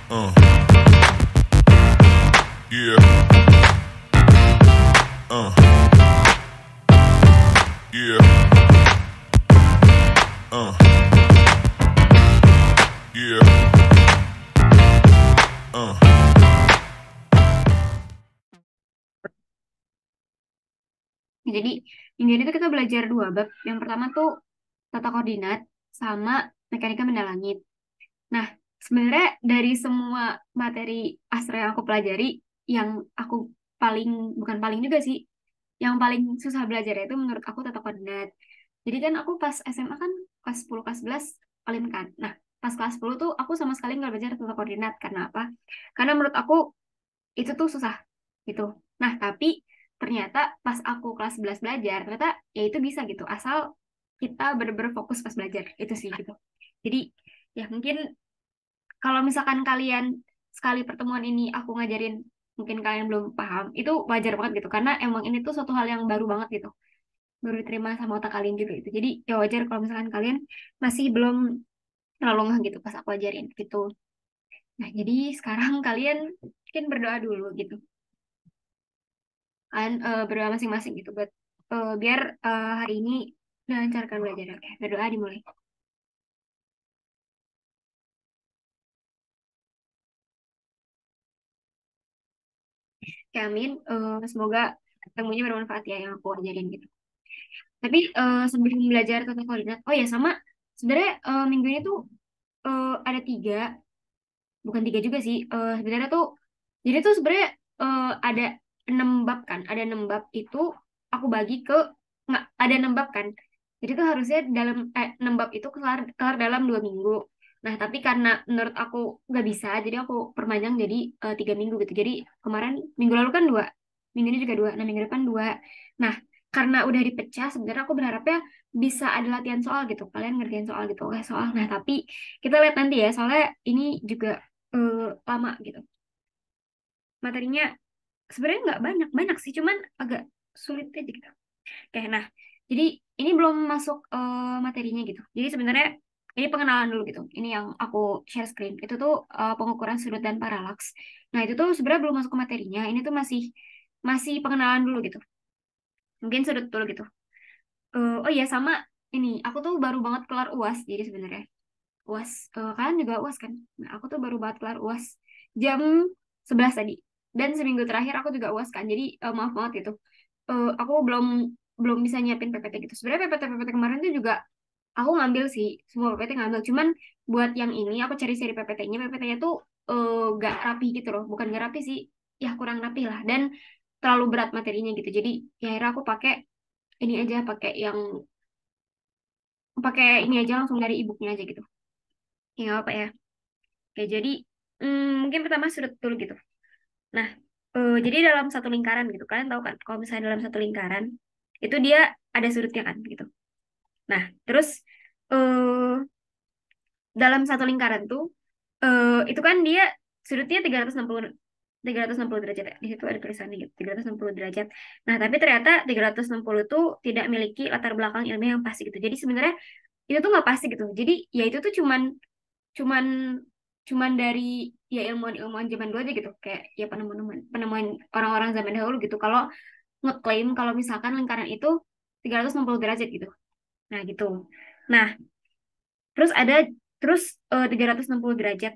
Uh, yeah. Uh, yeah. Uh, yeah. Uh. Jadi minggu ini tuh kita belajar dua bab. Yang pertama tuh tata koordinat sama mekanika benda langit. Nah, sebenarnya dari semua materi astra yang aku pelajari, yang aku paling, bukan paling juga sih, yang paling susah belajar itu menurut aku tata koordinat. Jadi kan aku pas SMA kan kelas 10, kelas 11 paling kan. Nah, pas kelas 10 tuh aku sama sekali nggak belajar tata koordinat. Karena apa? Karena menurut aku itu tuh susah gitu. Nah, tapi ternyata pas aku kelas 11 belajar, ternyata ya itu bisa gitu, asal kita bener-bener fokus pas belajar. Itu sih gitu. Jadi ya mungkin kalau misalkan kalian sekali pertemuan ini aku ngajarin mungkin kalian belum paham, itu wajar banget gitu. Karena emang ini tuh suatu hal yang baru banget gitu. Baru diterima sama otak kalian juga itu. Jadi ya wajar kalau misalkan kalian masih belum terlalu ngeh gitu pas aku ajarin gitu. Nah, jadi sekarang kalian mungkin berdoa dulu gitu. Kalian berdoa masing-masing gitu buat biar hari ini dilancarkan belajar. Oke, berdoa dimulai. Oke, amin. Semoga ketemunya bermanfaat ya yang aku ajarin gitu. Tapi sebelum belajar tata koordinat, oh ya sama sebenarnya minggu ini tuh ada tiga, bukan tiga juga sih. Sebenarnya tuh jadi tuh sebenarnya ada 6 bab kan, ada 6 bab itu aku bagi ke nggak ada 6 bab kan. Jadi tuh harusnya dalam 6 bab itu kelar kelar dalam 2 minggu. Nah tapi karena menurut aku nggak bisa, jadi aku perpanjang jadi 3 minggu gitu. Jadi kemarin minggu lalu kan dua, minggu ini juga dua, nah minggu depan dua. Nah karena udah dipecah, sebenarnya aku berharapnya bisa ada latihan soal gitu. Kalian ngerjain soal gitu, oke soal. Nah tapi kita lihat nanti ya, soalnya ini juga lama gitu. Materinya sebenarnya nggak banyak banyak sih, cuman agak sulit aja gitu. Oke, nah jadi ini belum masuk materinya gitu. Jadi sebenarnya ini pengenalan dulu gitu. Ini yang aku share screen. Itu tuh pengukuran sudut dan paralaks. Nah itu tuh sebenarnya belum masuk ke materinya. Ini tuh masih masih pengenalan dulu gitu. Mungkin sudut dulu gitu. Oh iya sama ini. Aku tuh baru banget kelar UAS. Jadi sebenarnya UAS. Kalian juga UAS kan? Nah aku tuh baru banget kelar UAS jam 11 tadi. Dan seminggu terakhir aku juga UAS kan. Jadi maaf banget gitu. Aku belum belum bisa nyiapin PPT gitu. Sebenarnya PPT kemarin tuh juga aku ngambil sih, semua PPT ngambil. Cuman buat yang ini aku cari seri PPT-nya. PPT-nya tuh gak rapi gitu loh. Bukan gak rapi sih, ya kurang rapi lah. Dan terlalu berat materinya gitu. Jadi ya akhirnya aku pakai ini aja, pakai ini aja langsung dari e-booknya aja gitu. Ya nggak apa ya. Oke, jadi mungkin pertama sudut dulu gitu. Nah, jadi dalam satu lingkaran gitu, kalian tahu kan, kalau misalnya dalam satu lingkaran itu dia ada sudutnya kan gitu. Nah, terus eh dalam satu lingkaran tuh itu kan dia sudutnya 360 derajat ya. Di situ ada tulisannya gitu, 360 derajat. Nah, tapi ternyata 360 tuh tidak memiliki latar belakang ilmiah yang pasti gitu. Jadi sebenarnya itu tuh nggak pasti gitu. Jadi ya itu tuh cuman cuman cuman dari ya ilmuwan-ilmuwan zaman dulu aja gitu. Kayak ya penemuan penemuan orang-orang zaman dahulu gitu. Kalau ngeklaim kalau misalkan lingkaran itu 360 derajat gitu. Nah, gitu. Nah, terus ada terus 360 derajat.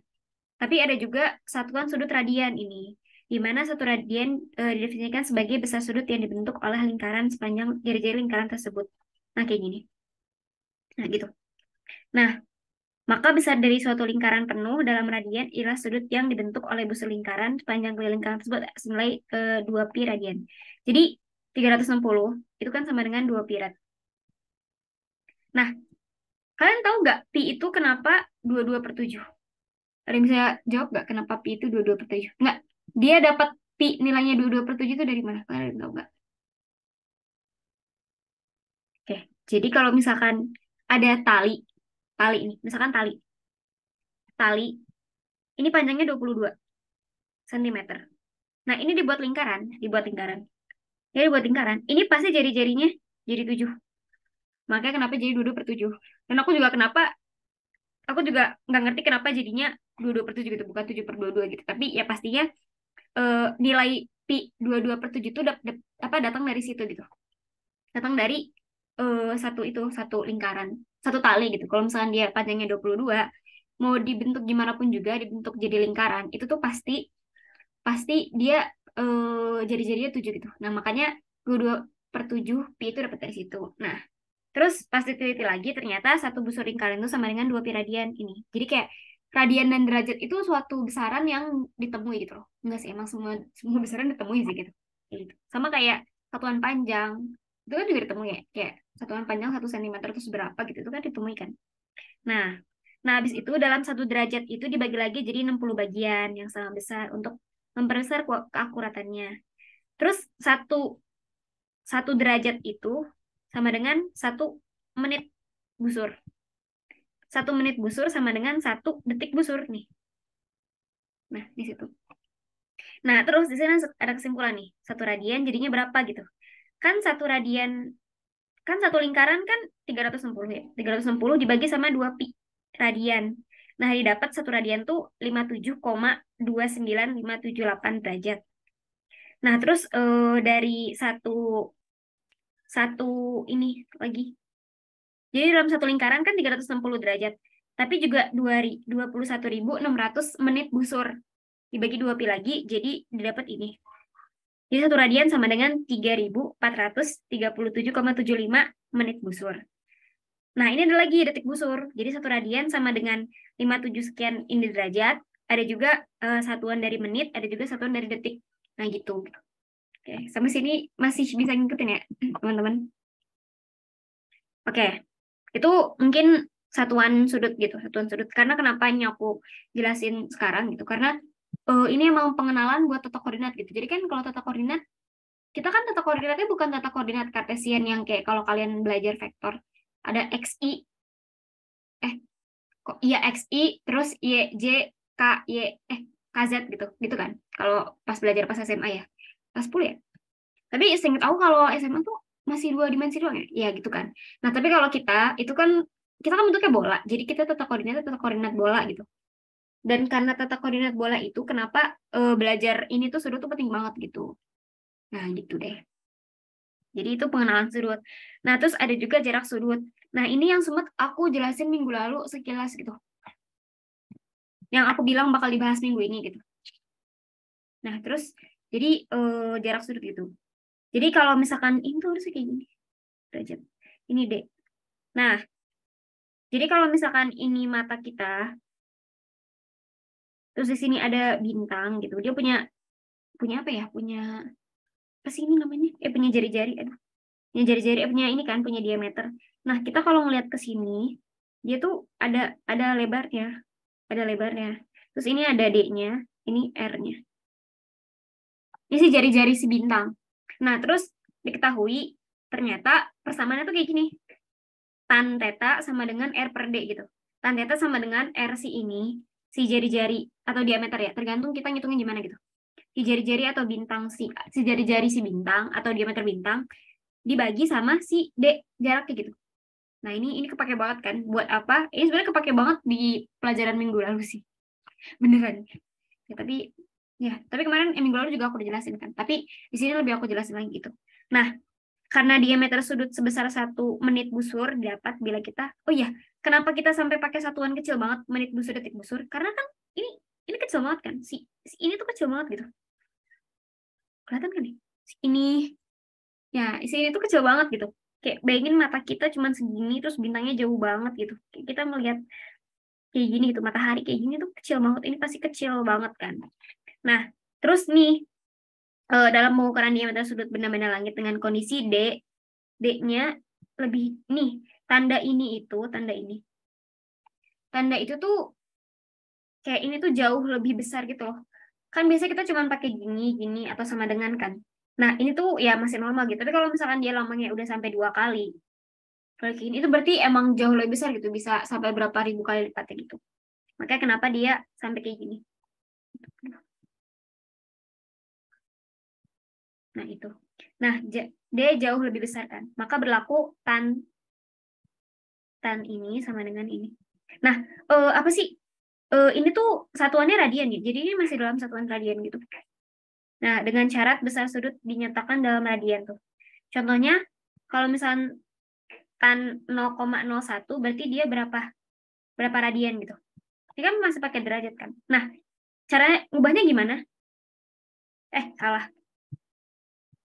Tapi ada juga satuan sudut radian ini, di mana satu radian didefinisikan sebagai besar sudut yang dibentuk oleh lingkaran sepanjang jari-jari lingkaran tersebut. Nah, kayak gini. Nah, gitu. Nah, maka besar dari suatu lingkaran penuh dalam radian ialah sudut yang dibentuk oleh busur lingkaran sepanjang keliling lingkaran tersebut senilai 2 pi radian. Jadi, 360 itu kan sama dengan 2 pi rad. Nah, kalian tahu nggak pi itu kenapa 22/7? Ada yang bisa jawab nggak kenapa pi itu 22/7? Nggak. Dia dapat pi nilainya 22/7 itu dari mana? Kalian tahu nggak? Oke. Jadi kalau misalkan ada tali ini, misalkan tali, ini panjangnya 22 cm. Nah, ini dibuat lingkaran. Jadi dibuat lingkaran. Ini pasti jari-jarinya jadi 7. Makanya kenapa jadi 22/7. Dan aku juga kenapa aku juga nggak ngerti kenapa jadinya 22/7 gitu, bukan 7/22 gitu. Tapi ya pastinya nilai pi 22/7 itu apa datang dari situ gitu. Datang dari satu lingkaran, satu tali gitu. Kalau misalnya dia panjangnya 22, mau dibentuk gimana pun juga, dibentuk jadi lingkaran, itu tuh pasti pasti dia jari-jarinya 7 gitu. Nah, makanya 22/7 pi itu dapat dari situ. Nah, terus pas diteliti lagi, ternyata satu busur lingkaran itu sama dengan 2 pi radian ini. Jadi kayak radian dan derajat itu suatu besaran yang ditemui gitu loh. Enggak sih, emang semua semua besaran ditemui sih gitu. Kayak gitu. Sama kayak satuan panjang. Itu kan juga ditemui ya. Kayak satuan panjang 1 cm itu seberapa gitu. Itu kan ditemui kan. Nah, nah habis itu dalam satu derajat itu dibagi lagi jadi 60 bagian yang sama besar untuk memperbesar keakuratannya. Terus satu satu derajat itu sama dengan 1 menit busur. 1 menit busur sama dengan 1 detik busur nih. Nah, di situ. Nah, terus di sini ada kesimpulan nih. Satu radian jadinya berapa gitu. Kan satu radian, kan satu lingkaran kan 360 ya. 360 dibagi sama 2 pi radian. Nah, didapat satu radian tuh 57,29578 derajat. Nah, terus dari satu satu ini lagi. Jadi dalam satu lingkaran kan 360 derajat. Tapi juga 21.600 menit busur. Dibagi 2 pi lagi, jadi didapat ini. Jadi satu radian sama dengan 3.437,75 menit busur. Nah, ini ada lagi detik busur. Jadi satu radian sama dengan 57 sekian ini derajat. Ada juga satuan dari menit, ada juga satuan dari detik. Nah, gitu. Oke, sampai sini masih bisa ngikutin ya, teman-teman? Oke, itu mungkin satuan sudut gitu, satuan sudut. Karena kenapa ini aku jelasin sekarang gitu? Karena ini emang pengenalan buat tata koordinat gitu. Jadi kan kalau tata koordinat, kita kan tata koordinatnya bukan tata koordinat kartesian yang kayak kalau kalian belajar vektor. Ada XI, eh kok iya XI, terus Y, J, K, Y, KZ gitu. Gitu kan. Kalau pas belajar pas SMA ya. Pas 10 ya. Tapi seingat aku kalau SMA tuh masih 2 dimensi doang ya. Iya gitu kan. Nah, tapi kalau kita kan bentuknya bola. Jadi kita tata koordinat bola gitu. Dan karena tata koordinat bola itu kenapa belajar ini tuh sudut tuh penting banget gitu. Nah, gitu deh. Jadi itu pengenalan sudut. Nah, terus ada juga jarak sudut. Nah, ini yang sempat aku jelasin minggu lalu sekilas gitu. Yang aku bilang bakal dibahas minggu ini gitu. Nah, terus jadi jarak sudut itu. Jadi kalau misalkan ini tuh harusnya kayak gini. Derajat. Ini deh. Nah, jadi kalau misalkan ini mata kita, terus di sini ada bintang gitu. Dia punya punya apa ya? Punya apa sih ini namanya? Punya jari-jari. Aduh. Punya jari-jari, punya ini kan, punya diameter. Nah, kita kalau ngeliat ke sini, dia tuh ada lebarnya, ada lebarnya. Terus ini ada D-nya, ini R-nya. Ini sih jari-jari si bintang. Nah, terus diketahui ternyata persamaannya tuh kayak gini. Tan theta sama dengan R per D gitu. Tan theta sama dengan R si ini, si jari-jari atau diameter ya, tergantung kita ngitungnya gimana gitu. Si jari-jari atau bintang si jari-jari si bintang atau diameter bintang dibagi sama si D jaraknya gitu. Nah, ini kepake banget kan buat apa? Ini sebenarnya kepake banget di pelajaran minggu lalu sih. Beneran. Ya, tapi kemarin minggu lalu juga aku udah jelasin kan. Tapi di sini lebih aku jelasin lagi gitu. Nah, karena diameter sudut sebesar 1 menit busur dapat bila kita, oh iya, kenapa kita sampai pakai satuan kecil banget menit busur detik busur? Karena kan ini ini kecil banget kan, si ini tuh kecil banget gitu, kelihatan kan nih? Ini ya, si ini tuh kecil banget gitu. Kayak bayangin mata kita cuma segini terus bintangnya jauh banget gitu. Kayak kita melihat kayak gini gitu, matahari kayak gini tuh kecil banget. Ini pasti kecil banget kan. Nah, terus nih dalam mengukuran diameter sudut benda-benda langit dengan kondisi D-nya lebih nih, tanda ini. Tanda itu tuh kayak ini tuh jauh lebih besar gitu loh. Kan biasanya kita cuma pakai gini, gini atau sama dengan kan. Nah, ini tuh ya masih normal gitu. Tapi kalau misalkan dia lambangnya udah sampai 2 kali, kayak gini, itu berarti emang jauh lebih besar gitu. Bisa sampai berapa ribu kali lipatnya gitu. Makanya kenapa dia sampai kayak gini. Nah, itu. Nah, dia jauh lebih besar kan. Maka berlaku tan ini sama dengan ini. Nah, apa sih? Ini tuh satuannya radian ya. Jadi ini masih dalam satuan radian gitu. Nah, dengan syarat besar sudut dinyatakan dalam radian tuh. Contohnya, kalau misalnya tan 0,01 berarti dia berapa radian gitu. Ini kan masih pakai derajat kan. Nah, caranya ubahnya gimana? Salah.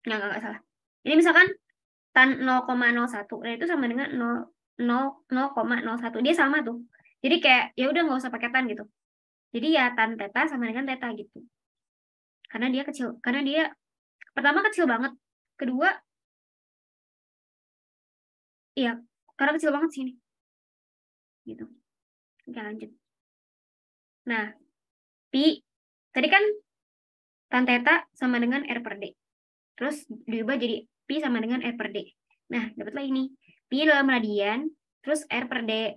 Nggak salah. Ini misalkan tan 0,01, nah itu sama dengan 0,01. Dia sama tuh. Jadi kayak ya udah nggak usah pakai tan gitu. Jadi ya tan teta sama dengan teta gitu. Karena dia kecil. Karena dia pertama kecil banget. Kedua, iya, karena kecil banget sih ini. Gitu. Oke, lanjut. Nah, pi tadi kan tan teta sama dengan R per D. Terus diubah jadi pi sama dengan R per D. Nah, dapatlah ini. Pi dalam radian, terus R per D.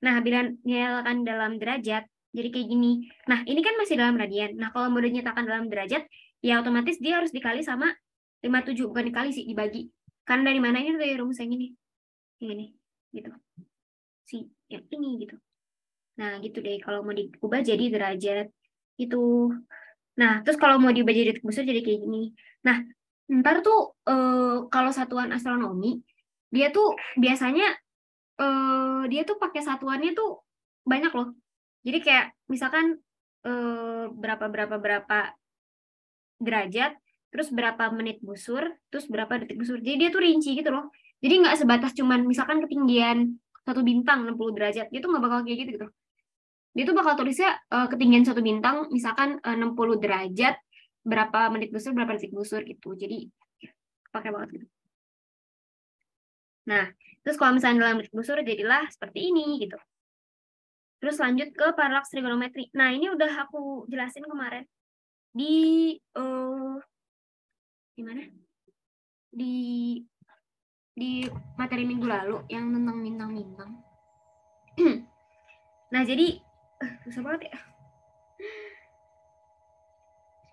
Nah, bila dinyatakan dalam derajat, jadi kayak gini. Nah, ini kan masih dalam radian. Nah, kalau mau dinyatakan dalam derajat, ya otomatis dia harus dikali sama 57. Bukan dikali sih, dibagi. Kan dari mana ini dari rumus yang ini. Yang ini. Gitu. Si, yang ini gitu. Nah, gitu deh. Kalau mau diubah jadi derajat. Itu. Nah, terus kalau mau diubah jadi detik busur jadi kayak gini. Nah, ntar tuh kalau satuan astronomi, dia tuh biasanya dia tuh pakai satuannya tuh banyak loh. Jadi kayak misalkan berapa berapa berapa derajat, terus berapa menit busur, terus berapa detik busur. Jadi dia tuh rinci gitu loh. Jadi nggak sebatas cuman misalkan ketinggian satu bintang 60 derajat, dia tuh nggak bakal kayak gitu gitu. Dia tuh bakal tulisnya ketinggian satu bintang misalkan 60 derajat, berapa menit busur, berapa detik busur gitu. Jadi pakai banget gitu. Nah, terus kalau misalnya dalam detik busur jadilah seperti ini gitu. Terus lanjut ke paralaks trigonometri. Nah, ini udah aku jelasin kemarin di di mana? Di materi minggu lalu yang tentang bintang-bintang. Nah, jadi susah banget ya.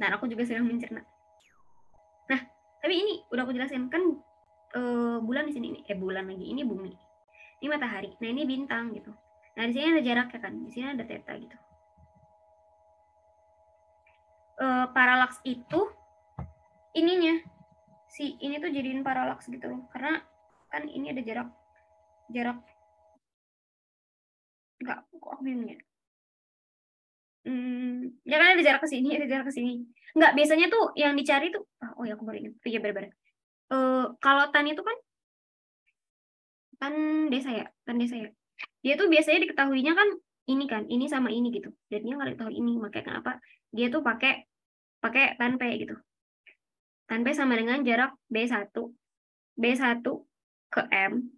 Nah, aku juga sedang mencerna. Nah, tapi ini udah aku jelasin kan bulan di sini nih. Bulan lagi ini bumi. Ini matahari. Nah, ini bintang gitu. Nah, di sini ada jaraknya kan. Di sini ada theta gitu. Paralaks itu ininya si ini tuh jadiin paralaks gitu loh, karena kan ini ada jarak enggak, kok aku bingung ya. Ya kan ada jarak ke sini, ada jarak ke sini. Enggak, biasanya tuh yang dicari tuh oh ya aku baru ingat. Iya benar-benar. Kalau tan itu kan tan desa ya, tan desa ya. Dia tuh biasanya diketahuinya kan ini kan, ini sama ini gitu. Dan dia nggak diketahui ini, makanya kenapa dia tuh pakai pakai tan P gitu. Tan P sama dengan jarak B1 ke M,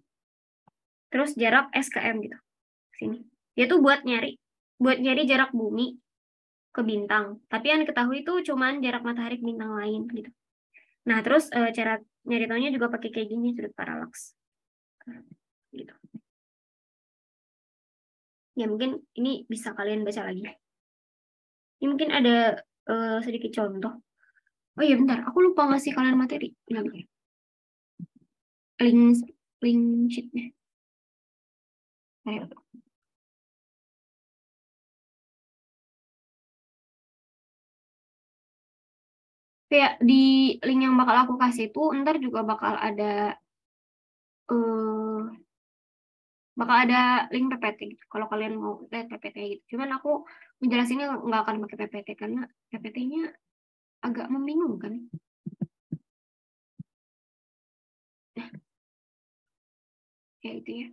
terus jarak S ke M gitu. Sini. Dia tuh buat nyari jarak bumi ke bintang. Tapi yang diketahui itu cuman jarak matahari ke bintang lain gitu. Nah, terus cara nyari taunya juga pakai kayak gini, sudut paralaks. Gitu. Ya mungkin ini bisa kalian baca lagi. Ini mungkin ada sedikit contoh. Oh iya bentar, aku lupa ngasih kalian materi. Bentar. Link link sheetnya. Ayo. Kayak di link yang bakal aku kasih itu ntar juga eh bakal ada link PPT gitu. Kalau kalian mau lihat PPT gitu. Cuman aku menjelasinnya nggak akan pakai PPT karena PPT-nya agak membingungkan. Kayak itu ya.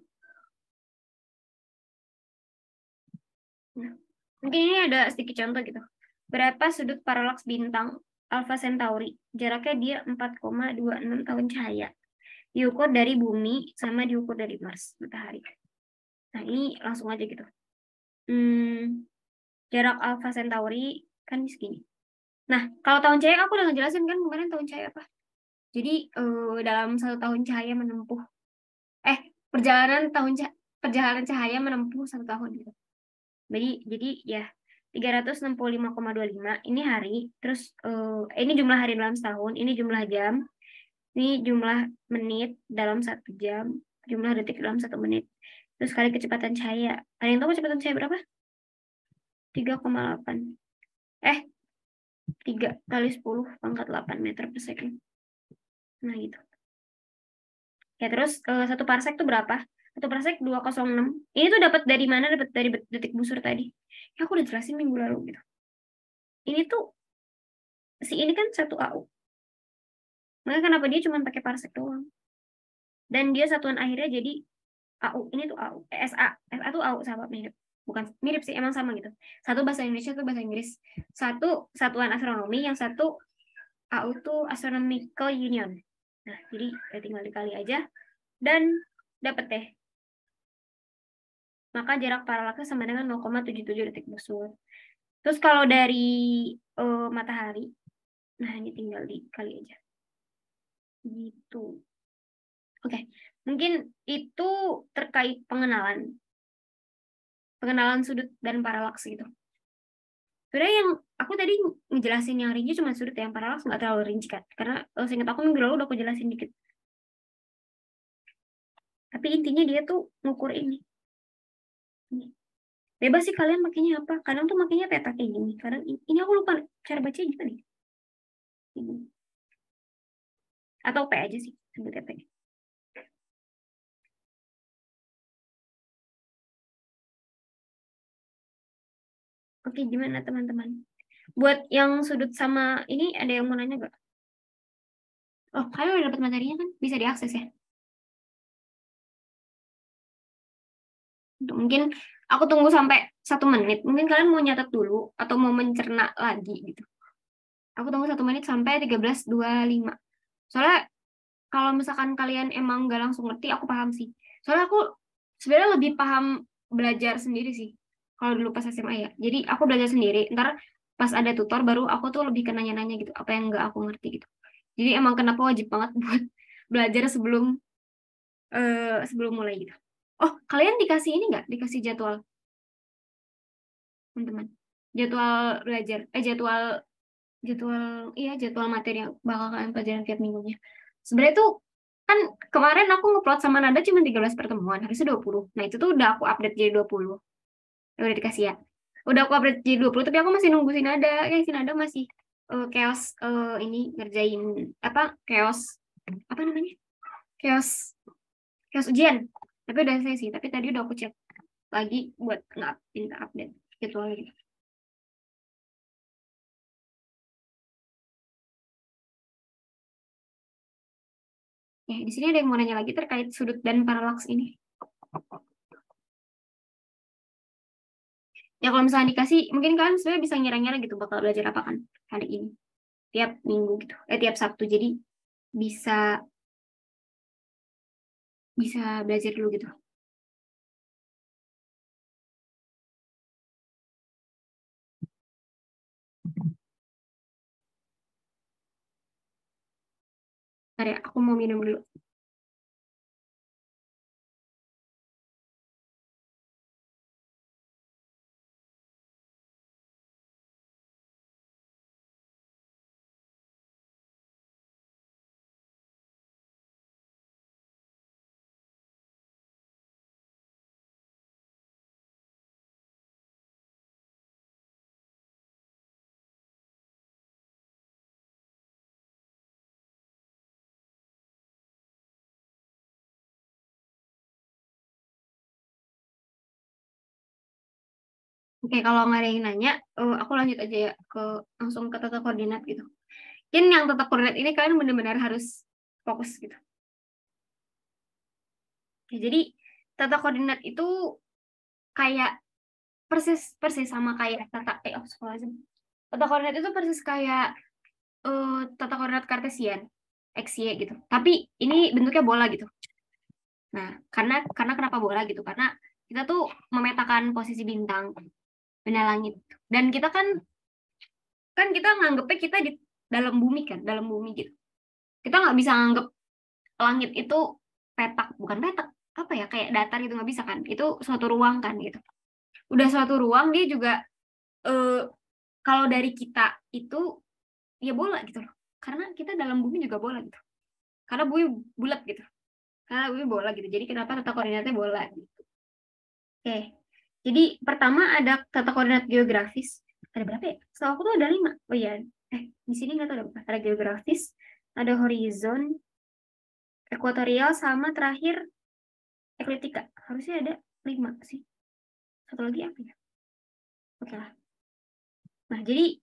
Nah, mungkin ini ada sedikit contoh gitu. Berapa sudut paralaks bintang Alpha Centauri? Jaraknya dia 4,26 tahun cahaya. Diukur dari bumi sama diukur dari Mars, matahari. Nah, ini langsung aja gitu. Jarak Alpha Centauri kan segini. Nah, kalau tahun cahaya aku udah ngejelasin kan kemarin tahun cahaya apa. Jadi dalam 1 tahun cahaya menempuh eh perjalanan perjalanan cahaya menempuh 1 tahun gitu. Jadi ya 365,25 ini hari, terus ini jumlah hari dalam setahun, ini jumlah jam, ini jumlah menit dalam 1 jam, jumlah detik dalam 1 menit. terus kali kecepatan cahaya. Ada yang tahu kecepatan cahaya berapa? 3,8. 3 kali 10 pangkat 8 meter per second. Nah gitu. Ya terus 1 parsec tuh berapa? 1 parsec 206. Ini tuh dapat dari mana? Dapat dari detik busur tadi. Ya aku udah jelasin minggu lalu gitu. Ini tuh si ini kan 1 AU. Makanya kenapa dia cuma pakai parsec doang? Dan dia satuan akhirnya jadi AU. Ini tuh AU. SA. SA tuh AU, sahabat, mirip. Bukan mirip sih, emang sama gitu. Satu bahasa Indonesia, satu bahasa Inggris. Satu satuan astronomi, yang satu AU tuh Astronomical Union. Nah, jadi ya tinggal dikali aja dan dapat deh. Maka jarak paralaksnya sama dengan 0,77 detik busur. Terus kalau dari matahari, nah ini tinggal dikali aja. Gitu. Oke, mungkin itu terkait pengenalan sudut dan paralaks gitu. Sebenarnya yang aku tadi ngejelasin yang rinci cuma sudut, yang paralaks nggak terlalu rinci kan, karena seingat aku minggu lalu udah aku jelasin dikit. Tapi intinya dia tuh ngukur ini. Bebas sih kalian makanya apa. Kadang tuh makanya peta kayak gini. Kadang ini aku lupa cara bacanya gimana nih. Ini. Atau P aja sih sebutnya P. Oke, gimana teman-teman? Buat yang sudut sama ini ada yang mau nanya gak? Oh, kalian udah dapat materinya kan? Bisa diakses ya? Mungkin aku tunggu sampai 1 menit. Mungkin kalian mau nyatet dulu atau mau mencerna lagi gitu. Aku tunggu 1 menit sampai 13.25. Soalnya kalau misalkan kalian emang gak langsung ngerti, aku paham sih. Soalnya aku sebenarnya lebih paham belajar sendiri sih. Kalau dulu pas SMA ya. Jadi aku belajar sendiri. Ntar pas ada tutor baru aku tuh lebih ke nanya-nanya gitu. Apa yang gak aku ngerti gitu. Jadi emang kenapa wajib banget buat belajar sebelum mulai gitu. Oh, kalian dikasih ini nggak? Dikasih jadwal, teman-teman? Jadwal belajar, jadwal jadwal iya jadwal materi yang bakal kalian pelajaran tiap minggunya. Sebenarnya tuh kan kemarin aku ngeplot sama Nada cuma 13 pertemuan, harusnya 20. Nah, itu tuh udah aku update jadi 20. Udah dikasih ya. Udah aku update jadi 20, tapi aku masih nunggu si Nada. Kayak si Nada masih chaos ini ngerjain apa? Chaos apa namanya? Chaos chaos ujian. Tapi udah selesai sih, tapi tadi udah aku cek lagi buat minta update jadwalnya gitu. Ya, di sini ada yang mau nanya lagi terkait sudut dan paralaks ini. Ya kalau misalnya dikasih, mungkin kalian sebenarnya bisa ngira-ngira gitu bakal belajar apa kan hari ini. Tiap minggu gitu. Tiap Sabtu. Jadi bisa bisa belajar dulu gitu. Ntar ya, aku mau minum dulu. Oke, kalau nggak ada yang nanya, aku lanjut aja ya langsung ke tata koordinat gitu. Mungkin yang tata koordinat ini kalian benar-benar harus fokus gitu. Oke, jadi tata koordinat itu kayak persis persis sama kayak sekolah aja. Tata koordinat itu persis kayak tata koordinat kartesian, x, y gitu. Tapi ini bentuknya bola gitu. Nah, karena kenapa bola gitu? Karena kita tuh memetakan posisi bintang, benda langit. Dan kita kan kita nganggepnya kita di dalam bumi kan, dalam bumi gitu. Kita nggak bisa nganggep langit itu petak, bukan petak, apa ya, kayak datar gitu, nggak bisa kan? Itu suatu ruang kan gitu. Udah suatu ruang dia juga eh, kalau dari kita itu ya bola gitu loh. Karena kita dalam bumi juga bola gitu. Karena bumi bulat gitu. Karena bumi bola gitu. Jadi kenapa tata koordinatnya bola gitu. Oke. Jadi pertama ada tata koordinat geografis. Ada berapa ya? Setahu aku tuh ada 5. Oh iya. Di sini nggak tahu ada berapa. Ada geografis, ada horizon, ekuatorial, sama terakhir ekliptika. Harusnya ada 5 sih. Satu lagi apa ya? Oke lah. Nah, jadi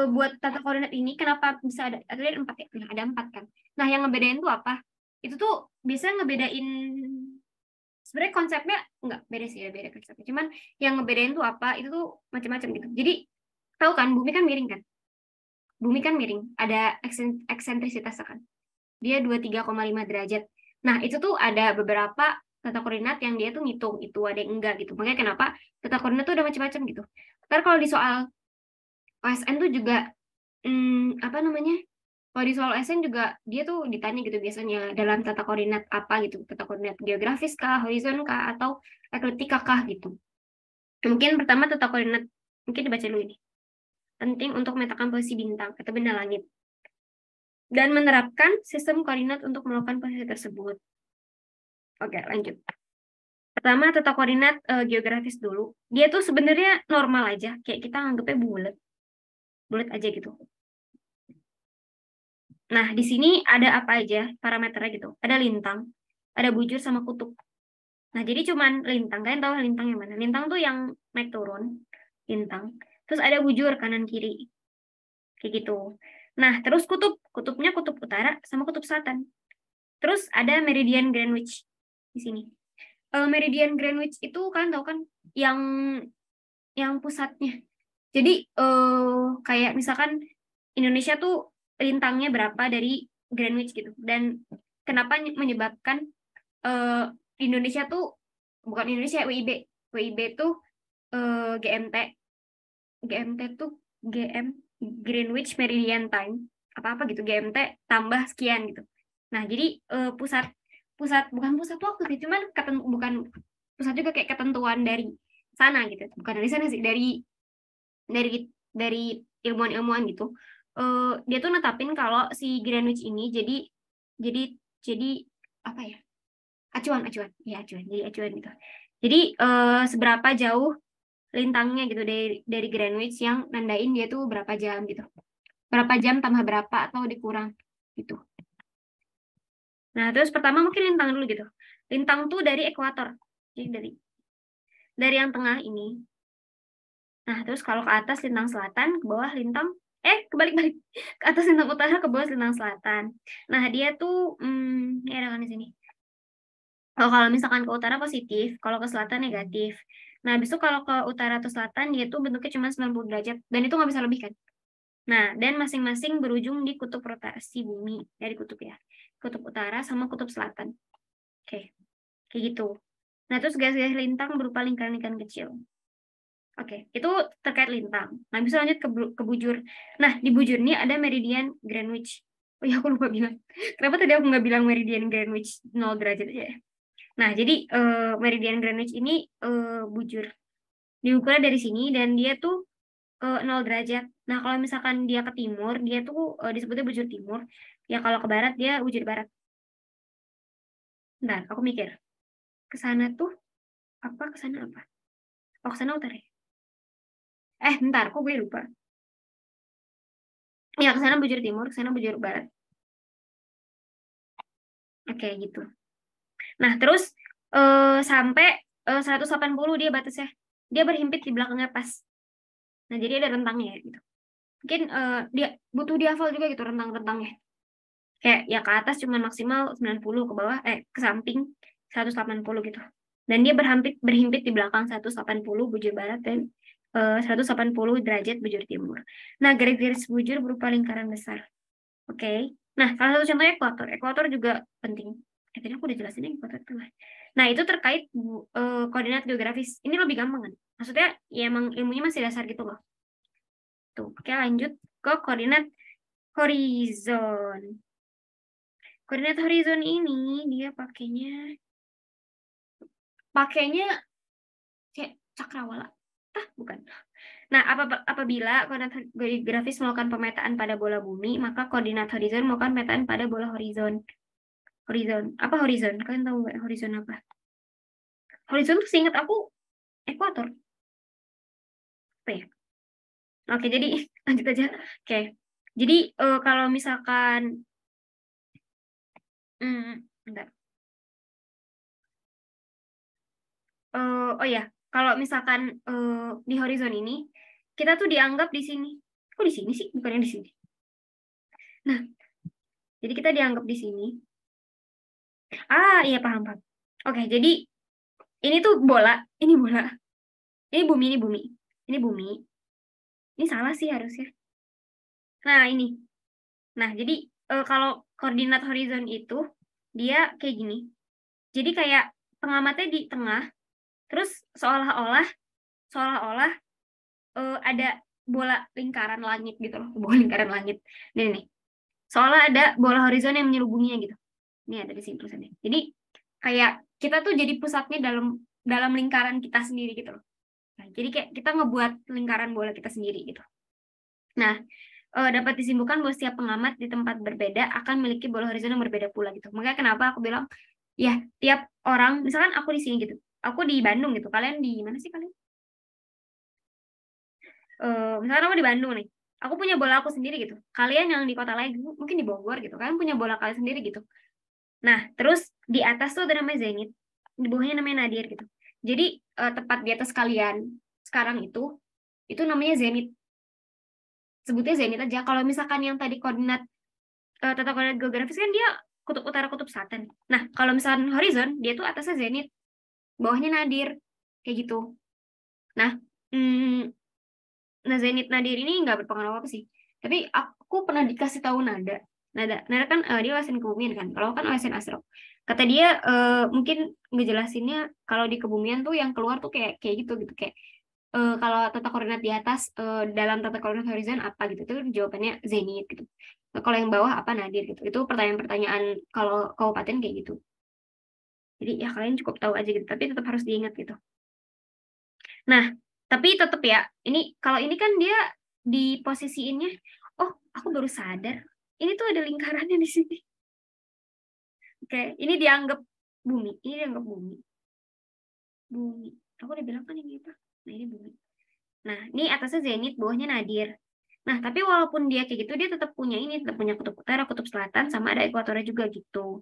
buat tata koordinat ini kenapa bisa ada 4 ya? Nah, ada 4 kan. Nah, yang ngebedain tuh apa? Itu tuh bisa ngebedain sebenarnya konsepnya nggak beda sih, ya beda konsepnya. Cuman yang ngebedain tuh apa? Itu tuh macam-macam gitu. Jadi tahu kan bumi kan miring kan? Bumi kan miring, ada eksentrisitasnya kan. Dia 23,5 derajat. Nah, itu tuh ada beberapa tata koordinat yang dia tuh ngitung itu ada yang enggak gitu. Makanya kenapa tata koordinat tuh ada macam-macam gitu. Ntar kalau di soal OSN tuh juga apa namanya? Kalau di soal OSN juga dia tuh ditanya gitu biasanya dalam tata koordinat apa gitu, tata koordinat geografis kah, horizon kah, atau ekliptika kah gitu. Mungkin pertama tata koordinat, mungkin dibaca dulu ini. Penting untuk memetakan posisi bintang atau benda langit dan menerapkan sistem koordinat untuk melakukan posisi tersebut. Oke, lanjut. Pertama tata koordinat geografis dulu. Dia tuh sebenarnya normal aja, kayak kita anggapnya bulat, bulat aja gitu. Nah, di sini ada apa aja parameternya gitu. Ada lintang, ada bujur sama kutub. Nah, jadi cuman lintang. Kalian tahu lintang yang mana? Lintang tuh yang naik turun, lintang. Terus ada bujur kanan kiri, kayak gitu. Nah, terus kutubnya kutub utara sama kutub selatan. Terus ada meridian Greenwich di sini. Meridian Greenwich itu kan tahu kan yang pusatnya. Jadi kayak misalkan Indonesia tuh lintangnya berapa dari Greenwich gitu. Dan kenapa menyebabkan Indonesia tuh bukan Indonesia WIB. WIB tuh GMT. GMT tuh GM Greenwich Meridian Time apa-apa gitu GMT tambah sekian gitu. Nah, jadi pusat pusat bukan pusat waktu sih, cuman bukan pusat juga kayak ketentuan dari sana gitu. Bukan dari sana sih, dari ilmuwan-ilmuwan gitu. Dia tuh netapin kalau si Greenwich ini jadi jadi apa ya? Acuan ya acuan jadi acuan gitu. Jadi seberapa jauh lintangnya gitu dari Greenwich yang nandain dia tuh berapa jam gitu, berapa jam tambah berapa atau dikurang gitu. Nah, terus pertama mungkin lintang dulu gitu. Lintang tuh dari ekuator, jadi dari yang tengah ini. Nah, terus kalau ke atas lintang selatan, ke bawah lintang kebalik-balik. Ke atas lintang utara, ke bawah lintang selatan. Nah, dia tuh ini ada kan di sini. Kalau misalkan ke utara positif, kalau ke selatan negatif. Nah, habis itu kalau ke utara atau selatan, dia tuh bentuknya cuma 90 derajat. Dan itu nggak bisa lebih kan. Nah, dan masing-masing berujung di kutub rotasi bumi. Dari kutub ya. Kutub utara sama kutub selatan. Oke, kayak gitu. Nah, terus garis-garis lintang berupa lingkaran-lingkaran kecil. Oke, itu terkait lintang. Nah, bisa lanjut ke bujur. Nah, di bujur ini ada meridian Greenwich. Oh iya, aku lupa bilang. Kenapa tadi aku nggak bilang meridian Greenwich 0 derajat aja ya? Nah, jadi meridian Greenwich ini bujur. Diukurnya dari sini dan dia tuh 0 derajat. Nah, kalau misalkan dia ke timur, dia tuh disebutnya bujur timur. Ya, kalau ke barat, dia bujur barat. Bentar, aku mikir. Ke sana tuh, ke sana apa? Oh, ke sana utara ya? Bentar, kok gue lupa. Ya, ke sana bujur timur, ke sana bujur barat. Oke, gitu. Nah, terus sampai 180 dia batasnya. Dia berhimpit di belakangnya pas. Nah, jadi ada rentangnya ya, gitu. Mungkin dia butuh dihafal juga gitu rentang-rentangnya. Kayak ya ke atas cuma maksimal 90, ke bawah ke samping 180 gitu. Dan dia berhimpit di belakang 180 bujur barat dan 180 derajat bujur timur. Nah, garis-garis bujur berupa lingkaran besar. Oke. Nah, salah satu contohnya ekuator. Ekuator juga penting. Tadi aku udah jelasin ekuator tengah. Nah, itu terkait koordinat geografis. Ini lebih gampang kan? Maksudnya ya emang ilmunya masih dasar gitu loh. Tuh, oke lanjut ke koordinat horizon. Koordinat horizon ini dia pakainya kayak cakrawala. Bukan. Nah, apabila koordinat geografis melakukan pemetaan pada bola bumi, maka koordinat horizon melakukan pemetaan pada bola horizon. Horizon. Apa horizon? Kalian tahu nggak horizon apa? Horizon tuh seingat aku ekuator. Apa ya? Oke, jadi lanjut aja. Oke. Jadi kalau misalkan bentar. Oh ya, kalau misalkan di horizon ini kita tuh dianggap di sini. Kok di sini sih? Bukannya di sini. Nah, jadi kita dianggap di sini. Ah, iya paham, paham. Oke, jadi ini tuh bola, ini bola. Ini bumi, ini bumi. Ini bumi. Ini salah sih harusnya. Nah, ini. Nah, jadi kalau koordinat horizon itu dia kayak gini. Jadi kayak pengamatnya di tengah, terus seolah-olah ada bola lingkaran langit gitu loh, bola lingkaran langit. Nih. Seolah ada bola horizon yang menyelubunginya gitu. Ini ada di sini tulisannya. Jadi kayak kita tuh jadi pusatnya dalam dalam lingkaran kita sendiri gitu loh. Nah, jadi kayak kita ngebuat lingkaran bola kita sendiri gitu. Nah, dapat disimpulkan bahwa setiap pengamat di tempat berbeda akan memiliki bola horizon yang berbeda pula gitu. Makanya kenapa aku bilang ya tiap orang, misalkan aku di sini gitu, aku di Bandung gitu, kalian di mana sih kalian? Misalkan aku di Bandung nih, aku punya bola aku sendiri gitu. Kalian yang di kota lain, mungkin di Bogor gitu, kalian punya bola kalian sendiri gitu. Nah, terus di atas tuh ada namanya Zenit, di bawahnya namanya Nadir gitu. Jadi tepat di atas kalian sekarang itu namanya Zenit. Sebutnya Zenit aja. Kalau misalkan yang tadi koordinat tata koordinat geografis kan dia kutub utara, kutub selatan. Nah, kalau misalkan horizon, dia tuh atasnya Zenit, bawahnya Nadir, kayak gitu. Nah, mm, nah Zenit Nadir ini nggak berpengaruh apa sih. Tapi aku pernah dikasih tahu Nada kan dia OSN kebumian kan. Kalau kan OSN astro. Kata dia mungkin ngejelasinnya kalau di kebumian tuh yang keluar tuh kayak kayak gitu kayak kalau tata koordinat di atas dalam tata koordinat horizon apa gitu itu jawabannya zenit gitu. Nah, kalau yang bawah apa nadir gitu. Itu pertanyaan-pertanyaan kalau kabupaten kayak gitu. Jadi ya kalian cukup tahu aja gitu, tapi tetap harus diingat gitu. Nah, tapi tetap ya, ini kalau ini kan dia di posisiinnya, oh aku baru sadar, ini tuh ada lingkarannya di sini. Oke, ini dianggap bumi. Bumi. Aku udah bilang kan ini apa? Nah, ini bumi. Nah, ini atasnya zenit, bawahnya nadir. Nah, tapi walaupun dia kayak gitu, dia tetap punya kutub utara, kutub selatan, sama ada ekuatornya juga gitu.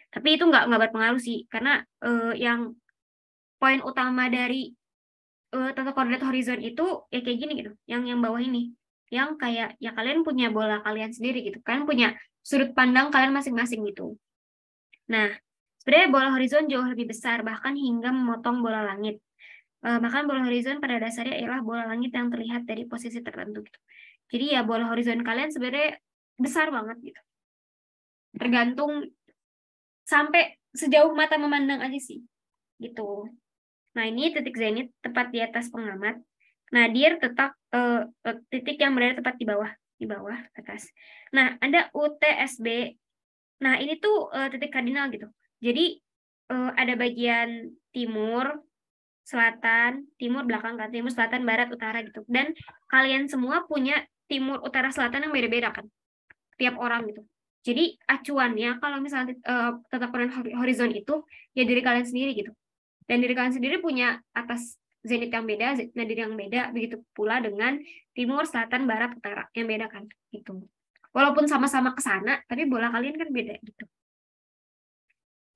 Tapi itu nggak berpengaruh sih, karena yang poin utama dari tata koordinat horizon itu ya kayak gini gitu, yang bawah ini, yang kayak ya kalian punya bola kalian sendiri gitu, kalian punya sudut pandang kalian masing-masing gitu. Nah, sebenarnya bola horizon jauh lebih besar, bahkan hingga memotong bola langit. Bahkan bola horizon pada dasarnya ialah bola langit yang terlihat dari posisi tertentu gitu. Jadi ya bola horizon kalian sebenarnya besar banget gitu. Tergantung sampai sejauh mata memandang aja sih gitu. Nah, ini titik zenit tepat di atas pengamat. Nadir titik yang berada tepat di bawah atas. Nah, ada UTSB. Nah, ini tuh titik kardinal gitu. Jadi ada bagian timur, selatan, timur belakang kan, timur, selatan, barat, utara gitu. Dan kalian semua punya timur, utara, selatan yang beda-beda kan, tiap orang gitu. Jadi acuannya kalau misalnya tata koordinat horizon itu ya diri kalian sendiri gitu. Dan diri kalian sendiri punya atas zenit yang beda, nadir yang beda, begitu pula dengan timur, selatan, barat, utara yang beda kan gitu. Walaupun sama-sama ke sana, tapi bola kalian kan beda gitu.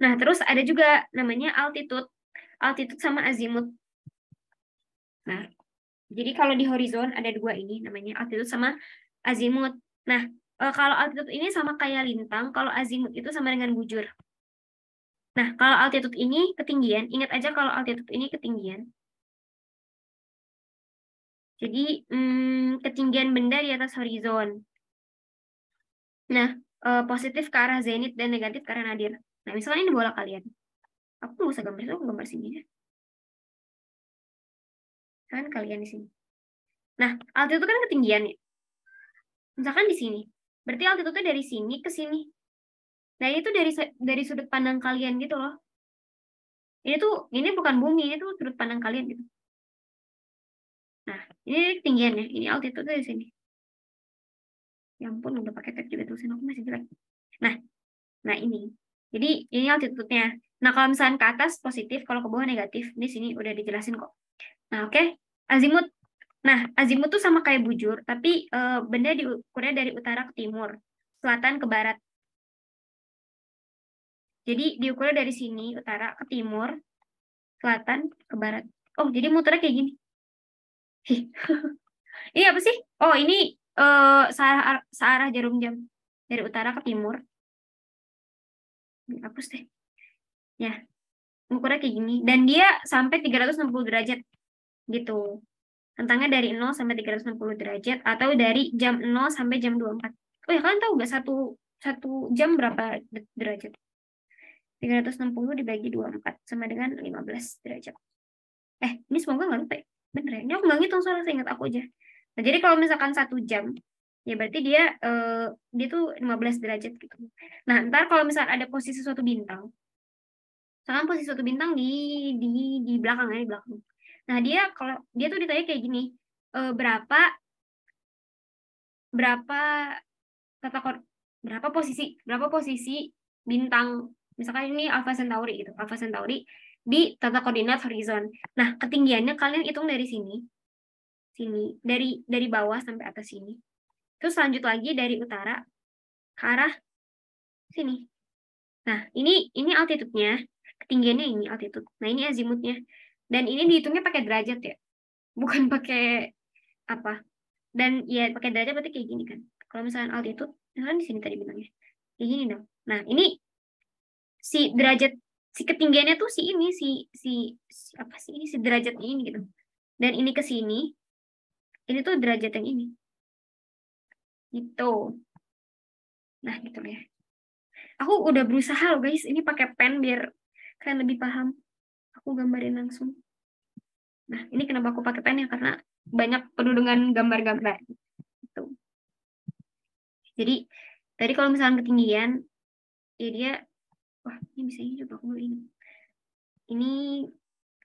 Nah, terus ada juga namanya altitude. Altitude sama azimut. Nah, jadi kalau di horizon ada dua ini namanya altitude sama azimut. Nah, kalau altitude ini sama kayak lintang, kalau azimut itu sama dengan bujur. Nah, kalau altitude ini ketinggian, ingat aja kalau altitude ini ketinggian. Jadi, ketinggian benda di atas horizon. Nah, positif ke arah zenit dan negatif ke arah nadir. Nah, misalnya ini bola kalian. Aku nggak usah gambar itu, aku gambar sini ya. Kan kalian di sini. Nah, altitude kan ketinggian ya. Misalkan di sini. Berarti altitude dari sini ke sini. Nah, ini tuh dari sudut pandang kalian gitu loh. Ini bukan bumi, ini tuh sudut pandang kalian gitu. Nah, ini ketinggian ya. Ini altitude dari sini. Ya ampun, udah pakai tab juga tulisan aku masih jelek. Nah, ini. Jadi ini altitude-nya. Nah, kalau misalnya ke atas positif, kalau ke bawah negatif. Di sini udah dijelasin kok. Nah, oke. Azimut. Nah, azimut tuh sama kayak bujur, tapi benda diukurnya dari utara ke timur, selatan ke barat. Jadi diukurnya dari sini, utara ke timur, selatan ke barat. Oh, jadi muternya kayak gini. Hih, ini apa sih? Oh, ini searah jarum jam. Dari utara ke timur. Hapus deh. Ya, ukurnya kayak gini. Dan dia sampai 360 derajat gitu. Rentangnya dari 0 sampai 360 derajat atau dari jam 0 sampai jam 24. Oh ya, kalian tahu nggak satu jam berapa derajat? 360 dibagi 24 sama dengan 15 derajat. Ini semoga nggak lupa ya. Bener ya? Ini aku nggak ngitung soalnya saya ingat aku aja. Nah, jadi kalau misalkan 1 jam, ya berarti dia tuh 15 derajat gitu. Nah, ntar kalau misalkan ada posisi suatu bintang, misalkan posisi suatu bintang di di belakangnya di belakang. Nah, kalau dia tuh ditanya kayak gini, berapa berapa tata kor berapa posisi bintang, misalkan ini Alpha Centauri gitu, Alpha Centauri di tata koordinat horizon. Nah, ketinggiannya kalian hitung dari sini, dari bawah sampai atas sini. Terus lanjut lagi dari utara ke arah sini. Nah, ini altitude-nya, ketinggiannya ini altitude. Nah, ini azimutnya. Dan ini dihitungnya pakai derajat ya, bukan pakai apa. Dan ya pakai derajat berarti kayak gini kan. Kalau misalnya altitude, misalkan di sini tadi bilangnya. Kayak gini dong. Nah, ini si derajat si ketinggiannya tuh si ini si apa sih ini si derajat ini gitu. Dan ini ke sini, ini tuh derajat yang ini. Gitu. Nah, gitu ya. Aku udah berusaha loh guys, ini pakai pen biar kalian lebih paham. Aku gambarin langsung. Nah, ini kenapa aku pakai pen ya karena banyak penuh dengan gambar-gambar gitu. Jadi tadi kalau misalnya ketinggian, ya dia, wah ini bisa ini coba aku ini. Ini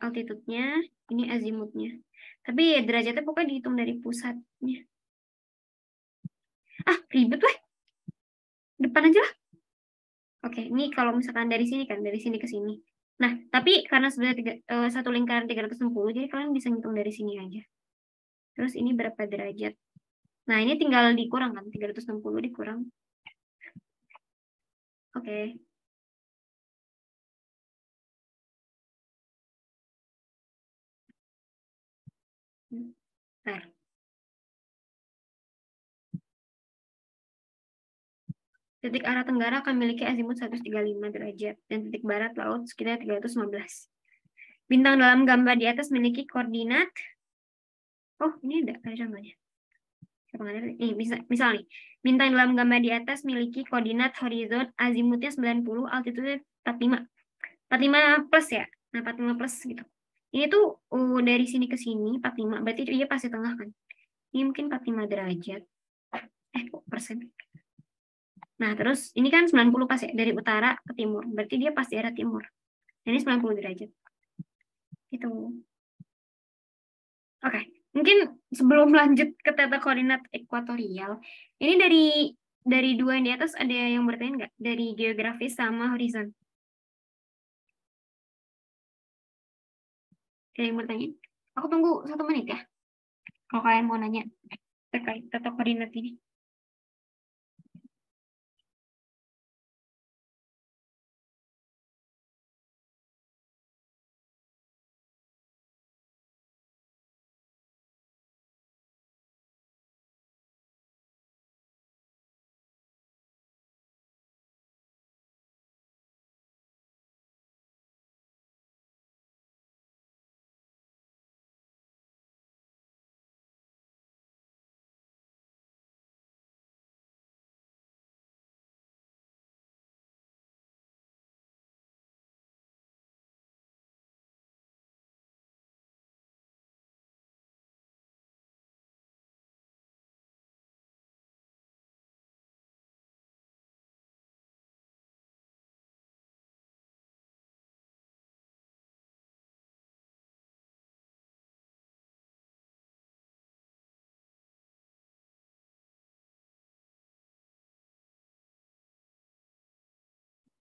altitude-nya, ini azimutnya. Tapi ya derajatnya pokoknya dihitung dari pusatnya. Ribet lah. Depan aja lah. Oke, ini kalau misalkan dari sini kan, dari sini ke sini. Nah, tapi karena sebenarnya satu lingkaran 360, jadi kalian bisa ngitung dari sini aja. Terus ini berapa derajat? Nah, ini tinggal dikurang kan, 360 dikurang. Oke. Bentar. Titik arah tenggara akan memiliki azimut 135 derajat dan titik barat laut sekitar 315. Bintang dalam gambar di atas memiliki koordinat. Oh, ini ada contohnya. Nih, misal nih, bintang dalam gambar di atas memiliki koordinat horizon azimutnya 90, altitude 45. 45 plus ya. Nah, 45 plus gitu. Ini tuh dari sini ke sini 45, berarti dia pasti tengah kan. Ini mungkin 45 derajat. Kok persen? Nah, terus ini kan 90 pas ya, dari utara ke timur. Berarti dia pasti arah timur. Ini 90 derajat. Gitu. Oke, mungkin sebelum lanjut ke tata koordinat ekuatorial, ini dari dua yang di atas ada yang bertanya nggak? Dari geografis sama horizon. Ada yang bertanya? Aku tunggu 1 menit ya, kalau kalian mau nanya terkait tata koordinat ini.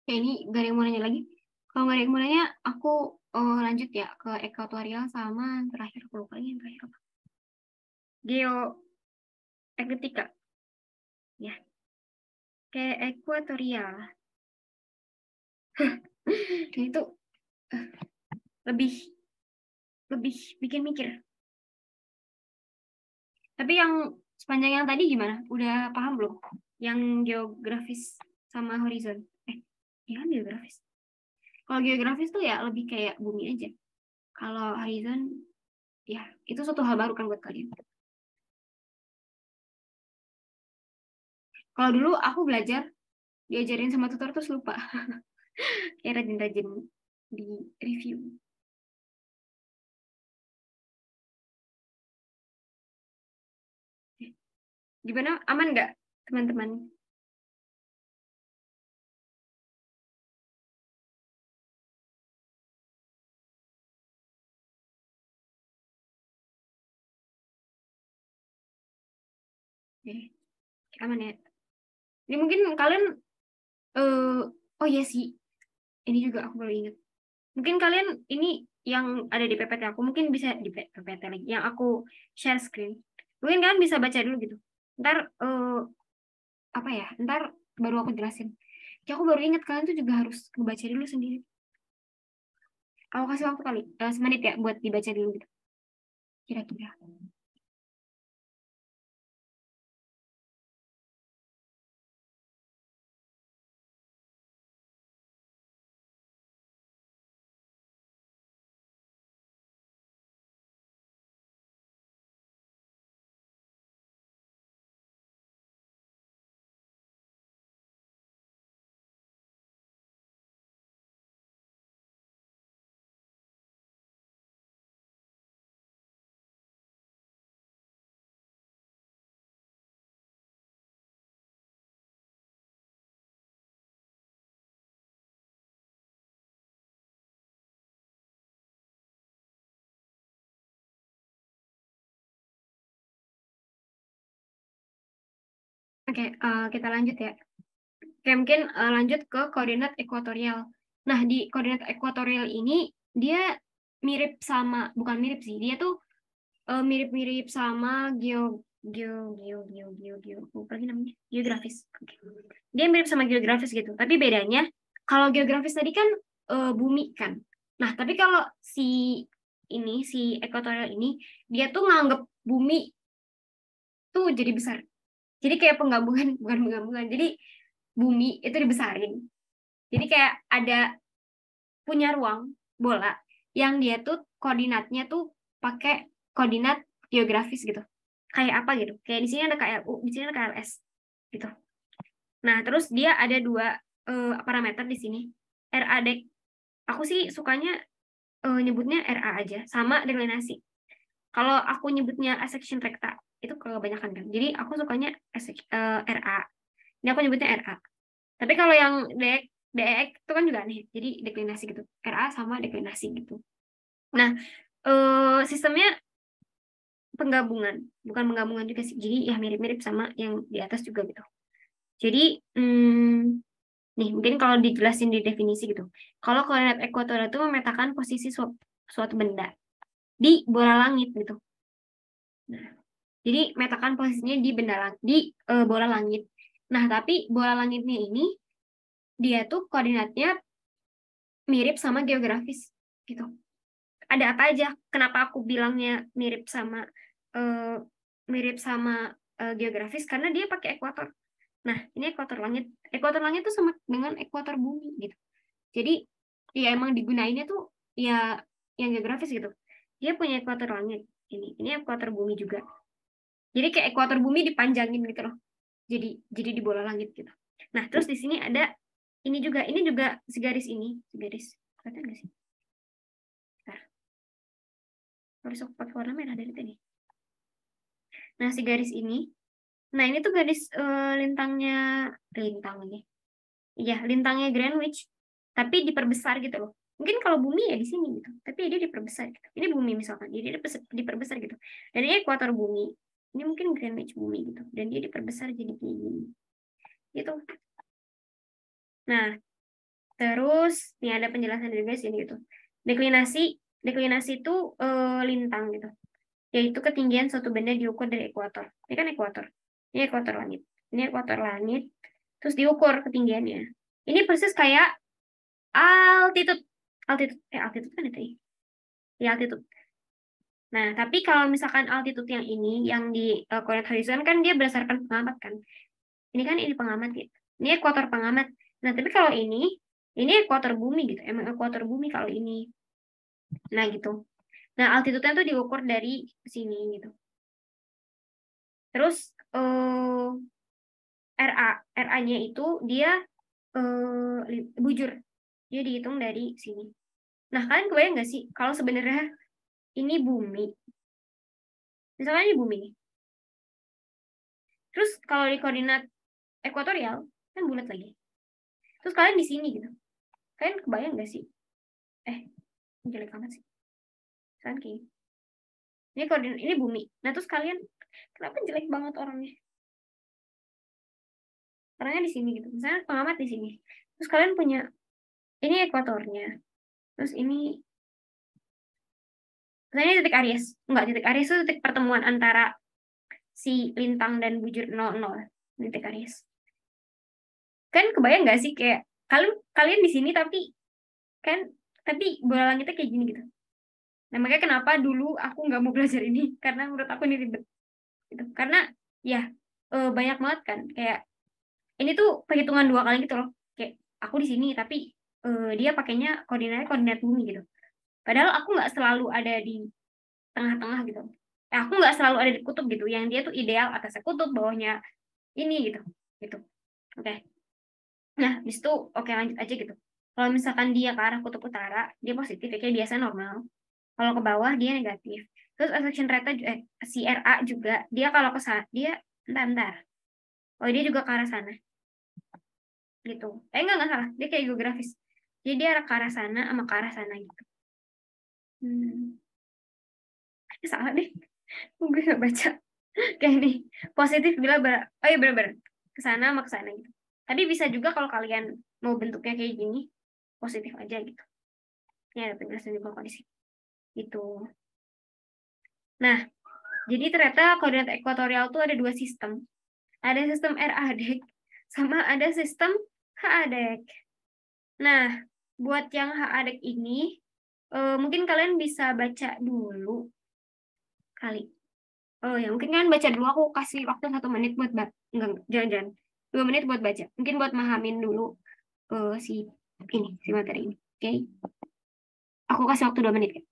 Oke, ini gak ada yang mau nanya lagi. Kalau nggak ada yang mau nanya, aku Oh, lanjut ya ke ekuatorial sama terakhir aku lupa lagi yang terakhir apa. Geoekliptika ya, kayak ekuatorial. Nah, itu eh, lebih lebih bikin mikir. Tapi yang sepanjang yang tadi gimana? Udah paham belum? Yang geografis sama horizon. Ya kan geografis. Kalau geografis tuh ya lebih kayak bumi aja. Kalau horizon, ya itu suatu hal baru kan buat kalian. Kalau dulu aku belajar, diajarin sama tutor terus lupa. Kayak rajin-rajin di review. Gimana? Aman nggak, teman-teman? Oke, aman ya. Ini mungkin kalian, oh iya sih, ini juga aku baru ingat. Mungkin kalian ini yang ada di PPT aku mungkin bisa di PPT lagi yang aku share screen. Mungkin kalian bisa baca dulu gitu. Ntar apa ya? Ntar baru aku jelasin. Ya aku baru ingat kalian tuh juga harus membaca dulu sendiri. Aku kasih waktu kali semenit ya buat dibaca dulu gitu. Kira-kira. Oke, kita lanjut ya. Oke, mungkin lanjut ke koordinat ekuatorial. Nah, di koordinat ekuatorial ini dia mirip sama, bukan mirip sih, dia tuh mirip-mirip sama apa lagi namanya? Geografis. Oke. Dia mirip sama geografis gitu. Tapi bedanya kalau geografis tadi kan bumi kan. Nah, tapi kalau si si ekuatorial ini dia tuh nganggep bumi tuh jadi besar. Jadi kayak penggabungan, bukan penggabungan. Jadi bumi itu dibesarin. Jadi kayak ada punya ruang bola yang dia tuh koordinatnya tuh pakai koordinat geografis gitu. Kayak apa gitu? Kayak di sini ada KLU, di sini ada KLS gitu. Nah, terus dia ada dua parameter di sini. RA dek. Aku sih sukanya nyebutnya RA aja sama deklinasi. Kalau aku nyebutnya section recta itu kebanyakan kan. Jadi aku sukanya RA. Ini aku nyebutnya RA. Tapi kalau yang DEX itu kan juga aneh. Jadi deklinasi gitu. RA sama deklinasi gitu. Nah, sistemnya penggabungan, bukan penggabungan juga sih. Jadi ya mirip-mirip sama yang di atas juga gitu. Jadi nih mungkin kalau dijelasin di definisi gitu. Kalau koordinat ekuatorial itu memetakan posisi suatu benda di bola langit gitu. Nah, jadi metakan posisinya di benda di bola langit. Nah, tapi bola langitnya ini dia tuh koordinatnya mirip sama geografis gitu. Ada apa aja? Kenapa aku bilangnya eh, mirip sama geografis? Karena dia pakai ekuator. Nah, ini ekuator langit. Ekuator langit tuh sama dengan ekuator bumi gitu. Jadi ya emang digunainnya tuh ya yang geografis gitu. Dia punya ekuator langit. Ini ekuator bumi juga. Jadi kayak ekuator bumi dipanjangin gitu loh. Jadi di bola langit gitu. Nah, terus di sini ada ini juga segaris ini, segaris. Kelihatan nggak sih? Bentar, harus aku pakai warna merah dari tadi. Nah, si garis ini, nah ini tuh garis lintangnya, iya lintangnya Greenwich, tapi diperbesar gitu loh. Mungkin kalau bumi ya di sini gitu, tapi dia diperbesar gitu. Ini bumi misalkan, jadi dia diperbesar gitu. Dan ini ekuator bumi, ini mungkin Greenwich bumi gitu, dan dia diperbesar jadi kayak gini, gitu. Nah, terus ini ada penjelasan juga sini gitu. Deklinasi, deklinasi itu lintang gitu, yaitu ketinggian suatu benda diukur dari ekuator. Ini kan ekuator. Ini ekuator langit. Ini ekuator langit. Terus diukur ketinggiannya. Ini persis kayak altitude. Altitude kan itu ya? Ya, altitude. Nah, tapi kalau misalkan altitude yang ini, yang di coordinate horizon kan dia berdasarkan pengamat kan. Ini pengamat gitu. Ini ekuator pengamat. Nah, tapi kalau ini ekuator bumi gitu. Emang ekuator bumi kalau ini. Nah, gitu. Nah, altitude-nya tuh diukur dari sini gitu. Terus RA, RA-nya itu dia bujur. Dia dihitung dari sini. Nah, kalian kebayang nggak sih kalau sebenarnya ini bumi. Misalnya ini bumi nih. Terus kalau di koordinat ekuatorial kan bulat lagi. Terus kalian di sini gitu. Kalian kebayang nggak sih? Eh, jelek amat sih. Kalian kayak ini koordinat ini bumi. Nah, terus kalian kenapa jelek banget orangnya? Orangnya di sini gitu. Misalnya pengamat di sini. Terus kalian punya ini ekuatornya. Terus ini misalnya titik Aries. Enggak, titik Aries itu titik pertemuan antara si lintang dan bujur 00. Titik Aries. Kan kebayang nggak sih kayak kalian kalian di sini kan tapi bola langitnya kayak gini gitu. Nah, makanya kenapa dulu aku nggak mau belajar ini karena menurut aku ini ribet gitu. Karena ya banyak banget kan kayak ini tuh perhitungan dua kali gitu loh. Kayak aku di sini tapi dia pakainya koordinatnya koordinat bumi gitu. Padahal aku nggak selalu ada di tengah-tengah gitu. Aku nggak selalu ada di kutub gitu. Yang dia tuh ideal atasnya kutub, bawahnya ini gitu. Gitu. Oke. Nah, habis itu oke lanjut aja gitu. Kalau misalkan dia ke arah kutub utara, dia positif ya kayak biasa normal. Kalau ke bawah dia negatif. Terus acceleration rate si RA juga dia kalau ke sana dia bentar. Oh, dia juga ke arah sana gitu. Enggak salah. Dia kayak geografis. Jadi dia arah ke arah sana sama ke arah sana gitu. Hmm. Salah deh. Gue gak baca. Kayak nih. Positif bila oh iya benar-benar ke sana sama ke sana gitu. Tapi bisa juga kalau kalian mau bentuknya kayak gini, positif aja gitu. Ini ada penjelasan juga kondisi. Gitu. Nah, jadi ternyata koordinat ekuatorial tuh ada dua sistem. Ada sistem RADEC sama ada sistem HADEC. Nah, buat yang HADEC ini, mungkin kalian bisa baca dulu kali. Oh ya, mungkin kalian baca dulu. Aku kasih waktu 1 menit buat enggak, jangan-jangan. 2 menit buat baca. Mungkin buat mahamin dulu si materi ini. Oke, aku kasih waktu 2 menit.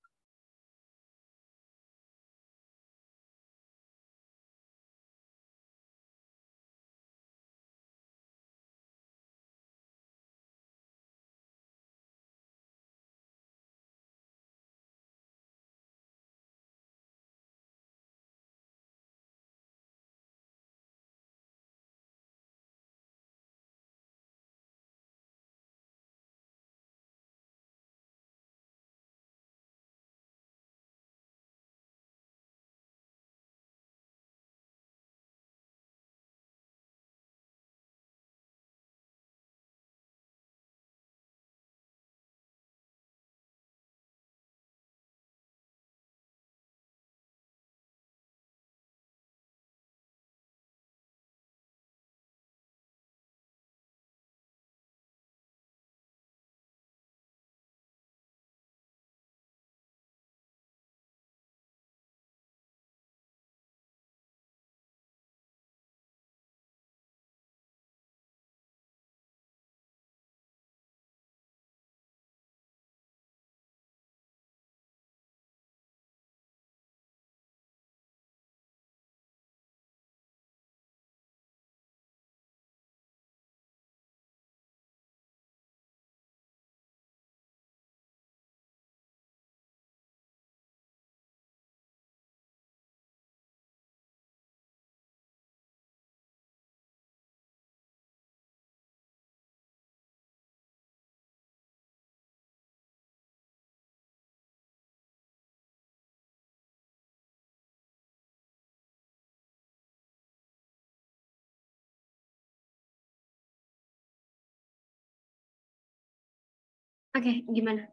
Oke, gimana?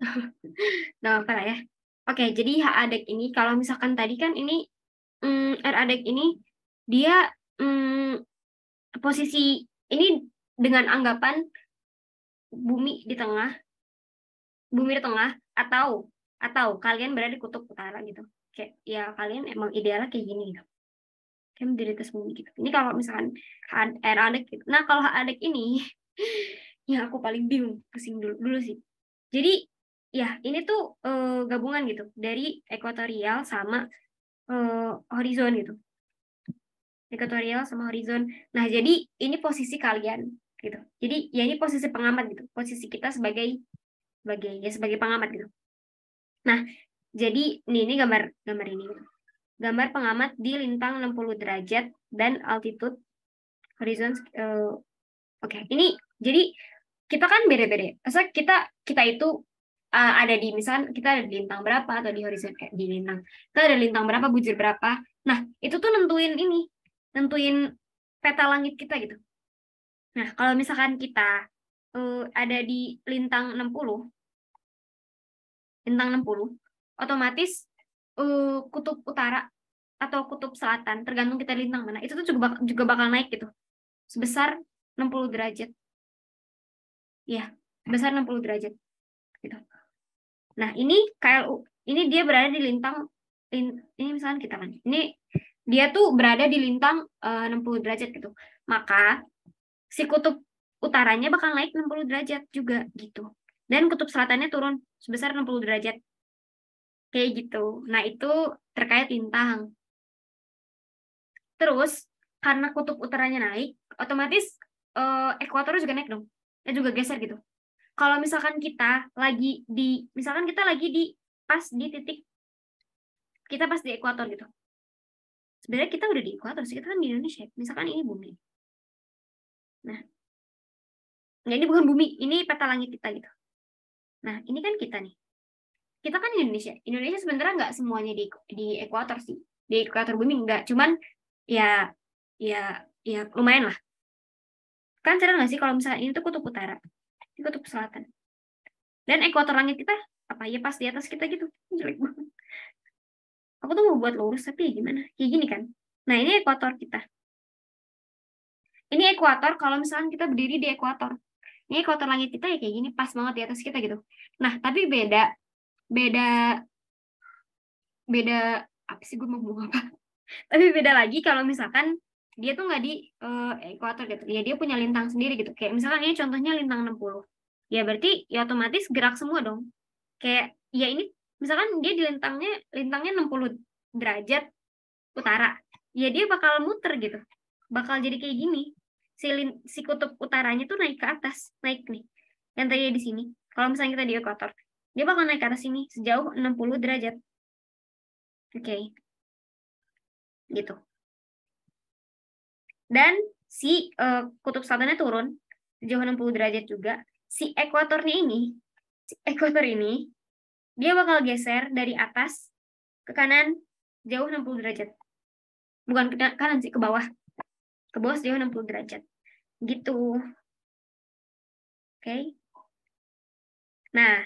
Nggak apa lah ya. Oke, jadi H-adek ini, kalau misalkan tadi kan ini R-adek ini, dia mm, posisi ini dengan anggapan bumi di tengah, bumi di tengah, atau kalian berada di kutub utara gitu. Kayak ya kalian emang idealnya kayak gini gitu. Kayak di atas bumi gitu. Ini kalau misalkan R-adek gitu. Nah, kalau H-adek ini yang aku paling bingung, pusing dulu sih. Jadi ya ini tuh gabungan gitu dari ekuatorial sama horizon gitu. Ekuatorial sama horizon. Nah, jadi ini posisi kalian gitu. Jadi ya ini posisi pengamat gitu. Posisi kita sebagai pengamat gitu. Nah, jadi ini gambar gambar ini gitu. Gambar pengamat di lintang 60 derajat dan altitude horizon oke. Ini jadi kita kan beda-beda. Masa kita itu ada di misalkan kita ada di lintang berapa atau di horizon kayak di lintang. Kita ada lintang berapa, bujur berapa. Nah, itu tuh nentuin peta langit kita gitu. Nah, kalau misalkan kita ada di lintang 60, lintang 60, otomatis kutub utara atau kutub selatan, tergantung kita lintang mana, itu tuh juga bakal naik gitu. Sebesar 60 derajat. Ya, sebesar 60 derajat gitu. Nah, ini KLU, ini dia berada di lintang ini misalkan kita kan. Ini dia tuh berada di lintang 60 derajat gitu. Maka si kutub utaranya bakal naik 60 derajat juga gitu. Dan kutub selatannya turun sebesar 60 derajat. Kayak gitu. Nah, itu terkait lintang. Terus, karena kutub utaranya naik, otomatis ekuator juga naik dong. Juga geser gitu. Kalau misalkan misalkan kita lagi di pas di titik, kita pas di ekuator gitu. Sebenarnya kita udah di ekuator sih, kita kan di Indonesia. Misalkan ini bumi. Nah, ini bukan bumi, ini peta langit kita gitu. Nah, ini kan kita nih. Kita kan Indonesia. Indonesia sebenarnya nggak semuanya di ekuator sih. Di ekuator bumi nggak. Cuman ya ya ya lumayan lah. Kan cerah nggak sih kalau misalnya ini tuh kutub utara, ini kutub selatan. Dan ekuator langit kita apa ya pas di atas kita gitu. Jelek banget. Aku tuh mau buat lurus tapi ya gimana? Kayak gini kan. Nah, ini ekuator kita. Ini ekuator kalau misalnya kita berdiri di ekuator. Ini ekuator langit kita ya kayak gini pas banget di atas kita gitu. Nah, tapi beda beda beda apa sih gue mau ngomong apa? Tapi beda lagi kalau misalkan dia tuh nggak di ekuator gitu. Ya dia punya lintang sendiri gitu. Kayak misalkan ini contohnya lintang 60. Ya berarti ya otomatis gerak semua dong. Kayak ya ini misalkan dia di lintangnya 60 derajat utara. Ya dia bakal muter gitu. Bakal jadi kayak gini. Si kutub utaranya tuh naik ke atas, naik nih. Yang tadi di sini. Kalau misalnya kita di ekuator, dia bakal naik ke atas sini sejauh 60 derajat. Oke. Gitu. Dan si kutub selatannya turun sejauh 60 derajat juga. Si ekuator ini dia bakal geser dari atas ke kanan jauh 60 derajat. Bukan ke kanan sih, ke bawah. Ke bawah sejauh 60 derajat. Gitu. Oke. Nah,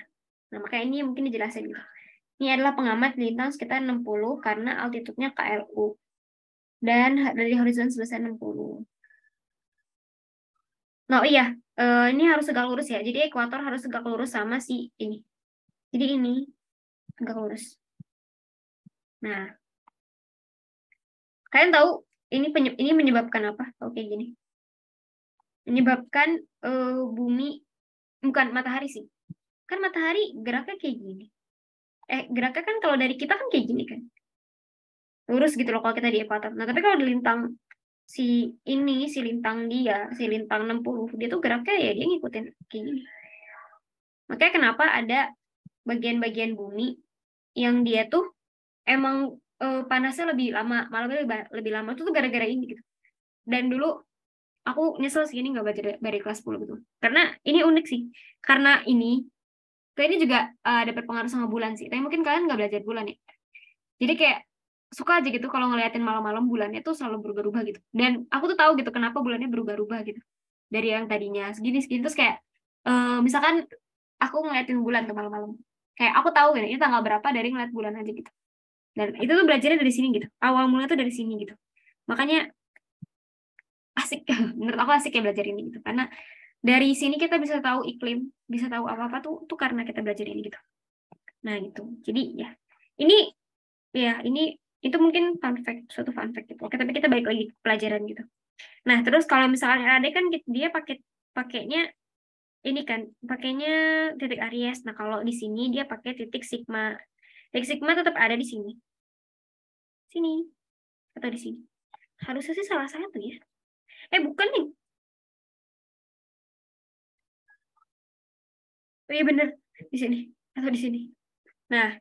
makanya ini mungkin dijelasin gitu. Ini adalah pengamat lintang sekitar 60 karena altitudenya KLU. Dan dari horizon sebesar 60. Nah, iya, ini harus tegak lurus ya. Jadi ekuator harus tegak lurus sama si ini. Jadi ini tegak lurus. Nah, kalian tahu ini menyebabkan apa? Oke, gini. Menyebabkan bumi bukan matahari sih. Kan matahari geraknya kayak gini. Geraknya kan kalau dari kita kan kayak gini kan. Lurus gitu loh kalau kita di ekuator. Nah, tapi kalau di lintang si lintang si lintang 60, dia tuh geraknya ya dia ngikutin kayak gini. Makanya kenapa ada bagian-bagian bumi yang dia tuh emang panasnya lebih lama, malah lebih lama tuh gara-gara ini gitu. Dan dulu aku nyesel sih ini nggak baca dari kelas 10 gitu. Karena ini unik sih. Karena ini juga ada berpengaruh sama bulan sih. Tapi mungkin kalian nggak belajar bulan ya. Jadi kayak suka aja gitu kalau ngeliatin malam-malam bulannya tuh selalu berubah-ubah gitu. Dan aku tuh tahu gitu kenapa bulannya berubah-ubah gitu. Dari yang tadinya segini-segini terus kayak misalkan aku ngeliatin bulan tuh malam-malam. Kayak aku tahu ya, ini tanggal berapa dari ngeliat bulan aja gitu. Dan itu tuh belajarnya dari sini gitu. Awal mulai tuh dari sini gitu. Makanya asik, menurut aku asik ya belajar ini gitu. Karena dari sini kita bisa tahu iklim, bisa tahu apa-apa tuh karena kita belajar ini gitu. Nah gitu. Jadi ya, ini ini itu mungkin fun fact, suatu fun fact gitu. Oke, tapi kita balik lagi ke pelajaran gitu. Nah, terus kalau misalnya ada kan dia pakainya ini kan, pakainya titik Aries. Nah, kalau di sini dia pakai titik sigma. Titik sigma tetap ada di sini. Sini atau di sini. Harusnya sih salah satu ya. Bukan nih. Oh iya bener di sini atau di sini. Nah,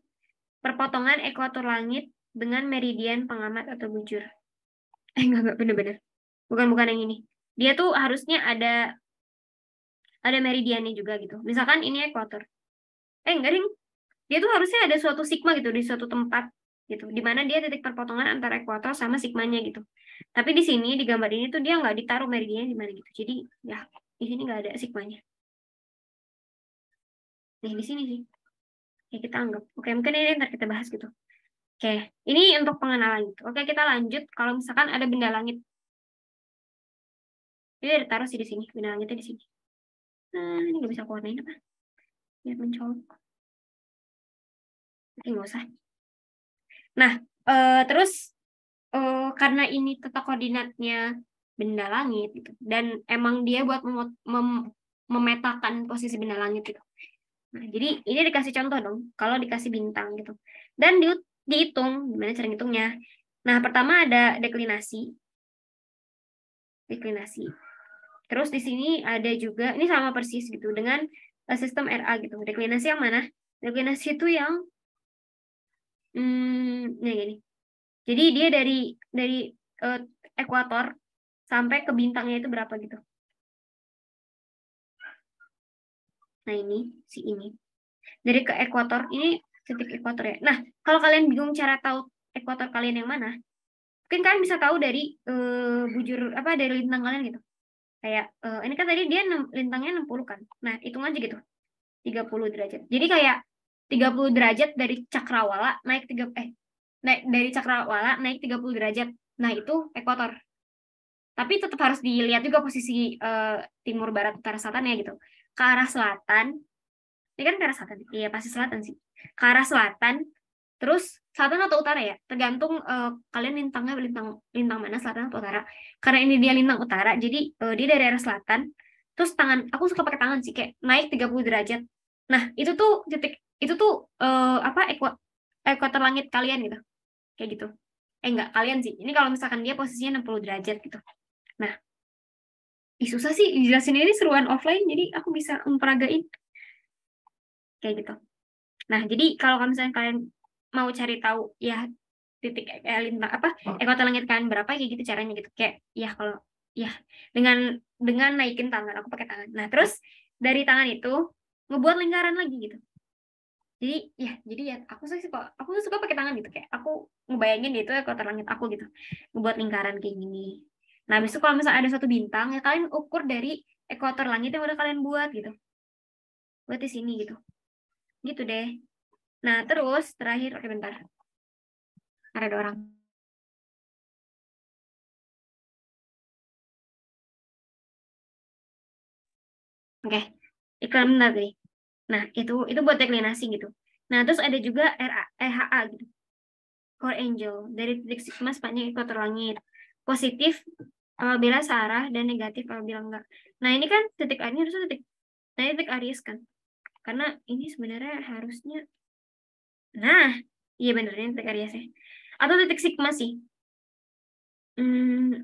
perpotongan ekuator langit dengan meridian pengamat atau bujur. Enggak bener-bener. Bukan yang ini. Dia tuh harusnya ada meridiannya juga gitu. Misalkan ini ekuator. Enggak ding. Dia tuh harusnya ada suatu sigma gitu di suatu tempat gitu. Di mana dia titik perpotongan antara ekuator sama sigmanya gitu. Tapi di sini di gambar ini tuh dia nggak ditaruh meridiannya di mana gitu. Jadi ya di sini nggak ada sigmanya. Nih di sini sih. Ya kita anggap. Oke, mungkin ini ntar kita bahas gitu. Oke, ini untuk pengenalan gitu. Oke, kita lanjut. Kalau misalkan ada benda langit, ini ada taruh sih di sini. Benda langitnya di sini. Nah, ini nggak bisa aku warnain apa? Biar mencolok. Oke, nggak usah. Nah, terus karena ini tata koordinatnya benda langit gitu, dan emang dia buat memetakan posisi benda langit gitu. Nah, jadi ini dikasih contoh dong, kalau dikasih bintang gitu. Dan dihitung, gimana cara ngitungnya? Nah, pertama ada deklinasi. Deklinasi. Terus di sini ada juga, ini sama persis gitu, dengan sistem RA gitu. Deklinasi yang mana? Deklinasi itu yang, nah gini. Jadi dia dari eh, ekuator sampai ke bintangnya itu berapa gitu. Nah ini, si ini. Dari ke ekuator, ini titik ekuator ya. Nah, kalau kalian bingung cara tahu ekuator kalian yang mana, mungkin kalian bisa tahu dari bujur, apa, dari lintang kalian gitu. Kayak, ini kan tadi dia lintangnya 60 kan. Nah, hitung aja gitu. 30 derajat. Jadi kayak 30 derajat dari cakrawala naik dari cakrawala naik 30 derajat. Nah, itu ekuator. Tapi tetap harus dilihat juga posisi timur, barat, utara, selatan ya gitu. Ke arah selatan, ini kan ke arah selatan. Iya, pasti selatan sih. Ke arah selatan, terus selatan atau utara ya, tergantung kalian lintangnya lintang lintang mana, selatan atau utara. Karena ini dia lintang utara, jadi dia dari arah selatan. Terus tangan, aku suka pakai tangan sih, kayak naik 30 derajat. Nah, itu tuh apa, ekuator langit kalian gitu. Kayak gitu. Enggak, kalian sih. Ini kalau misalkan dia posisinya 60 derajat gitu. Nah, susah sih dijelasin, ini seruan offline, jadi aku bisa memperagain kayak gitu. Nah, jadi kalau misalnya kalian mau cari tahu ya titik lintang apa ekuator langit kalian berapa, kayak gitu caranya gitu. Kayak ya kalau ya dengan naikin tangan, aku pakai tangan. Nah, terus dari tangan itu ngebuat lingkaran lagi gitu. Jadi ya aku suka pakai tangan gitu, kayak aku ngebayangin itu ekuator langit aku gitu. Ngebuat lingkaran kayak gini. Nah, habis itu kalau misalnya ada suatu bintang, ya kalian ukur dari ekuator langit yang udah kalian buat gitu. Buat di sini gitu. Gitu deh. Nah, terus terakhir, oke bentar. Ada orang. Oke, iklan bentar tadi. Nah, itu buat deklinasi gitu. Nah, terus ada juga RHA gitu. Core Angel dari titik sigma sepanjang ekuator langit. Positif apabila searah dan negatif apabila enggak. Nah, ini kan titik A ini harusnya titik Aries kan. Karena ini sebenarnya harusnya, nah, iya bener ini titik Aries ya. Atau titik sigma sih.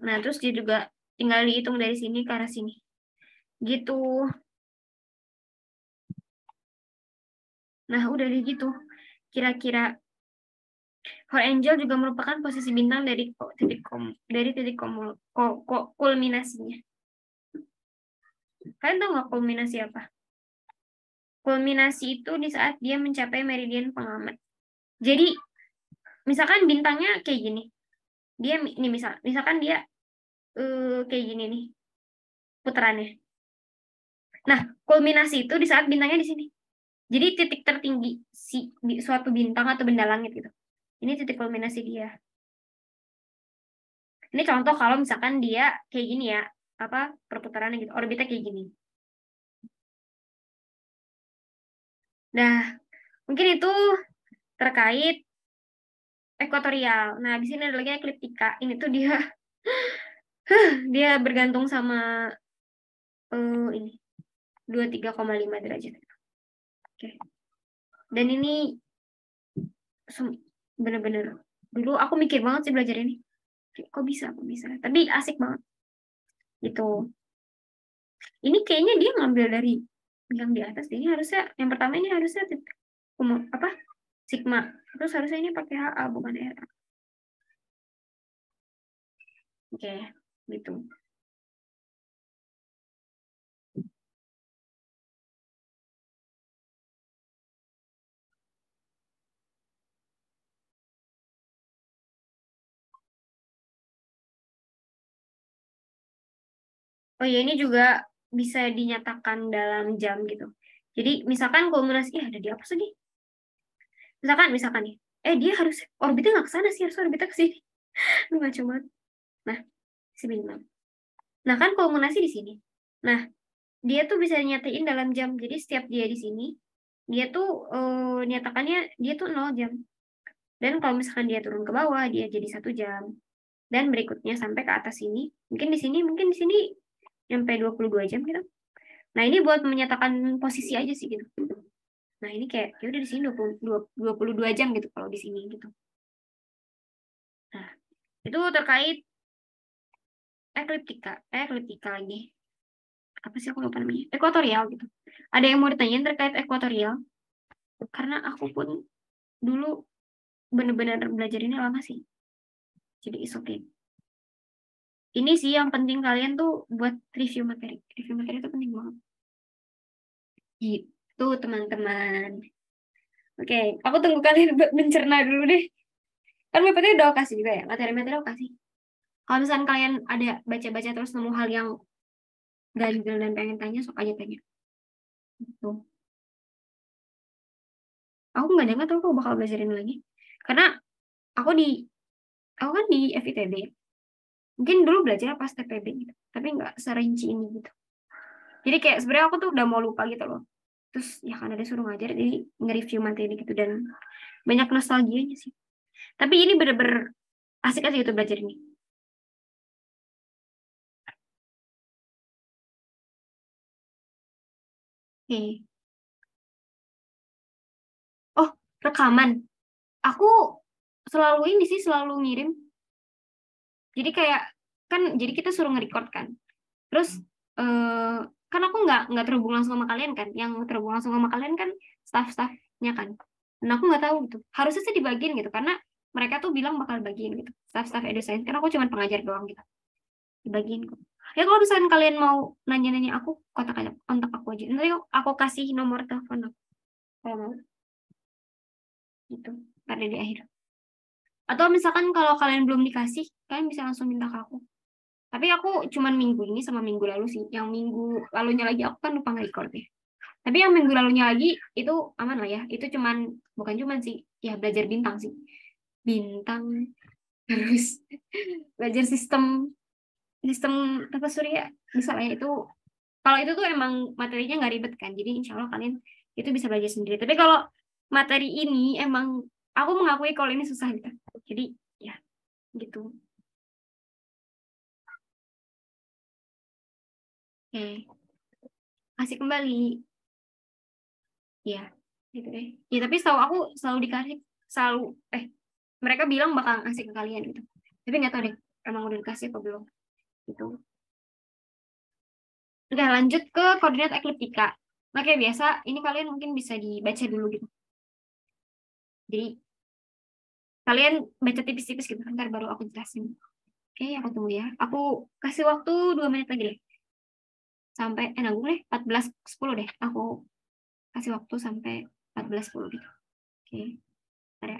Nah, terus dia juga tinggal dihitung dari sini ke arah sini. Gitu. Nah, udah deh gitu. Kira-kira Her Angel juga merupakan posisi bintang dari titik kulminasinya. Kalian tahu nggak kulminasi apa? Kulminasi itu di saat dia mencapai meridian pengamat. Jadi, misalkan bintangnya kayak gini. Dia ini misalkan dia kayak gini nih putarannya. Nah, kulminasi itu di saat bintangnya di sini. Jadi titik tertinggi suatu bintang atau benda langit gitu. Ini titik kulminasi dia. Ini contoh kalau misalkan dia kayak gini ya, apa perputarannya gitu, orbitnya kayak gini. Nah, mungkin itu terkait ekuatorial. Nah, di sini ada lagi ekliptika. Ini tuh dia dia bergantung sama ini 23,5 derajat. Oke. Dan ini bener-bener dulu aku mikir banget sih belajar ini. Kok bisa, kok bisa. Tapi asik banget. Gitu. Ini kayaknya dia ngambil dari yang di atas. Ini harusnya yang pertama ini harusnya apa? Sigma. Terus harusnya ini pakai HA bukan RA. Oke, gitu. Oh ya, ini juga bisa dinyatakan dalam jam gitu. Jadi misalkan kulminasi, ada di apa sih? Misalkan nih, dia harus orbitnya nggak ke sana sih, harus orbitnya ke sini. Lu nggak cuma. Nah, si bintang. Nah kan kulminasi di sini. Nah, dia tuh bisa nyatain dalam jam. Jadi setiap dia di sini, dia tuh nyatakannya dia tuh 0 jam. Dan kalau misalkan dia turun ke bawah, dia jadi 1 jam. Dan berikutnya sampai ke atas sini, mungkin di sini sampai 22 jam gitu. Nah, ini buat menyatakan posisi aja sih gitu. Nah, ini kayak ya udah di sini 22 jam gitu kalau di sini gitu. Nah, itu terkait ekliptika lagi. Apa sih aku lupa namanya? Ekuatorial gitu. Ada yang mau ditanyain terkait ekuatorial? Karena aku pun dulu bener-bener belajar ini lama sih. Jadi is okay. Ini sih yang penting kalian tuh buat review materi. Review materi itu penting banget. Gitu, teman-teman. Oke, aku tunggu kalian buat mencerna dulu deh. Kan BPT udah aku kasih juga ya, materi-materi aku kasih. Kalau misalnya kalian ada baca-baca terus nemu hal yang ganjil dan pengen tanya, sok aja tanya. Gitu. Aku nggak nyangka tuh aku bakal belajarin lagi. Karena aku di, aku kan di FITB. Mungkin dulu belajar pas TPB gitu. Tapi nggak serinci ini gitu. Jadi kayak sebenarnya aku tuh udah mau lupa gitu loh. Terus ya kan ada suruh ngajar, jadi nge-review materi gitu. Dan banyak nostalgianya sih. Tapi ini bener-bener asik aja gitu belajar ini. Oke. Oh, rekaman. Aku selalu ini sih, selalu ngirim. Jadi kayak kan jadi kita suruh nge-record kan. Terus kan aku nggak terhubung langsung sama kalian kan. Yang terhubung langsung sama kalian kan staff-staffnya kan. Dan aku nggak tahu gitu. Harusnya sih dibagiin gitu karena mereka tuh bilang bakal bagiin gitu. Staff-staff EduScience. Karena aku cuma pengajar doang gitu. Dibagiin kok. Ya kalau misalnya kalian mau nanya-nanya aku, kontak aku aja. Nanti aku kasih nomor telepon aku. Kalau mau gitu. Ntar di akhir. Atau misalkan kalau kalian belum dikasih, kalian bisa langsung minta ke aku. Tapi aku cuman minggu ini sama minggu lalu sih. Yang minggu lalunya lagi aku kan lupa nge-record ya. Tapi yang minggu lalunya lagi itu aman lah ya. Itu bukan cuman sih, ya belajar bintang sih. Bintang, terus belajar sistem sistem tata surya bisa lah ya itu. Kalau itu tuh emang materinya nggak ribet kan. Jadi insya Allah kalian itu bisa belajar sendiri. Tapi kalau materi ini emang aku mengakui kalau ini susah gitu. Jadi ya gitu. Oke, kasih kembali. Ya, gitu deh. Ya, tapi setahu aku selalu dikasih, selalu, eh, mereka bilang bakal ngasih ke kalian gitu. Tapi nggak tahu deh, emang udah dikasih atau belum. Gitu. Udah lanjut ke koordinat ekliptika. Oke, biasa, ini kalian mungkin bisa dibaca dulu gitu. Jadi, kalian baca tipis-tipis gitu, ntar baru aku jelasin. Oke, aku tunggu ya. Aku kasih waktu 2 menit lagi deh. Sampai, nanggung deh, 14.10 deh. Aku kasih waktu sampai 14.10 gitu. Oke, ada.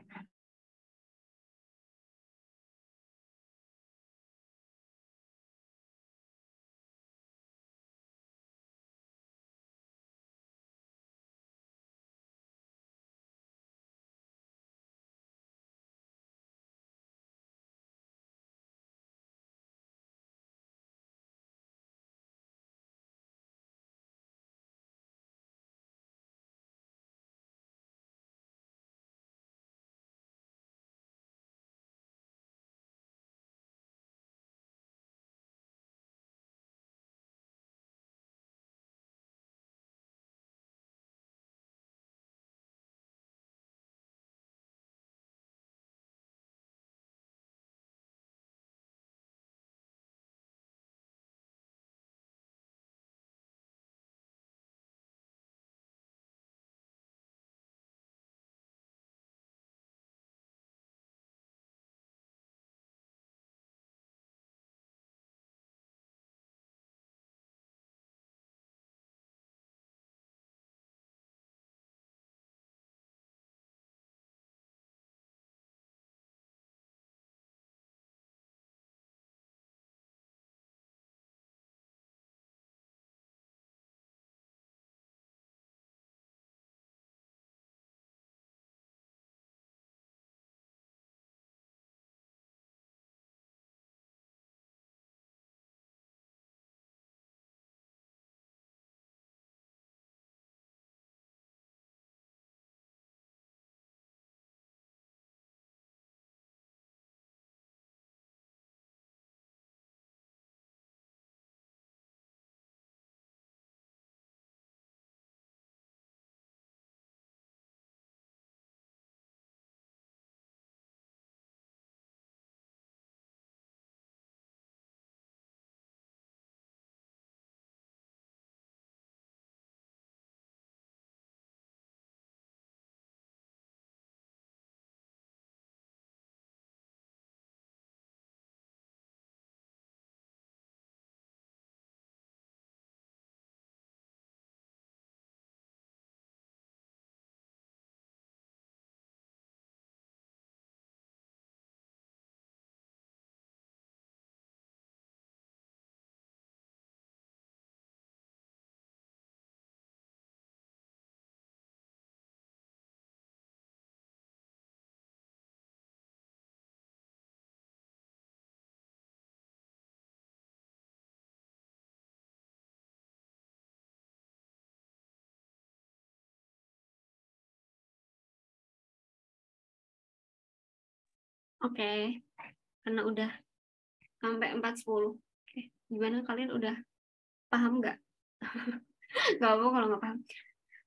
Oke, karena udah sampai 4:10. Oke, gimana kalian udah paham nggak? Nggak apa kalau nggak paham.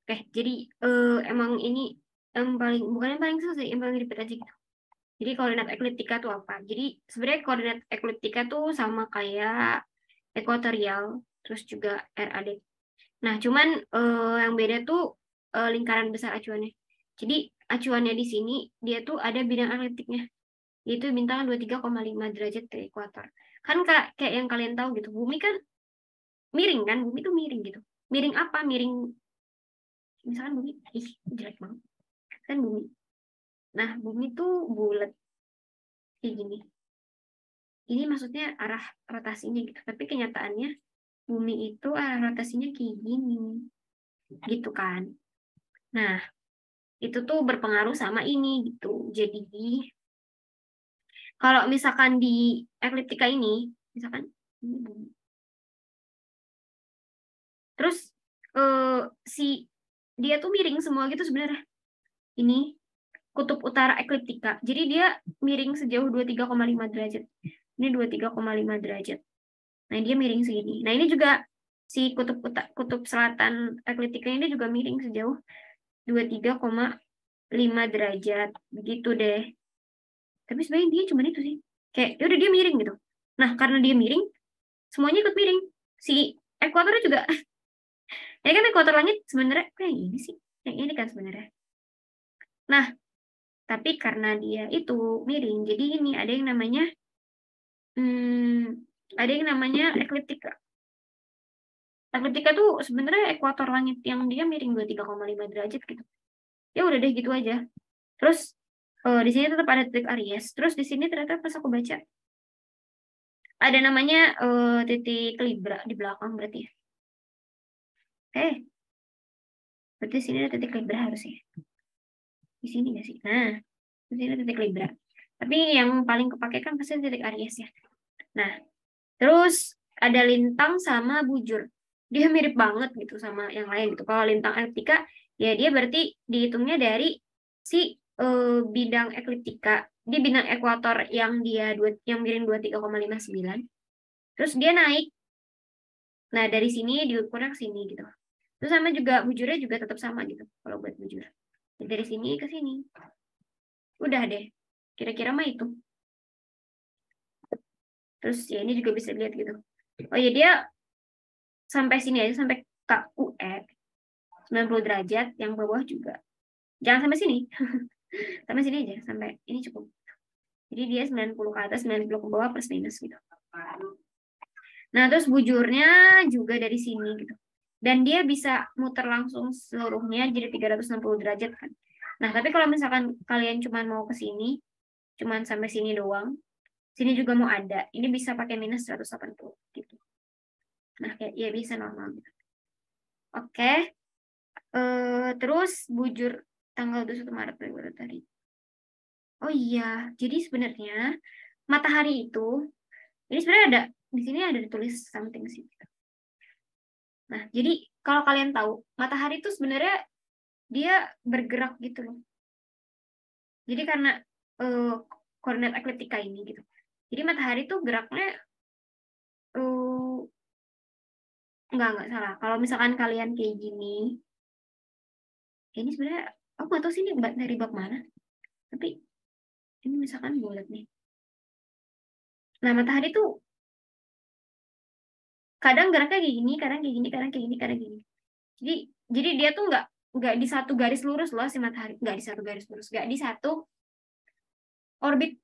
Oke, jadi emang ini yang paling, bukan yang paling susah sih, yang paling ribet aja gitu. Jadi koordinat ekliptika tuh apa? Jadi sebenarnya koordinat ekliptika tuh sama kayak ekuatorial, terus juga RAD. Nah, cuman yang beda tuh lingkaran besar acuannya. Jadi acuannya di sini dia tuh ada bidang ekliptiknya, yaitu bintang 23,5 derajat dari ekuator. Kan kayak yang kalian tahu gitu, bumi kan miring kan? Bumi tuh miring gitu. Miring apa? Miring, misalkan bumi, ih jelek banget. Kan bumi. Nah, bumi tuh bulat kayak gini. Ini maksudnya arah rotasinya gitu. Tapi kenyataannya bumi itu arah rotasinya kayak gini. Gitu kan. Nah, itu tuh berpengaruh sama ini gitu. Jadi kalau misalkan di ekliptika ini, misalkan ini bumi. Terus eh, si dia tuh miring semua gitu sebenarnya. Ini kutub utara ekliptika. Jadi dia miring sejauh 23,5 derajat. Ini 23,5 derajat. Nah, dia miring segini. Nah, ini juga si kutub selatan ekliptika ini juga miring sejauh 23,5 derajat. Begitu deh. Tapi sebenarnya dia cuma itu sih. Kayak ya udah dia miring gitu. Nah, karena dia miring, semuanya ikut miring. Si ekuatornya juga. Ya kan ekuator langit sebenarnya kayak gini sih. Yang ini kan sebenarnya. Nah, tapi karena dia itu miring, jadi ini ada yang namanya ekliptika. Ekliptika tuh sebenarnya ekuator langit yang dia miring 23,5 derajat gitu. Ya udah deh gitu aja. Terus di sini tetap ada titik Aries. Terus di sini ternyata pas aku baca ada namanya titik Libra di belakang berarti ya. Oke, berarti di sini ada titik Libra harusnya. Di sini nggak sih? Nah, di sini ada titik Libra. Tapi yang paling kepake kan pasti titik Aries ya. Nah, terus ada lintang sama bujur. Dia mirip banget gitu sama yang lain gitu. Kalau lintang ekliptika, ya dia berarti dihitungnya dari si bidang ekliptika di bidang ekuator yang yang miring 23,59. Terus dia naik. Nah, dari sini diukurnya ke sini gitu. Terus sama juga bujurnya juga tetap sama gitu kalau buat bujur. Dari sini ke sini. Udah deh. Kira-kira mah itu. Terus ya ini juga bisa dilihat gitu. Oh ya dia sampai sini aja sampai KUE 90 derajat, yang bawah juga. Jangan sampai sini. Sampai sini aja, sampai ini cukup. Jadi dia 90 ke atas, 90 ke bawah plus minus gitu. Nah, terus bujurnya juga dari sini gitu. Dan dia bisa muter langsung seluruhnya jadi 360 derajat kan. Nah, tapi kalau misalkan kalian cuma mau ke sini, cuma sampai sini doang, sini juga mau ada, ini bisa pakai minus 180 gitu. Nah, kayak ya bisa normal gitu. Oke. Terus bujur tanggal 21 Maret tadi. Oh iya, jadi sebenarnya matahari itu, ini sebenarnya ada, di sini ada ditulis something sih. Nah, jadi kalau kalian tahu, matahari itu sebenarnya dia bergerak gitu loh. Jadi karena eh, koordinat ekliptika ini gitu. Jadi matahari itu geraknya eh, enggak salah. Kalau misalkan kalian kayak gini, ini sebenarnya aku nggak tahu sih ini dari bab mana. Tapi ini misalkan bulat nih. Nah, matahari itu kadang geraknya kayak gini, kadang kayak gini, kadang kayak gini, kadang kayak gini. Jadi dia tuh nggak di satu garis lurus loh si matahari, nggak di satu garis lurus, nggak di satu orbit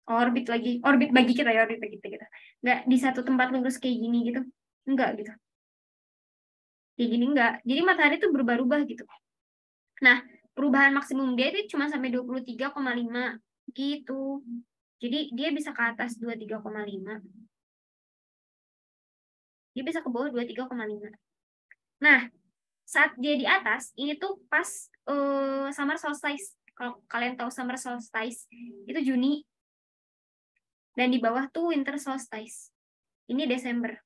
orbit lagi orbit bagi kita ya, orbit bagi kita, nggak di satu tempat lurus kayak gini gitu, nggak gitu, kayak gini nggak. Jadi matahari tuh berubah-ubah gitu. Nah, perubahan maksimum dia itu cuma sampai 23,5 gitu. Jadi dia bisa ke atas 23,5, dia bisa ke bawah 23,5. Nah, saat dia di atas ini tuh pas summer solstice. Kalau kalian tahu summer solstice itu Juni, dan di bawah tuh winter solstice ini Desember.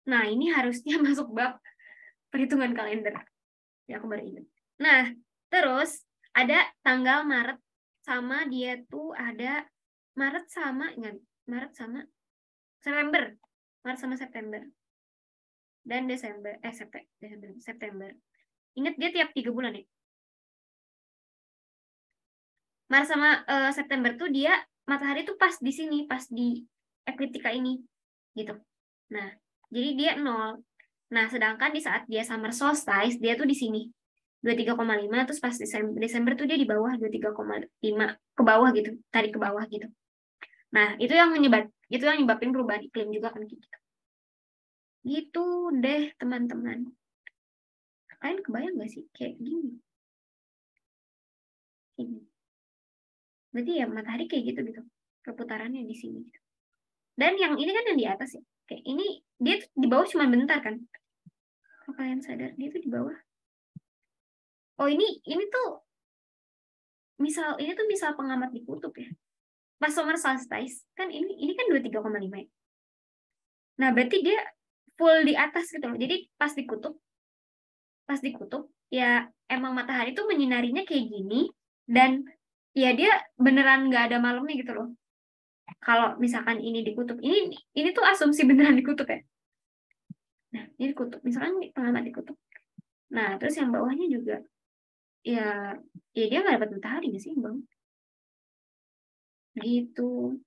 Nah, ini harusnya masuk bab perhitungan kalender ya, aku baru ingat. Nah, terus ada tanggal Maret sama dia tuh ada Maret sama ingat Maret sama September. Maret sama September dan Desember September. Ingat dia tiap 3 bulan ya. Maret sama September tuh dia matahari tuh pas di sini, pas di ekliptika ini gitu. Nah, jadi dia nol. Nah, sedangkan di saat dia summer solstice, dia tuh di sini 23,5, terus pas Desember tuh dia di bawah 23,5 ke bawah gitu, tarik ke bawah gitu. Nah, itu yang nyebabin perubahan iklim juga kan gitu. Gitu deh, teman-teman. Kalian kebayang gak sih kayak gini? Ini. Berarti ya matahari kayak gitu gitu. Perputarannya di sini. Dan yang ini kan yang di atas ya. Kayak ini dia tuh di bawah cuma bentar kan. Kalau kalian sadar dia tuh di bawah. Oh ini tuh misal pengamat di kutub ya. Pas summer solstice kan ini kan 23,5 ya. Nah, berarti dia full di atas gitu loh. Jadi pas di kutub ya emang matahari tuh menyinarinya kayak gini dan ya dia beneran nggak ada malamnya gitu loh. Kalau misalkan ini di kutub, ini tuh asumsi beneran di kutub ya. Nah, ini di kutub. Misalkan pengamat di kutub. Nah, terus yang bawahnya juga ya dia nggak dapat matahari nggak sih, Bang? Gitu.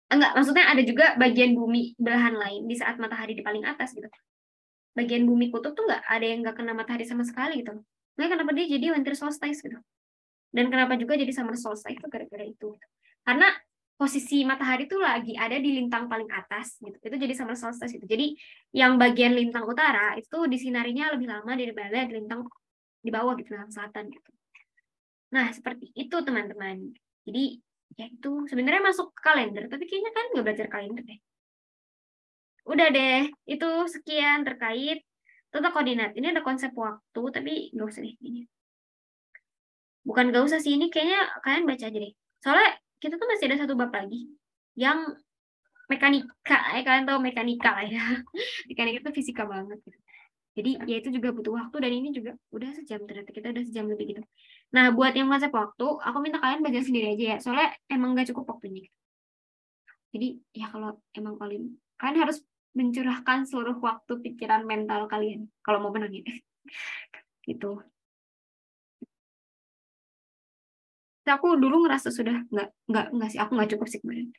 Enggak, maksudnya ada juga bagian bumi belahan lain di saat matahari di paling atas gitu. Bagian bumi kutub tuh nggak ada yang nggak kena matahari sama sekali gitu. Nah, kenapa dia jadi winter solstice gitu? Dan kenapa juga jadi summer solstice itu gara-gara itu. Karena posisi matahari tuh lagi ada di lintang paling atas gitu. Itu jadi summer solstice itu. Jadi yang bagian lintang utara itu disinarinya lebih lama daripada di lintang di bawah gitu, lintang selatan gitu. Nah, seperti itu teman-teman. Jadi ya itu sebenarnya masuk ke kalender, tapi kayaknya kan nggak belajar kalender deh. Udah deh, itu sekian terkait tata koordinat. Ini ada konsep waktu, tapi nggak usah deh ini. Bukan nggak usah sih, ini kayaknya kalian baca aja deh. Soalnya kita tuh masih ada satu bab lagi yang mekanika. Kalian tahu mekanika lah ya. Mekanika itu fisika banget gitu. Jadi ya itu juga butuh waktu dan ini juga udah sejam ternyata kita udah sejam lebih gitu. Nah, buat yang konsep waktu, aku minta kalian belajar sendiri aja ya. Soalnya emang nggak cukup waktunya. Jadi ya kalau emang kalian harus mencurahkan seluruh waktu pikiran mental kalian kalau mau menang ya. Gitu. Tapi aku dulu ngerasa sudah nggak sih, aku nggak cukup sih kemarin.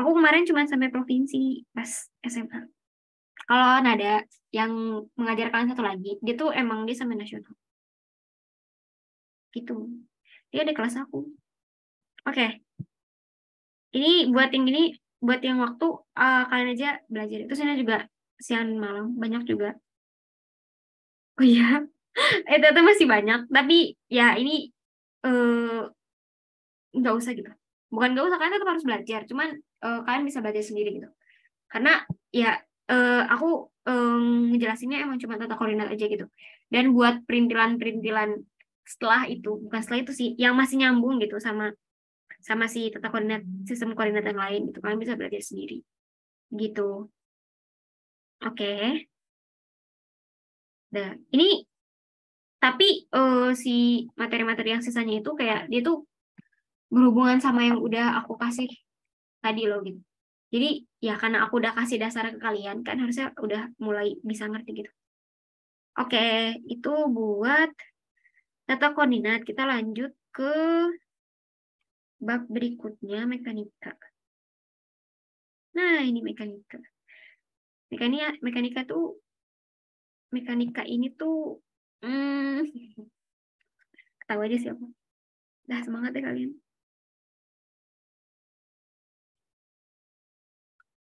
Aku kemarin cuma sampai provinsi pas SMA. Kalau Nada yang mengajarkan satu lagi, dia tuh emang dia sampai nasional. Gitu. Dia ada kelas aku. Oke, ini buat yang waktu kalian aja belajar. Itu sana juga siang dan malam banyak juga. Oh iya, itu masih banyak. Tapi ya ini eh, nggak usah gitu. Bukan nggak usah, kalian tetap harus belajar. Cuman kalian bisa belajar sendiri gitu. Karena ya aku ngejelasinnya emang cuma tata koordinat aja gitu. Dan buat perintilan-perintilan setelah itu, bukan setelah itu sih, yang masih nyambung gitu sama sama si tata koordinat, sistem koordinat yang lain gitu. Kalian bisa belajar sendiri gitu. Oke. Nah, ini tapi si materi-materi yang sisanya itu kayak dia tuh berhubungan sama yang udah aku kasih tadi loh gitu. Jadi ya karena aku udah kasih dasar ke kalian kan harusnya udah mulai bisa ngerti gitu. Oke, itu buat tata koordinat. Kita lanjut ke bab berikutnya, mekanika. Nah, ini mekanika. Mekanika tuh mekanika ini tuh tahu aja sih aku. Dah semangat ya kalian.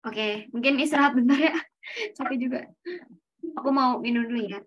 Oke, mungkin istirahat bentar ya. Capek juga. Aku mau minum dulu ya.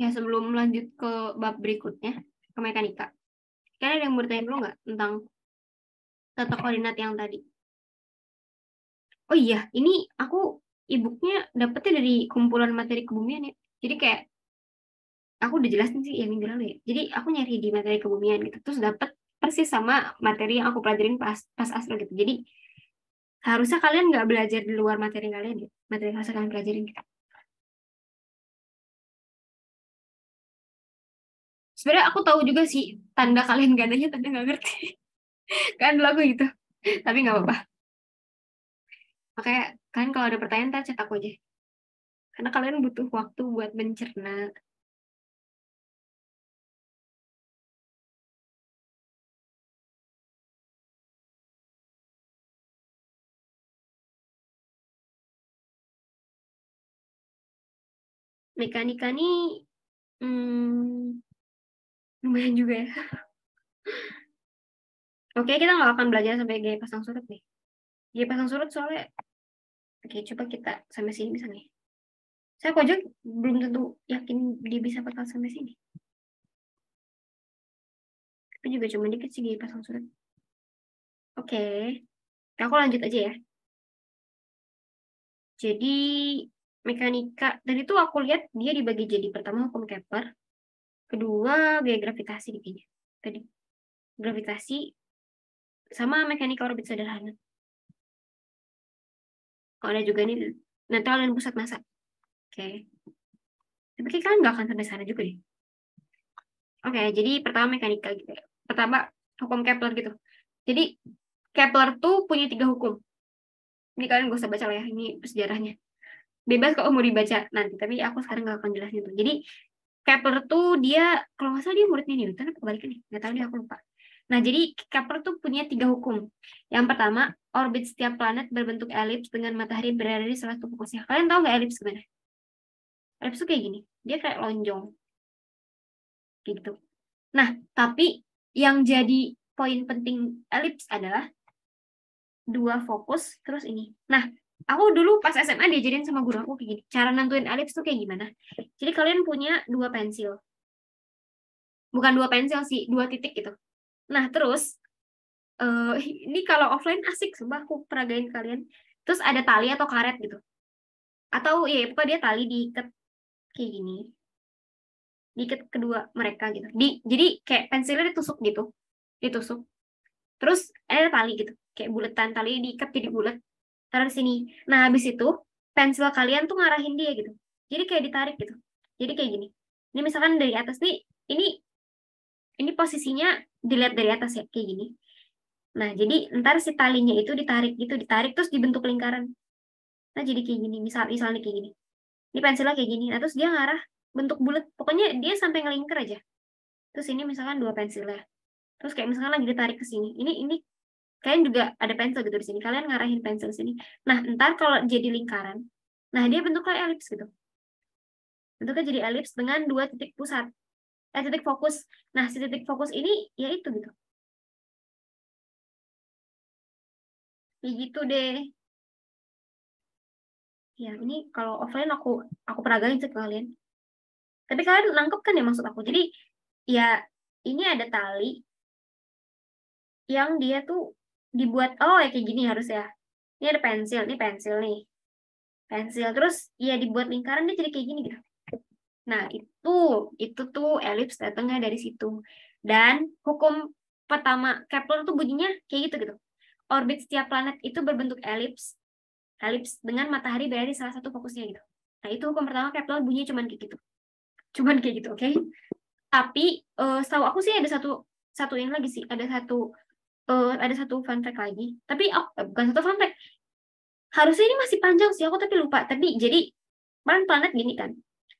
Ya, sebelum lanjut ke bab berikutnya, ke mekanika. Kalian ada yang bertanya dulu nggak tentang tata koordinat yang tadi? Oh iya, ini aku e-booknya dapetnya dari kumpulan materi kebumian ya. Jadi kayak aku udah jelasin sih ya minggu lalu ya. Jadi aku nyari di materi kebumian gitu, terus dapet persis sama materi yang aku pelajarin pas astro gitu. Jadi harusnya kalian nggak belajar di luar materi kalian ya. Materi yang harusnya kalian pelajarin gitu. Sebenarnya aku tahu juga sih tanda kalian gak adanya tanda nggak ngerti. Kan dulu aku gitu. Tapi nggak apa-apa. Makanya kalian kalau ada pertanyaan ntar chat aku aja. Karena kalian butuh waktu buat mencerna. Mekanika nih hmm, lumayan juga ya. Oke, kita nggak akan belajar sampai gaya pasang surut nih. Gaya pasang surut soalnya, oke coba kita sampai sini bisa nih. Saya kok aja belum tentu yakin dia bisa bakal sampai sini. Tapi juga cuma dikit sih gaya pasang surut. Oke, aku lanjut aja ya. Jadi mekanika, tadi tuh aku lihat dia dibagi jadi pertama hukum Kepler, kedua gaya gravitasi kayaknya. Tadi gravitasi sama mekanika orbit sederhana. Oh, ada juga nih netral dan pusat massa. Oke. Tapi kayak kalian nggak akan sampai sana juga deh. Oke, jadi pertama mekanika gitu ya. Pertama hukum Kepler gitu. Jadi Kepler tuh punya 3 hukum. Ini kalian gak usah baca lah ya, ini sejarahnya. Bebas kalau mau dibaca nanti, tapi aku sekarang gak akan jelasin itu. Jadi Kepler tuh dia, kalau nggak salah dia muridnya Newton, apa kebalikan nih? Nggak tahu deh, aku lupa. Nah, jadi Kepler tuh punya 3 hukum. Yang pertama, orbit setiap planet berbentuk elips dengan matahari berada di salah satu fokusnya. Kalian tahu nggak elips gimana? Elips tuh kayak gini. Dia kayak lonjong, gitu. Nah, tapi yang jadi poin penting elips adalah 2 fokus, terus ini. Nah, aku dulu pas SMA diajarin sama guru aku kayak gini. Cara nentuin elips tuh kayak gimana? Jadi kalian punya 2 pensil. Bukan 2 pensil sih, 2 titik gitu. Nah, terus ini kalau offline asik, sumpah aku peragain kalian. Terus ada tali atau karet gitu. Atau ya pokoknya dia tali diikat kayak gini. Diikat kedua mereka gitu. Jadi kayak pensilnya ditusuk gitu. Ditusuk. Terus ada tali gitu. Kayak buletan tali diikat jadi bulat. Taruh di sini. Nah, habis itu pensil kalian tuh ngarahin dia gitu. Jadi kayak ditarik gitu. Jadi kayak gini. Ini misalkan dari atas nih, ini posisinya dilihat dari atas ya, kayak gini. Nah, jadi ntar si talinya itu ditarik gitu, ditarik terus dibentuk lingkaran. Nah, jadi kayak gini, misalnya kayak gini. Ini pensilnya kayak gini. Nah, terus dia ngarah bentuk bulat. Pokoknya dia sampai ngelingkar aja. Terus ini misalkan 2 pensilnya. Terus kayak misalkan lagi ditarik ke sini. Ini kalian juga ada pensil gitu di sini. Kalian ngarahin pensil sini. Nah, ntar kalau jadi lingkaran, nah dia bentuknya elips gitu. Bentuknya jadi elips dengan 2 titik pusat. Titik fokus. Nah, si titik fokus ini ya itu gitu. Ya gitu deh. Ya, ini kalau offline aku peragain sih ke kalian. Tapi kalian nangkep kan ya maksud aku. Jadi ya ini ada tali yang dia tuh dibuat oh ya kayak gini harus ya. Ini ada pensil, ini pensil nih. Pensil terus ya dibuat lingkaran dia jadi kayak gini gitu. Nah, itu tuh elips datangnya dari situ. Dan hukum pertama Kepler tuh bunyinya kayak gitu. Orbit setiap planet itu berbentuk elips, elips dengan matahari berada di salah satu fokusnya gitu. Nah, itu hukum pertama Kepler bunyinya cuman kayak gitu. Cuman kayak gitu, oke? Tapi setahu aku sih ada satu satu ini lagi sih, ada satu fun fact lagi. Tapi bukan satu fun fact. Harusnya ini masih panjang sih, aku tapi lupa. Tapi jadi planet gini kan.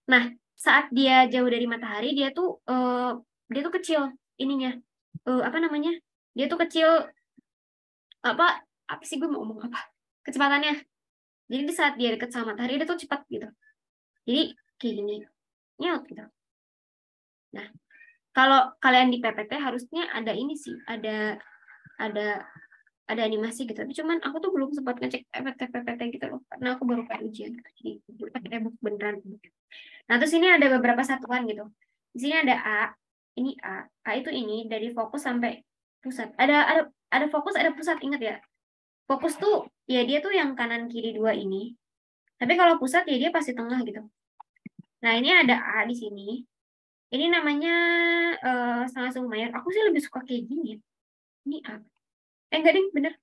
Nah, saat dia jauh dari matahari, dia tuh kecil ininya. Apa namanya? Dia tuh kecil apa apa sih gue mau ngomong apa? Kecepatannya. Jadi di saat dia dekat sama matahari dia tuh cepat gitu. Jadi kayak gini. Nyot gitu. Nah, kalau kalian di PPT harusnya ada ini sih, ada ada animasi gitu. Tapi cuman aku tuh belum sempat ngecek efek PPT gitu loh, karena aku baru kayak ujian. Jadi pakai e-book beneran. Nah, terus ini ada beberapa satuan gitu. Di sini ada A, ini A. A itu ini dari fokus sampai pusat. Ada fokus, ada pusat, ingat ya. Fokus tuh ya dia tuh yang kanan kiri dua ini. Tapi kalau pusat ya dia pasti tengah gitu. Nah, ini ada A di sini. Ini namanya setengah sumbu mayor. Aku sih lebih suka kayak gini ya. Ini A. Enggak ding, bener.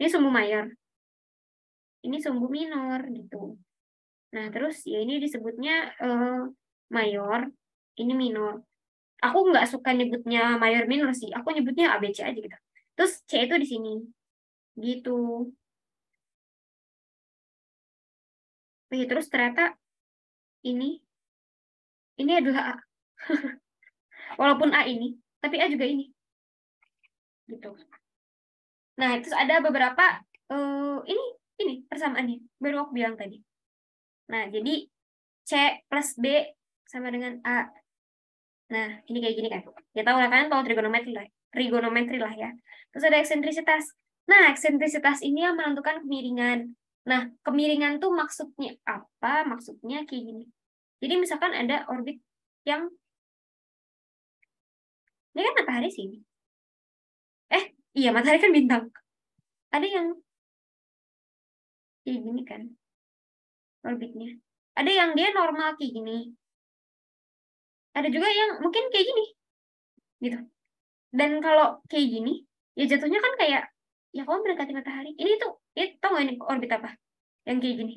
Ini sumbu mayor. Ini sumbu minor gitu. Nah, terus ya ini disebutnya mayor. Ini minor. Aku nggak suka nyebutnya mayor minor sih. Aku nyebutnya ABC aja gitu. Terus C itu di sini. Gitu. Oke, terus ternyata ini ini adalah A. Walaupun A ini, tapi A juga ini. Gitu. Nah, terus ada beberapa ini persamaannya. Baru aku bilang tadi. Nah, jadi C plus B sama dengan A. Nah, ini kayak gini kan. Ya tahu lah, kan tahu trigonometri lah ya. Terus ada eksentrisitas. Nah, eksentrisitas ini yang menentukan kemiringan. Nah, kemiringan tuh maksudnya apa? Maksudnya kayak gini. Jadi misalkan ada orbit yang ini kan matahari sini. Iya, matahari kan bintang. Ada yang kayak gini kan orbitnya. Ada yang dia normal kayak gini. Ada juga yang mungkin kayak gini gitu. Dan kalau kayak gini, ya jatuhnya kan kayak ya kamu mendekati matahari. Ini tau gak ini orbit apa? Yang kayak gini.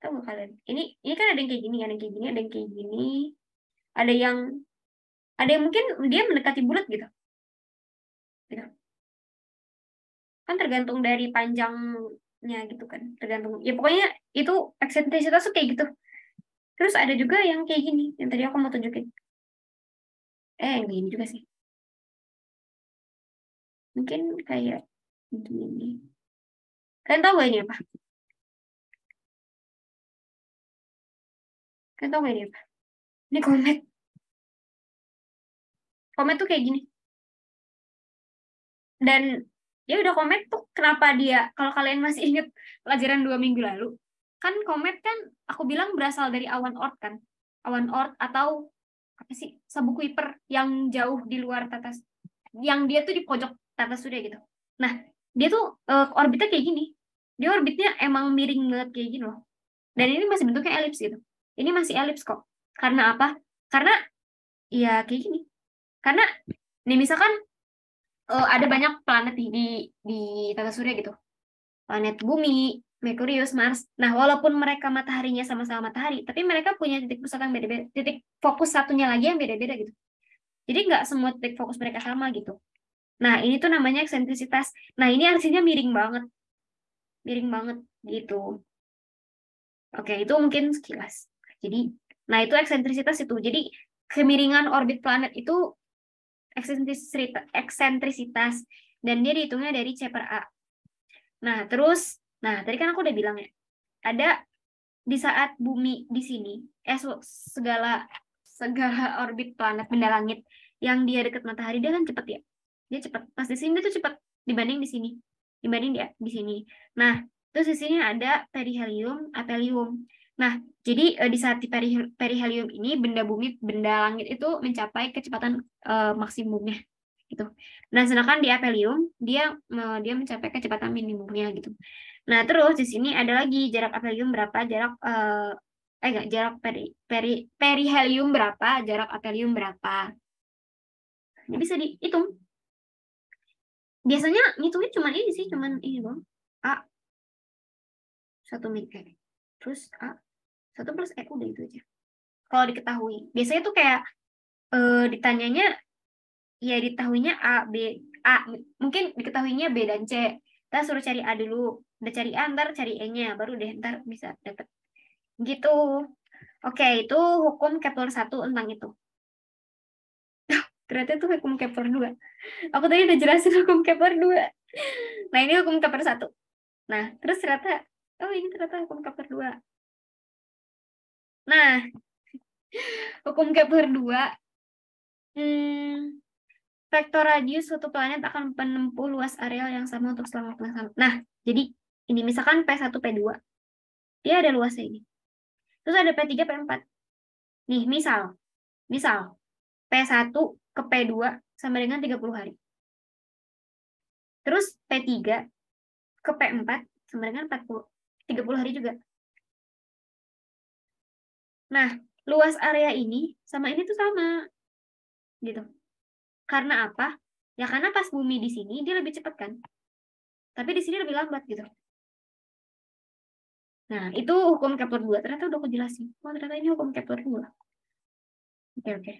Tahu nggak kalian? Ini kan ada yang kayak gini, ada yang kayak gini, ada yang kayak gini, ada yang ada yang mungkin dia mendekati bulat gitu. Gitu. Kan tergantung dari panjangnya gitu kan. Tergantung. Ya pokoknya itu eksentrisitas tuh kayak gitu. Terus ada juga yang kayak gini, yang tadi aku mau tunjukin. Yang gini juga sih. Mungkin kayak gini. Kalian tahu gak ini apa? Kalian tahu gak ini apa? Ini komet. Komet tuh kayak gini. Dan ya udah, komet tuh kenapa dia, kalau kalian masih ingat pelajaran 2 minggu lalu, kan komet kan aku bilang berasal dari awan Oort kan. Awan Oort atau apa sih, sabuk Kuiper yang jauh di luar tata, yang dia tuh di pojok tata surya gitu. Nah, dia tuh orbitnya kayak gini. Dia orbitnya emang miring banget kayak gini loh. Dan ini masih bentuknya elips gitu. Ini masih elips kok. Karena apa? Karena ya kayak gini. Karena nih misalkan ada banyak planet di tata surya gitu. Planet Bumi, Merkurius, Mars. Nah, walaupun mereka mataharinya sama-sama matahari, tapi mereka punya titik pusat yang beda-beda, titik fokus satunya lagi yang beda-beda gitu. Jadi nggak semua titik fokus mereka sama gitu. Nah, ini tuh namanya eksentrisitas. Nah, ini artinya miring banget gitu. Oke, itu mungkin sekilas. Jadi, nah itu eksentrisitas itu. Jadi, kemiringan orbit planet itu eksentrisitas dan dia dihitungnya dari C per A. Nah, terus, nah tadi kan aku udah bilang ya, ada di saat bumi di sini, segala segala orbit planet benda langit yang dia dekat matahari dia kan cepet ya, dia cepet. Pas di sini dia tuh cepet dibanding di sini, dibanding dia di sini. Nah, terus di sini ada perihelium, aphelium. Nah, jadi di saat di perihelium ini benda bumi, benda langit itu mencapai kecepatan maksimumnya gitu. Nah, sedangkan di aphelium dia mencapai kecepatan minimumnya gitu. Nah, terus di sini ada lagi jarak aphelium berapa, enggak, jarak perihelium berapa, jarak aphelium berapa. Ini bisa dihitung. Biasanya ngitungnya cuma ini sih, cuman ini doang. A 1 min terus A 1 + udah itu aja. Kalau diketahui. Biasanya tuh kayak ditanyanya ya diketahuinya A mungkin diketahuinya B dan C. Kita suruh cari A dulu. Udah cari A, ntar cari E-nya, baru deh ntar bisa dapet. Gitu. Oke, itu hukum Kepler 1 tentang itu. Ternyata itu hukum Kepler 2. Aku tadi udah jelasin hukum Kepler 2. Nah, ini hukum Kepler 1. Nah, terus ternyata, oh ini ternyata hukum Kepler 2. Nah, hukum Kepler 2, hmm, vektor radius suatu planet akan menempuh luas areal yang sama untuk selama waktu yang sama. Nah, jadi ini misalkan P1, P2, dia ada luasnya ini. Terus ada P3, P4. Nih, misal P1 ke P2 sama dengan 30 hari. Terus P3 ke P4 sama dengan 30 hari juga. Nah, luas area ini sama ini tuh sama. Gitu. Karena apa? Ya karena pas bumi di sini dia lebih cepat kan. Tapi di sini lebih lambat gitu. Nah, itu hukum Kepler 2. Ternyata udah aku jelasin. Oh, ternyata ini hukum Kepler 2. Oke, oke.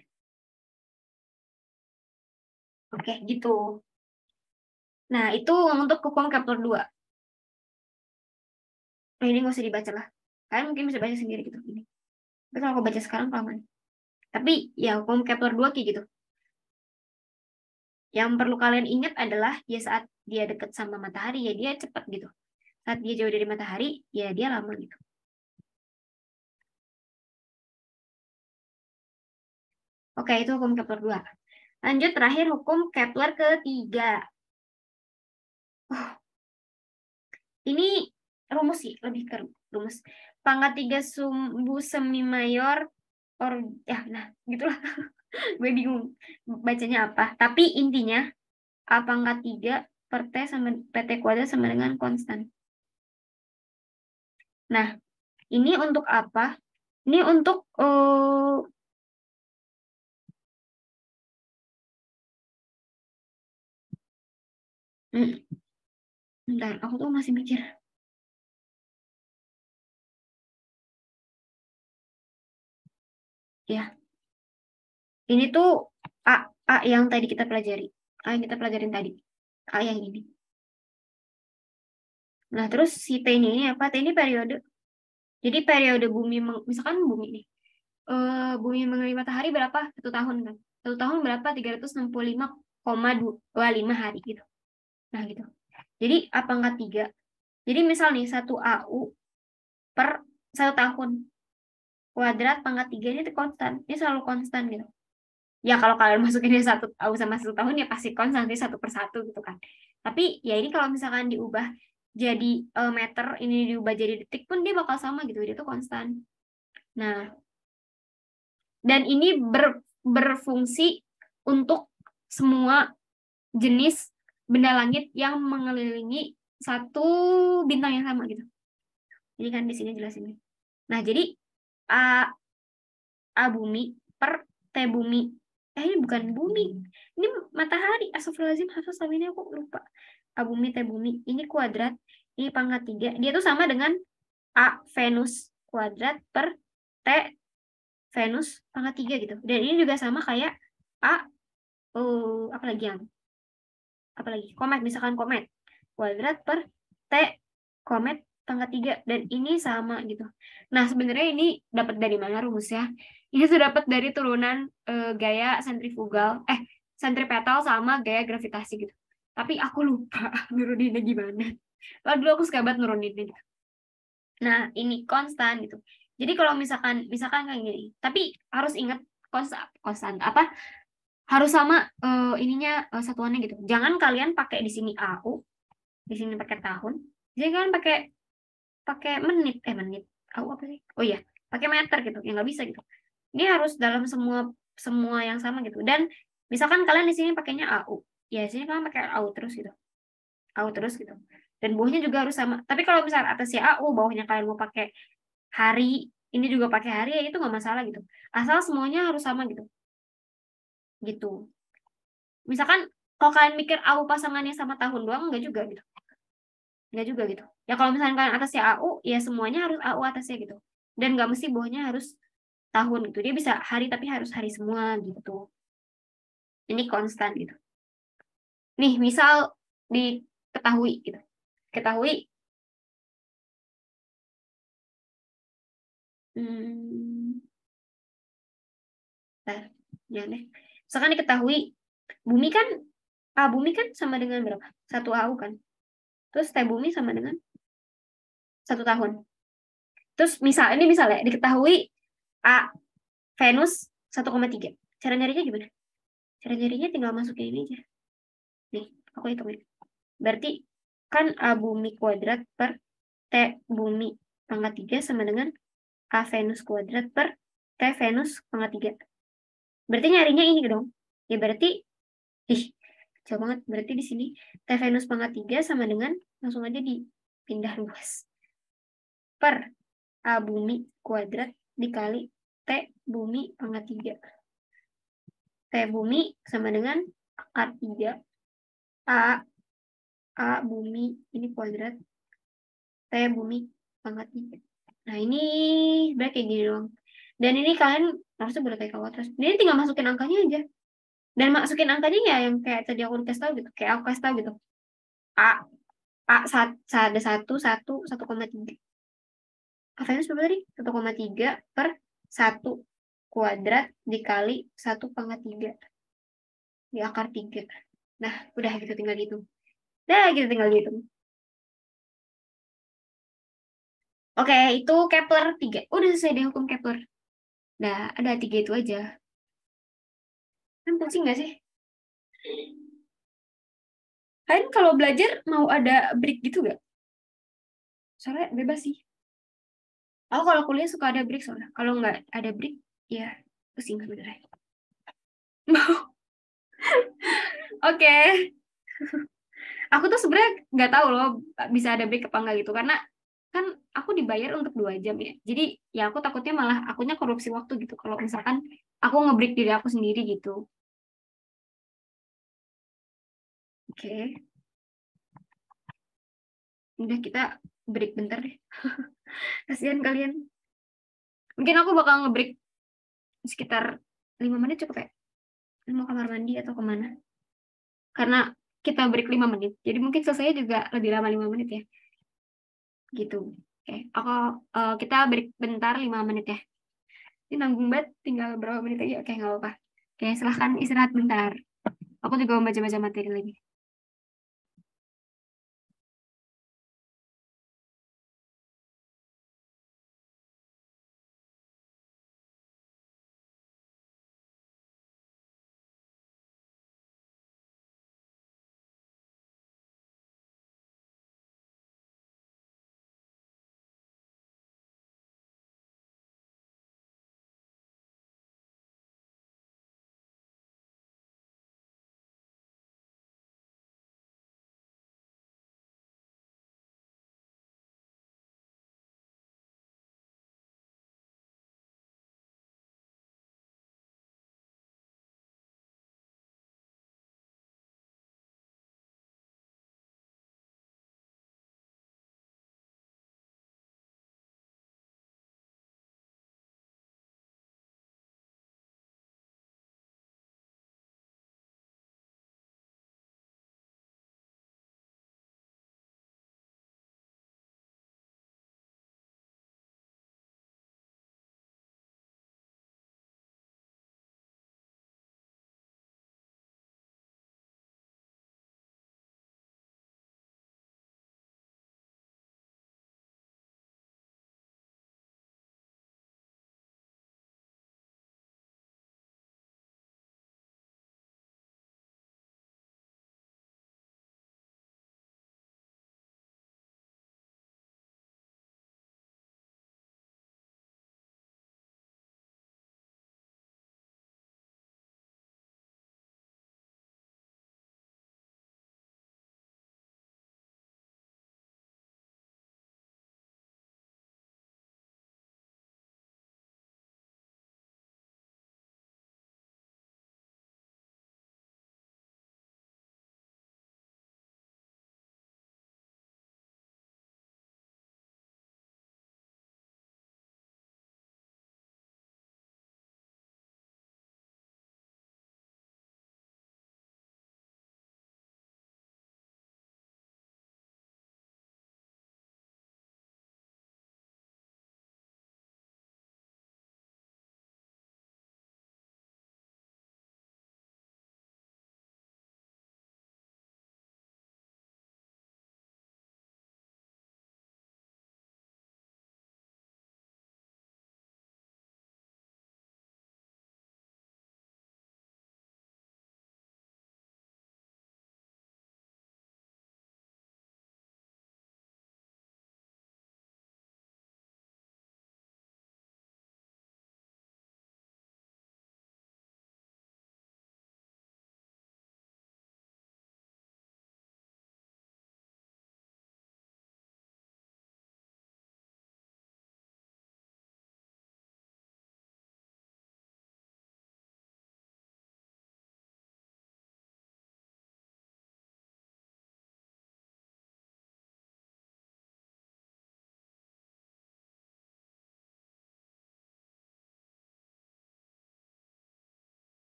Oke, gitu. Nah, itu untuk hukum Kepler 2. Nah, ini nggak usah dibaca lah. Kalian mungkin bisa baca sendiri gitu. Ini. Tapi kalau aku baca sekarang kelamaan. Tapi ya hukum Kepler 2 kayak gitu. Yang perlu kalian ingat adalah ya saat dia dekat sama matahari ya dia cepat gitu. Saat dia jauh dari matahari ya dia lama gitu. Oke, itu hukum Kepler 2. Lanjut terakhir hukum Kepler ketiga. Oh, ini rumus sih, lebih ke rumus. Pangkat 3 sumbu semi mayor or ya nah, gitulah. Gue bingung bacanya apa. Tapi intinya A pangkat 3 per T sama PT kuadrat sama dengan konstan. Nah, ini untuk apa? Ini untuk bentar, aku tuh masih mikir. Ya, ini tuh A yang tadi kita pelajari. A yang kita pelajarin tadi. A yang ini. Nah, terus si T ini apa? T ini periode. Jadi periode bumi, misalkan bumi ini. Bumi mengelilingi matahari berapa? 1 tahun kan? 1 tahun berapa? 365,25 hari gitu. Nah, gitu. Jadi A pangkat 3. Jadi misal nih 1 AU per 1 tahun. Kuadrat pangkat 3 ini konstan. Ini selalu konstan gitu. Ya kalau kalian masukin 1 AU sama 1 tahun ya pasti konstan. Nanti 1/1 gitu kan. Tapi ya ini kalau misalkan diubah jadi meter, ini diubah jadi detik pun dia bakal sama gitu. Dia tuh konstan. Nah, dan ini berfungsi untuk semua jenis benda langit yang mengelilingi satu bintang yang sama gitu. Jadi kan di sini jelasinnya. Nah, jadi A, A bumi per T bumi. Ini bukan bumi. Ini matahari. Astagfirullahaladzim, hafal selama ini aku lupa. A bumi, T bumi. Ini kuadrat. Ini pangkat 3. Dia tuh sama dengan A Venus kuadrat per T Venus pangkat 3 gitu. Dan ini juga sama kayak A apa lagi yang apalagi komet, misalkan komet kuadrat per T komet pangkat 3 dan ini sama gitu. Nah, sebenarnya ini dapat dari mana rumusnya? Ini tuh dapat dari turunan gaya sentrifugal sentripetal sama gaya gravitasi gitu. Tapi aku lupa nuruninnya gimana. Lalu dulu aku suka banget nuruninnya. Nah, ini konstan gitu. Jadi kalau misalkan kayak gini, tapi harus ingat konstan apa? Harus sama ininya satuannya gitu. Jangan kalian pakai di sini AU, di sini pakai tahun. Jadi kalian pakai menit, menit. AU apa sih? Oh iya, pakai meter gitu. Ya nggak bisa gitu. Ini harus dalam semua yang sama gitu. Dan misalkan kalian di sini pakainya AU, ya di sini kalian pakai AU terus gitu. AU terus gitu. Dan bawahnya juga harus sama. Tapi kalau misalkan atasnya AU, bawahnya kalian mau pakai hari, ini juga pakai hari, ya itu nggak masalah gitu. Asal semuanya harus sama gitu. Gitu. Misalkan kalau kalian mikir AU pasangannya sama tahun doang, enggak juga gitu. Enggak juga gitu. Ya kalau misalkan kalian atasnya AU, ya semuanya harus AU atasnya gitu. Dan nggak mesti bawahnya harus tahun gitu. Dia bisa hari tapi harus hari semua gitu. Ini konstan gitu. Nih, misal diketahui gitu. Ketahui hmm, ya deh. Misalkan diketahui bumi kan sama dengan berapa? 1 AU kan. Terus T bumi sama dengan 1 tahun. Terus ini misalnya diketahui A Venus 1,3. Cara nyarinya gimana? Cara-caranya tinggal masukin ini aja. Nih, aku hitungin. Berarti kan A bumi kuadrat per T bumi pangkat 3 sama dengan A Venus kuadrat per T Venus pangkat 3. Berarti nyarinya ini dong. Ya berarti, ih, jauh banget. Berarti di sini T Venus pangkat 3 sama dengan, langsung aja dipindah luas. Per A bumi kuadrat dikali T bumi pangkat 3. T bumi sama dengan akar 3. A, A bumi ini kuadrat. T bumi pangkat 3. Nah ini sebenarnya kayak gini doang. Dan ini kalian harusnya boleh kayak kawat terus. Ini tinggal masukin angkanya aja. Dan masukin angkanya ya yang kayak tadi aku kasih tahu gitu. Kayak aku kasih tahu gitu. A, ada satu koma tiga. Venus berapa tadi? 1,3 per 1 kuadrat dikali 1 pangkat 3 di akar 3. Nah, udah gitu tinggal gitu. Nah, gitu tinggal gitu. Oke, itu Kepler 3. Udah selesai deh hukum Kepler. Nah, ada 3 itu aja. Kan pusing gak sih? Kalian kalau belajar mau ada break gitu gak? Soalnya bebas sih. Aku kalau kuliah suka ada break soalnya. Kalau nggak ada break, ya pusing sebenarnya. Oke, aku tuh sebenarnya nggak tahu loh bisa ada break apa enggak gitu karena kan aku dibayar untuk 2 jam ya. Jadi ya aku takutnya malah akunya korupsi waktu gitu. Kalau misalkan aku ngebreak diri aku sendiri gitu. Oke, udah kita break bentar deh. Kasihan kalian. Mungkin aku bakal ngebreak sekitar 5 menit cukup ya. Mau kamar mandi atau kemana? Karena kita break 5 menit. Jadi mungkin selesai juga lebih lama 5 menit ya. Gitu. Oke, kita break bentar 5 menit ya. Ini nanggung banget, tinggal berapa menit lagi. Oke, nggak apa-apa. Oke, silahkan istirahat bentar. Aku juga mau baca-baca materi lagi.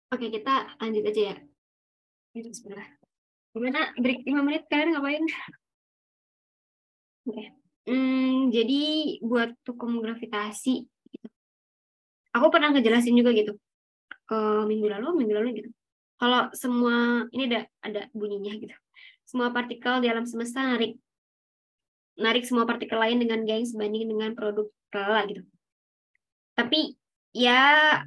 Oke, kita lanjut aja ya. Itu sebentar. Gimana break 5 menit kalian ngapain? Oke. Jadi buat hukum gravitasi, aku pernah ngejelasin juga gitu ke minggu lalu gitu. Kalau semua ini ada bunyinya gitu. Semua partikel di alam semesta narik narik semua partikel lain dengan gaya yang sebanding dengan produk kelala gitu. Tapi ya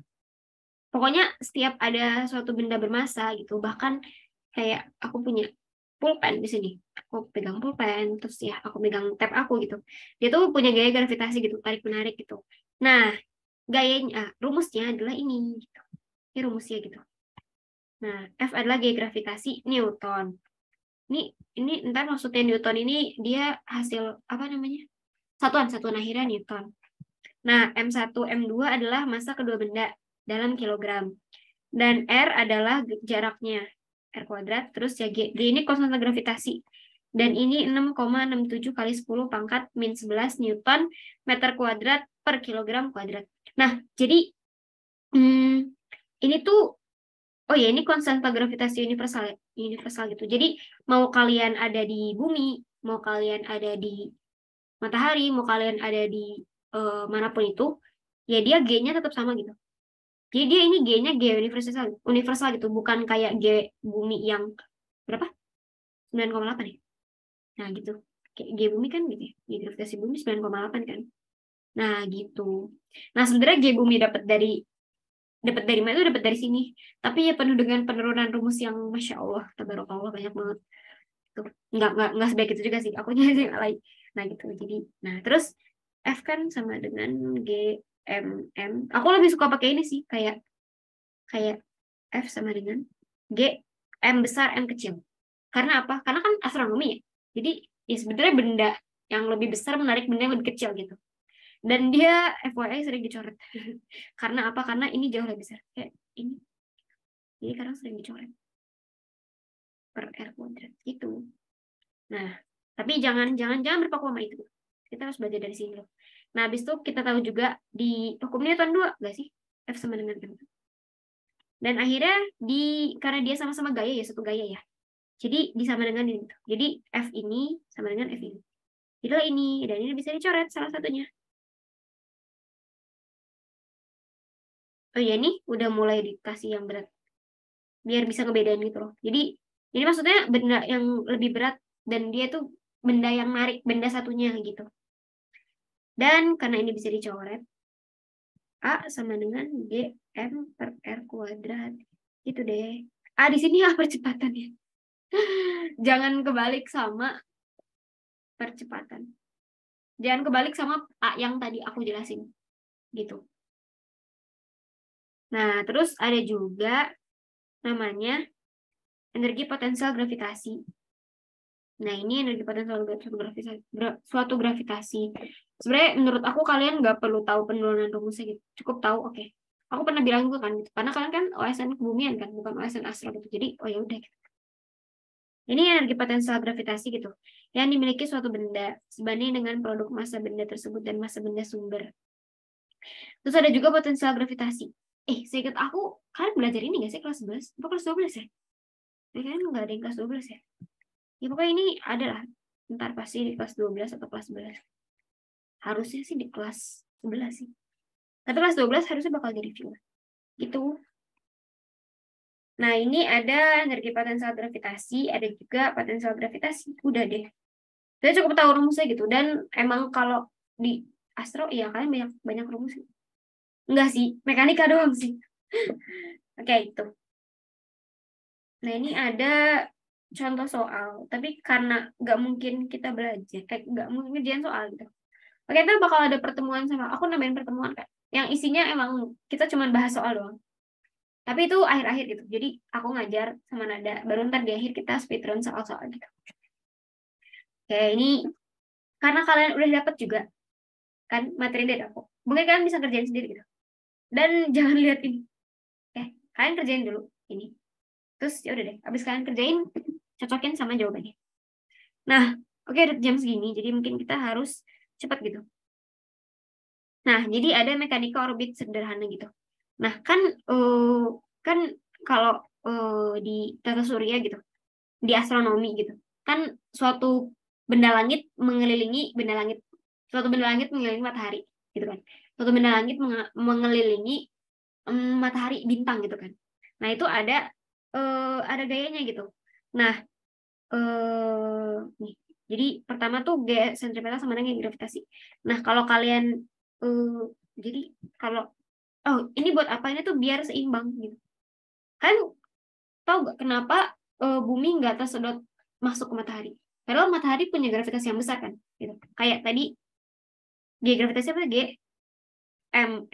pokoknya setiap ada suatu benda bermassa gitu, bahkan kayak aku punya pulpen di sini. Aku pegang pulpen, terus ya aku pegang tab aku gitu. Dia tuh punya gaya gravitasi gitu, tarik menarik gitu. Nah, gayanya, rumusnya adalah ini gitu. Ini rumusnya gitu. Nah, F adalah gaya gravitasi Newton. Ini ini entar maksudnya Newton ini dia hasil apa namanya? Satuan akhirnya Newton. Nah, M1, M2 adalah massa kedua benda dalam kilogram. Dan R adalah jaraknya, R kuadrat, terus ya G ini konstanta gravitasi. Dan ini 6,67 kali 10 pangkat min 11 Newton meter kuadrat per kilogram kuadrat. Nah, jadi ini tuh, oh ya ini konstanta gravitasi universal, universal gitu. Jadi mau kalian ada di bumi, mau kalian ada di matahari, mau kalian ada di manapun itu, ya dia G-nya tetap sama gitu. Jadi dia ini G-nya G universal, universal gitu, bukan kayak G bumi yang berapa? 9,8 ya. Nah, gitu. Kayak G bumi kan gitu ya. G gravitasi bumi 9,8 kan. Nah, gitu. Nah, sebenarnya G bumi dapat dari mana itu dapat dari sini. Tapi ya penuh dengan penurunan rumus yang Masya Allah, tabarakallah banyak banget. Tuh. Nggak sebaik itu juga sih. Aku nyari yang lain. Nah, gitu. Jadi, nah terus F kan sama dengan G M M. Aku lebih suka pakai ini sih, kayak kayak F sama dengan G M besar M kecil. Karena apa? Karena kan astronomi ya. Jadi ya sebenarnya benda yang lebih besar menarik benda yang lebih kecil gitu. Dan dia FYI sering dicoret. Karena apa? Karena ini jauh lebih besar. Kayak ini. Jadi kadang sering dicoret per R kuadrat gitu. Nah, tapi jangan berpaku sama itu. Kita harus belajar dari sini loh. Nah, habis itu kita tahu juga di hukum Newton 2, enggak sih? F sama dengan M. Dan akhirnya karena dia sama-sama gaya ya, satu gaya ya. Jadi disama dengan ini. Jadi F ini sama dengan F ini. Itulah ini, dan ini bisa dicoret salah satunya. Oh ya, ini udah mulai dikasih yang berat. Biar bisa ngebedain gitu loh. Jadi ini maksudnya benda yang lebih berat dan dia tuh benda yang narik benda satunya gitu. Dan karena ini bisa dicoret, A sama dengan G M per R kuadrat. Gitu deh. A di sini A percepatannya. Jangan kebalik sama percepatan. Jangan kebalik sama A yang tadi aku jelasin. Gitu. Nah, terus ada juga namanya energi potensial gravitasi. Nah, ini energi potensial gravitasi, suatu gravitasi. Sebenarnya menurut aku kalian nggak perlu tahu penurunan rumusnya gitu. Cukup tahu, oke. Aku pernah bilang juga kan gitu. Karena kalian kan OSN kebumian kan, bukan OSN astro gitu. Jadi, oh ya udah gitu. Ini energi potensial gravitasi gitu. Yang dimiliki suatu benda sebanding dengan produk massa benda tersebut dan massa benda sumber. Terus ada juga potensial gravitasi. Seingat aku, kalian belajar ini nggak sih kelas 11? Apa kelas 12 ya? Kalian nggak ada yang kelas 12 ya? Ya pokoknya ini adalah ntar pasti di kelas 12 atau kelas 11. Harusnya sih di kelas 11 sih. Tapi kelas 12 harusnya bakal jadi film. Gitu. Nah, ini ada energi potensial gravitasi, ada juga potensial gravitasi. Udah deh. Saya cukup tahu rumusnya gitu. Dan emang kalau di astro, iya kalian banyak banyak rumus. Enggak sih, mekanika doang sih. Oke, itu. Nah, ini ada contoh soal. Tapi karena nggak mungkin kita belajar, kayak nggak mungkin ngerjain soal gitu. Oke, itu bakal ada pertemuan sama aku nambahin pertemuan kan. Yang isinya emang kita cuma bahas soal doang. Tapi itu akhir-akhir gitu. Jadi aku ngajar sama Nada. Baru ntar di akhir kita speedrun soal-soal gitu. Oke, ini karena kalian udah dapet juga kan materi dari aku. Mungkin kalian bisa kerjain sendiri gitu. Dan jangan lihat ini. Oke, kalian kerjain dulu ini. Terus ya udah deh. Abis kalian kerjain, cocokin sama jawabannya. Nah, oke udah jam segini. Jadi mungkin kita harus cepat gitu. Nah, jadi ada mekanika orbit sederhana gitu. Nah, kan kalau di tata surya gitu, di astronomi gitu, kan suatu benda langit mengelilingi benda langit, suatu benda langit mengelilingi matahari gitu kan, suatu benda langit mengelilingi matahari bintang gitu kan. Nah itu ada gayanya gitu. Nah nih, jadi pertama tuh gaya sentripetal sama dengan gaya gravitasi. Nah kalau kalian eh, jadi kalau oh ini buat apa, ini tuh biar seimbang gitu kan. Tahu gak kenapa bumi nggak tersedot masuk ke matahari? Padahal matahari punya gravitasi yang besar kan, gitu. Kayak tadi G gravitasi apa? G m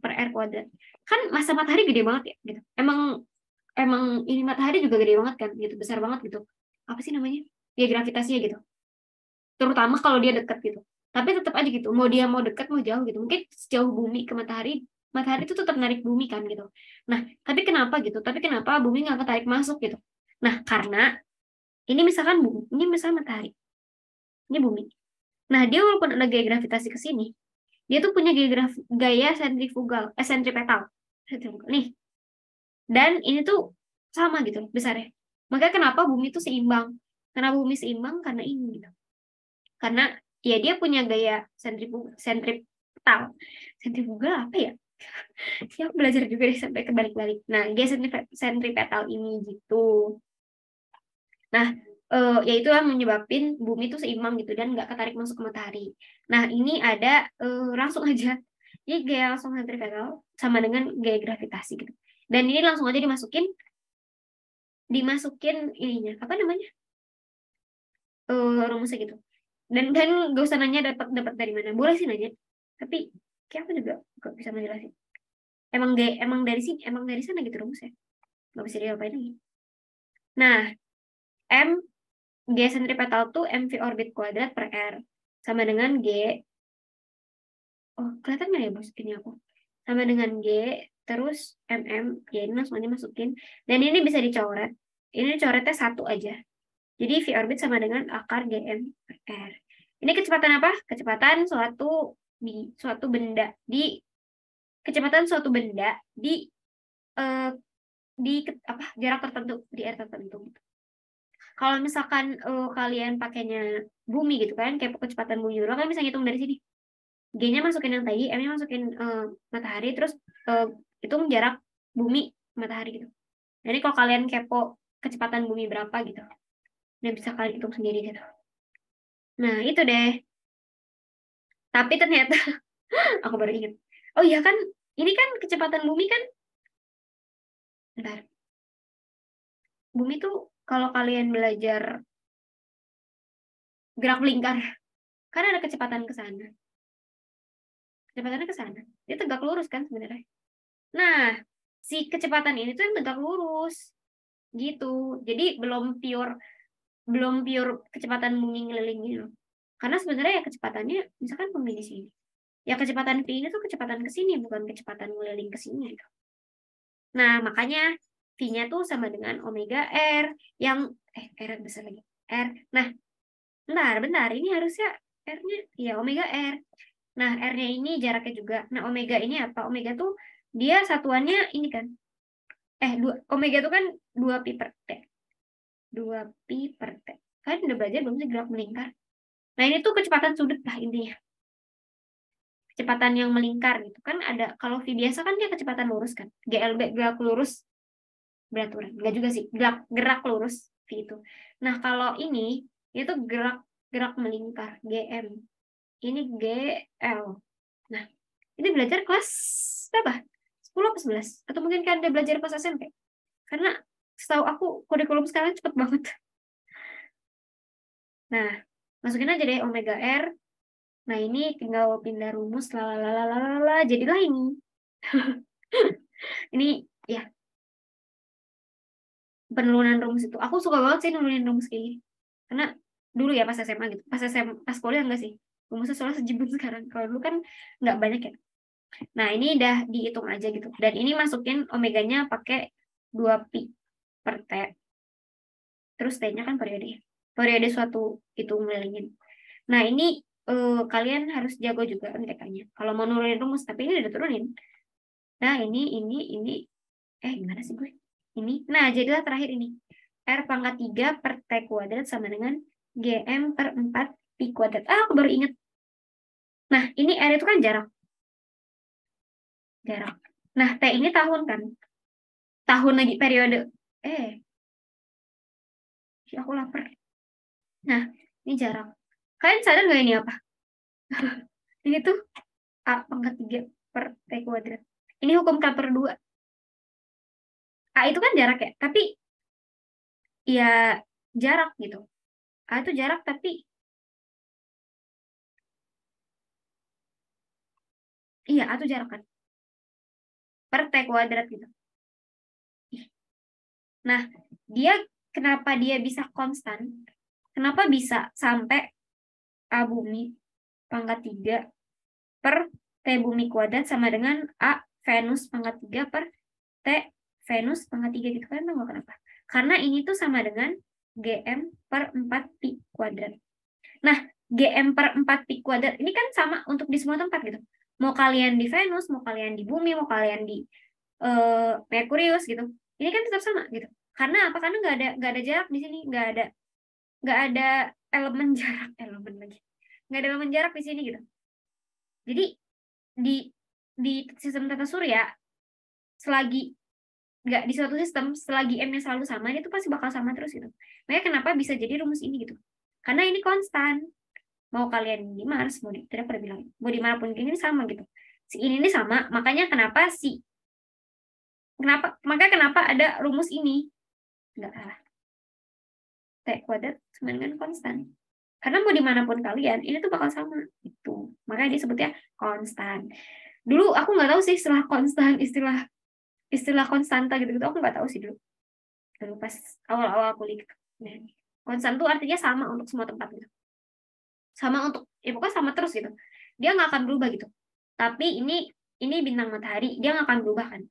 per r kuadrat. Kan masa matahari gede banget ya, gitu. Emang emang ini matahari juga gede banget kan, gitu, besar banget gitu. Apa sih namanya? G gravitasinya gitu. Terutama kalau dia dekat gitu. Tapi tetap aja gitu. Mau dia mau dekat mau jauh gitu. Mungkin sejauh bumi ke matahari, matahari itu tetap narik bumi kan gitu. Nah, tapi kenapa gitu? Tapi kenapa bumi nggak ketarik masuk gitu? Nah, karena ini misalkan bumi, ini misalnya matahari, ini bumi. Nah, dia walaupun ada gaya gravitasi ke sini, dia tuh punya gaya sentrifugal, sentripetal. Nih, dan ini tuh sama gitu besarnya. Makanya kenapa bumi itu seimbang? Karena bumi seimbang karena ini gitu. Karena ya dia punya gaya sentripetal. Sentrifugal apa ya? Ya aku belajar juga deh sampai kebalik-balik. Nah, gaya sentripetal ini gitu. Nah, ya itu yang menyebabkan bumi itu seimbang gitu dan nggak ketarik masuk ke matahari. Nah, ini ada langsung aja. Jadi gaya langsung sentripetal sama dengan gaya gravitasi gitu. Dan ini langsung aja dimasukin ininya apa namanya, rumusnya gitu. Dan gak usah nanya dapat dapat dari mana. Boleh sih nanya, tapi kayak aku juga gak bisa menjelasin. Emang dari sini, emang dari sana gitu rumusnya. Gak bisa diapain lagi. Nah, m G sentripetal tuh mv orbit kuadrat per r sama dengan G. Oh, kelihatan nggak ya bos ini aku? Sama dengan G terus ya ini langsung aja masukin. Dan ini bisa dicoret. Ini coretnya satu aja. Jadi V orbit sama dengan akar GM per R. Ini kecepatan apa? Suatu benda di kecepatan suatu benda eh, di apa jarak tertentu di R tertentu. Kalau misalkan kalian pakainya bumi gitu kan, kayak kecepatan bumi dulu, kan bisa ngitung dari sini. G-nya masukin yang tadi, M-nya masukin matahari, terus uh, hitung jarak bumi matahari gitu. Jadi kalau kalian kepo kecepatan bumi berapa gitu, dan bisa kalian hitung sendiri gitu. Nah itu deh. Tapi ternyata aku baru ingat. Oh iya kan, ini kan kecepatan bumi kan, bentar. Bumi tuh kalau kalian belajar gerak melingkar, kan ada kecepatan ke sana. Kecepatannya ke sana. Dia tegak lurus kan sebenarnya. Nah, si kecepatan ini tuh yang tegak lurus gitu. Jadi belum pure kecepatan bumi ngelilingin loh. Karena sebenarnya ya kecepatannya misalkan bumi di sini. Ya kecepatan V ini tuh kecepatan ke sini bukan kecepatan ngeliling ke sini gitu. Nah, makanya V-nya tuh sama dengan omega R yang R besar lagi. R. Nah, bentar. Ini harusnya R-nya ya omega R. Nah, R-nya ini jaraknya juga. Nah, omega ini apa? Omega tuh dia satuannya ini kan. Omega tuh kan 2 pi per T. 2 pi per T. Kalian udah belajar belum sih gerak melingkar? Nah, ini tuh kecepatan sudut lah intinya. Kecepatan yang melingkar gitu kan ada. Kalau V biasa kan dia kecepatan lurus kan. GLB gerak lurus beraturan. Enggak juga sih. Gerak lurus V itu. Nah, kalau ini itu gerak gerak melingkar GM. Ini GL. Nah, ini belajar kelas berapa? 10 atau 11? Atau mungkin kan ada belajar pas SMP? Karena setahu aku kurikulum sekarang cepet banget. Nah, masukin aja deh omega R. Nah, ini tinggal pindah rumus lalalala jadilah ini. Ini ya penurunan rumus itu. Aku suka banget sih nurunin rumus kayak gini. Karena dulu ya pas SMA gitu. Pas SMA, pas kuliah enggak sih. Rumusnya soalnya sejibun sekarang. Kalau dulu kan nggak banyak ya. Nah, ini udah dihitung aja gitu. Dan ini masukin omeganya pakai 2 pi per T. Terus T-nya kan periode. Periode suatu itu ngelilingin. Nah, ini kalian harus jago juga MTK-nya. Kalau mau nurunin rumus, tapi ini udah turunin. Nah, ini. Gimana sih gue? Ini. Nah, jadilah terakhir ini. R pangkat 3 per T kuadrat sama dengan GM per 4 Pi kuadrat. Ah, aku baru ingat. Nah, ini R itu kan jarak. Jarak. Nah, T ini tahun kan. Tahun lagi periode. Aku lapar. Nah, ini jarak. Kalian sadar nggak ini apa? Ini tuh A pangkat 3 per T kuadrat. Ini hukum Kepler 2. A itu kan jarak ya, tapi ya jarak gitu. A itu jarak tapi iya A itu jarak kan. Per T kuadrat gitu. Nah, dia kenapa dia bisa konstan? Kenapa bisa sampai A bumi pangkat 3 per T bumi kuadrat sama dengan A Venus pangkat 3 per T Venus pangkat 3 gitu kan? Nggak kenapa. Karena ini tuh sama dengan GM per 4 Pi kuadrat. Nah, GM per 4 Pi kuadrat ini kan sama untuk di semua tempat gitu. Mau kalian di Venus, mau kalian di bumi, mau kalian di Merkurius gitu. Ini kan tetap sama gitu. Karena apa? Karena nggak ada jarak di sini, nggak ada elemen jarak, elemen lagi. Nggak ada elemen jarak di sini gitu. Jadi di sistem tata surya selagi nggak di suatu sistem selagi M-nya selalu sama dia tuh pasti bakal sama terus gitu. Makanya kenapa bisa jadi rumus ini gitu. Karena ini konstan. Mau kalian di Mars, mau di tidak pernah bilang, mau di manapun ini sama gitu. Si ini sama, makanya kenapa ada rumus ini? Enggak salah. T kuadrat sama dengan konstan. Karena mau dimanapun kalian, ini tuh bakal sama. Itu. Makanya disebutnya konstan. Dulu aku nggak tahu sih istilah konstan, istilah konstanta gitu-gitu. Aku nggak tahu sih dulu. Dulu pas awal-awal kuliah. Nah, konstan tuh artinya sama untuk semua tempat gitu. Sama untuk, ya pokoknya sama terus gitu. Dia nggak akan berubah gitu. Tapi ini bintang matahari, dia nggak akan berubah kan.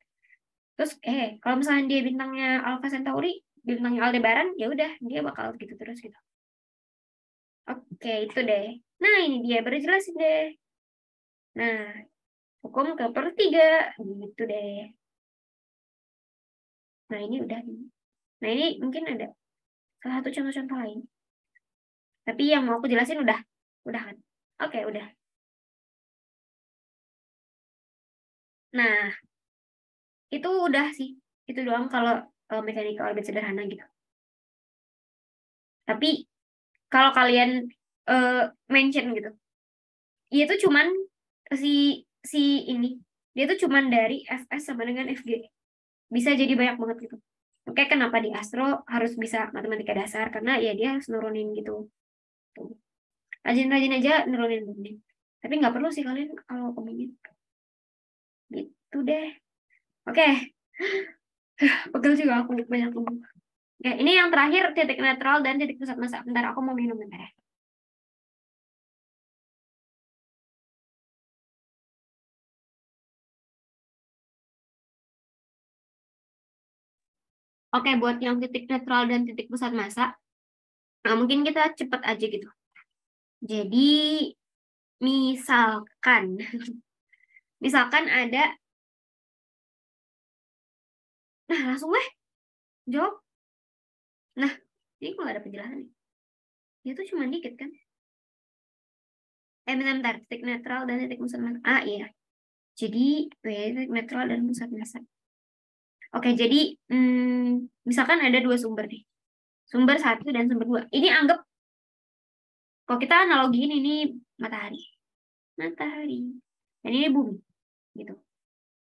Terus kalau misalnya dia bintangnya Alpha Centauri, bintangnya Aldebaran, ya udah dia bakal gitu terus gitu. Oke, itu deh. Nah, ini dia baru jelasin deh. Nah, hukum Kepler 3 gitu deh. Nah, ini udah. Nah, ini mungkin ada salah satu contoh-contoh lain. Tapi yang mau aku jelasin udah kan? Oke, udah. Nah, itu udah sih. Itu doang kalau mekanika orbit sederhana gitu. Tapi kalau kalian uh, mention gitu, dia tuh cuman si si ini dia tuh cuman dari Fs sama dengan Fg bisa jadi banyak banget gitu. Oke, kenapa di Astro harus bisa matematika dasar karena ya dia harus nurunin gitu. Tuh. Rajin-rajin aja nurunin. Tapi nggak perlu sih kalian kalau kepengen. Gitu deh. Oke, pegel juga aku banyak ngomong. Oke, ini yang terakhir titik netral dan titik pusat massa. Bentar, aku mau minum bentar ya. Oke, buat yang titik netral dan titik pusat massa, nah mungkin kita cepet aja gitu. Jadi, misalkan, misalkan ada, nah langsung jawab. Nah, ini kok gak ada penjelasan nih. Dia tuh cuma dikit kan. Bentar, titik netral dan titik pusat massa. Ah, iya. Jadi, titik netral dan pusat massa. Oke, jadi, misalkan ada dua sumber nih. Sumber satu dan sumber dua. Ini anggap, kalau kita analogiin ini matahari. Matahari. Dan ini bumi. Gitu.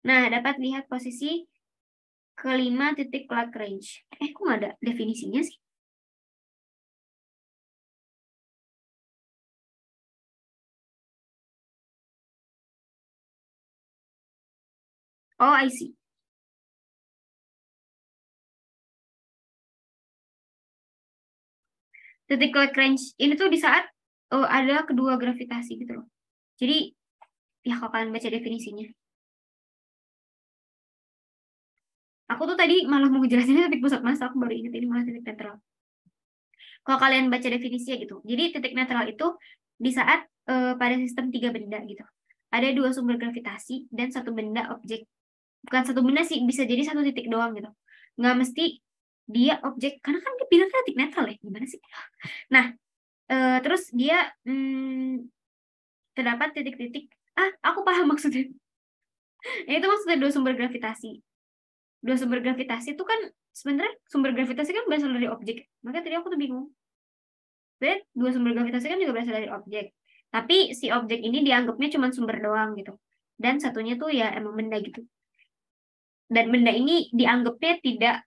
Nah, dapat lihat posisi kelima titik Lagrange. Kok nggak ada definisinya sih? Oh, I see. Titik Lagrange ini tuh di saat ada kedua gravitasi gitu loh. Jadi, ya kalau kalian baca definisinya. Aku tuh tadi malah mau ngejelasin titik pusat massa, aku baru ingat ini malah titik netral. Kalau kalian baca definisinya gitu. Jadi titik netral itu di saat pada sistem tiga benda gitu. Ada dua sumber gravitasi dan satu benda objek. Bukan satu benda sih, bisa jadi satu titik doang gitu. nggak mesti dia objek, karena kan dia bilang kinetik netral ya, gimana sih? Nah, terus dia terdapat titik-titik, aku paham maksudnya. Itu maksudnya dua sumber gravitasi. Dua sumber gravitasi itu kan sebenarnya sumber gravitasi kan berasal dari objek. Makanya tadi aku tuh bingung. Sebenarnya dua sumber gravitasi kan juga berasal dari objek. Tapi si objek ini dianggapnya cuma sumber doang gitu. Dan satunya tuh ya emang benda gitu. Dan benda ini dianggapnya tidak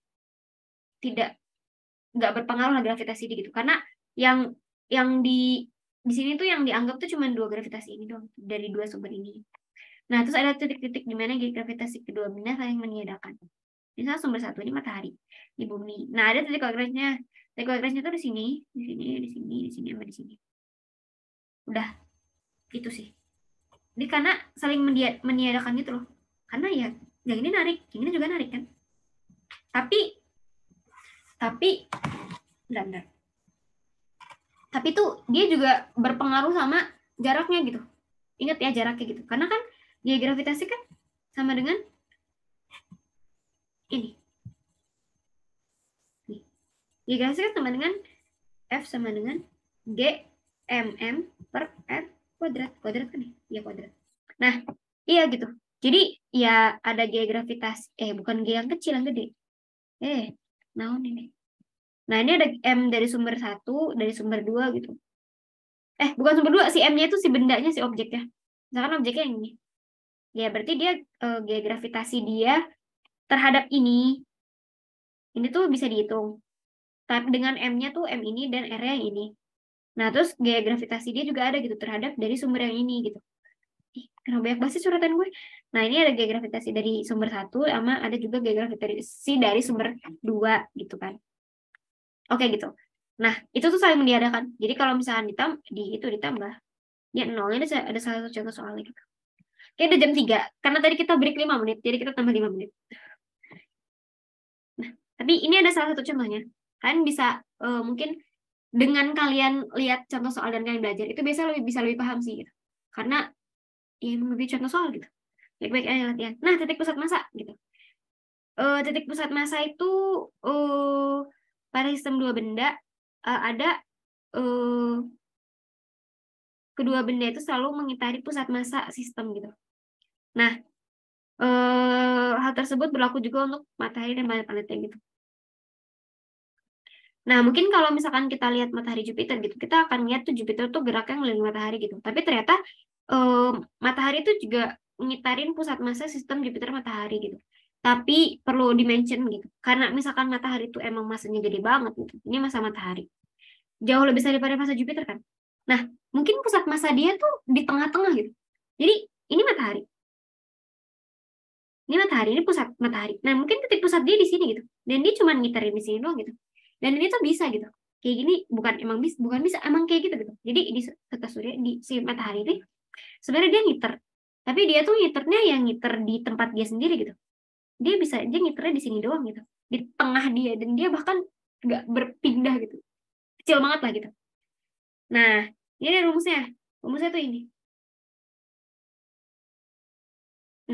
nggak berpengaruh lah gravitasi gitu. Karena yang di sini tuh yang dianggap tuh cuma dua gravitasi ini doang dari dua sumber ini. Nah, terus ada titik-titik di mana gravitasi kedua benda saling meniadakan. Misalnya sumber satu ini matahari di bumi. Nah, ada titik koordinatnya. Titik koordinatnya tuh di sini, di sini, di sini, di sini, sama di sini. Udah, itu sih. Jadi karena saling meniadakan gitu loh. Karena ya, yang ini narik, yang ini juga narik kan. Tapi, bentar. Tapi tuh dia juga berpengaruh sama jaraknya gitu. Ingat ya jaraknya gitu. Karena kan gaya gravitasi kan sama dengan ini. Nih. Gaya gravitasi kan sama dengan F sama dengan G mm per R kuadrat. Kuadrat kan ya? Iya kuadrat. Nah, iya gitu. Jadi ya ada gaya gravitasi. Bukan G yang kecil, yang gede. Naon ini. Nah, ini ada M dari sumber 1, dari sumber 2 gitu. Bukan sumber 2, si M-nya itu si bendanya, si objeknya. Misalkan objeknya yang ini. Ya, berarti dia gaya gravitasi dia terhadap ini tuh bisa dihitung. Tapi dengan M-nya tuh M ini dan R-nya yang ini. Nah, terus gaya gravitasi dia juga ada gitu terhadap dari sumber yang ini gitu. Kenapa banyak banget sih suratan gue? Nah, ini ada gaya gravitasi dari sumber 1 sama ada juga gaya gravitasi dari sumber 2 gitu kan. Oke gitu. Nah, itu tuh saling meniadakan. Jadi kalau misalkan ditambah, ya nol. Ini ada salah satu contoh soalnya gitu. Kayak udah jam 3, karena tadi kita break 5 menit, jadi kita tambah 5 menit. Nah, tapi ini ada salah satu contohnya. Kalian bisa, mungkin dengan kalian lihat contoh soal dan kalian belajar, itu biasa bisa lebih paham sih gitu. Karena ya emang lebih contoh soal gitu. Baik-baik aja latihan. Nah, titik pusat massa gitu. Titik pusat massa itu pada sistem dua benda ada kedua benda itu selalu mengitari pusat massa sistem gitu. Nah, hal tersebut berlaku juga untuk matahari dan planet-planetnya gitu. Nah, mungkin kalau misalkan kita lihat matahari Jupiter gitu, kita akan lihat tuh Jupiter tuh geraknya ngeliling matahari gitu. Tapi ternyata matahari itu juga ngitarin pusat massa sistem Jupiter matahari gitu. Tapi perlu dimention gitu. Karena misalkan matahari itu emang masanya gede banget gitu. Ini massa matahari. Jauh lebih besar daripada massa Jupiter kan. Nah, mungkin pusat massa dia tuh di tengah-tengah gitu. Jadi, ini matahari. Ini matahari, ini pusat matahari. Nah, mungkin titik pusat dia di sini gitu. Dan dia cuma ngiterin di sini doang gitu. Dan ini tuh bisa gitu. Kayak gini bukan bisa, emang kayak gitu gitu. Jadi di tata surya di si matahari ini sebenarnya dia ngiter. Tapi dia tuh ngiternya yang ngiter di tempat dia sendiri gitu. Dia ngiternya di sini doang gitu. Di tengah dia, dan dia bahkan nggak berpindah gitu. Kecil banget lah gitu. Nah, ini rumusnya. Rumusnya tuh ini.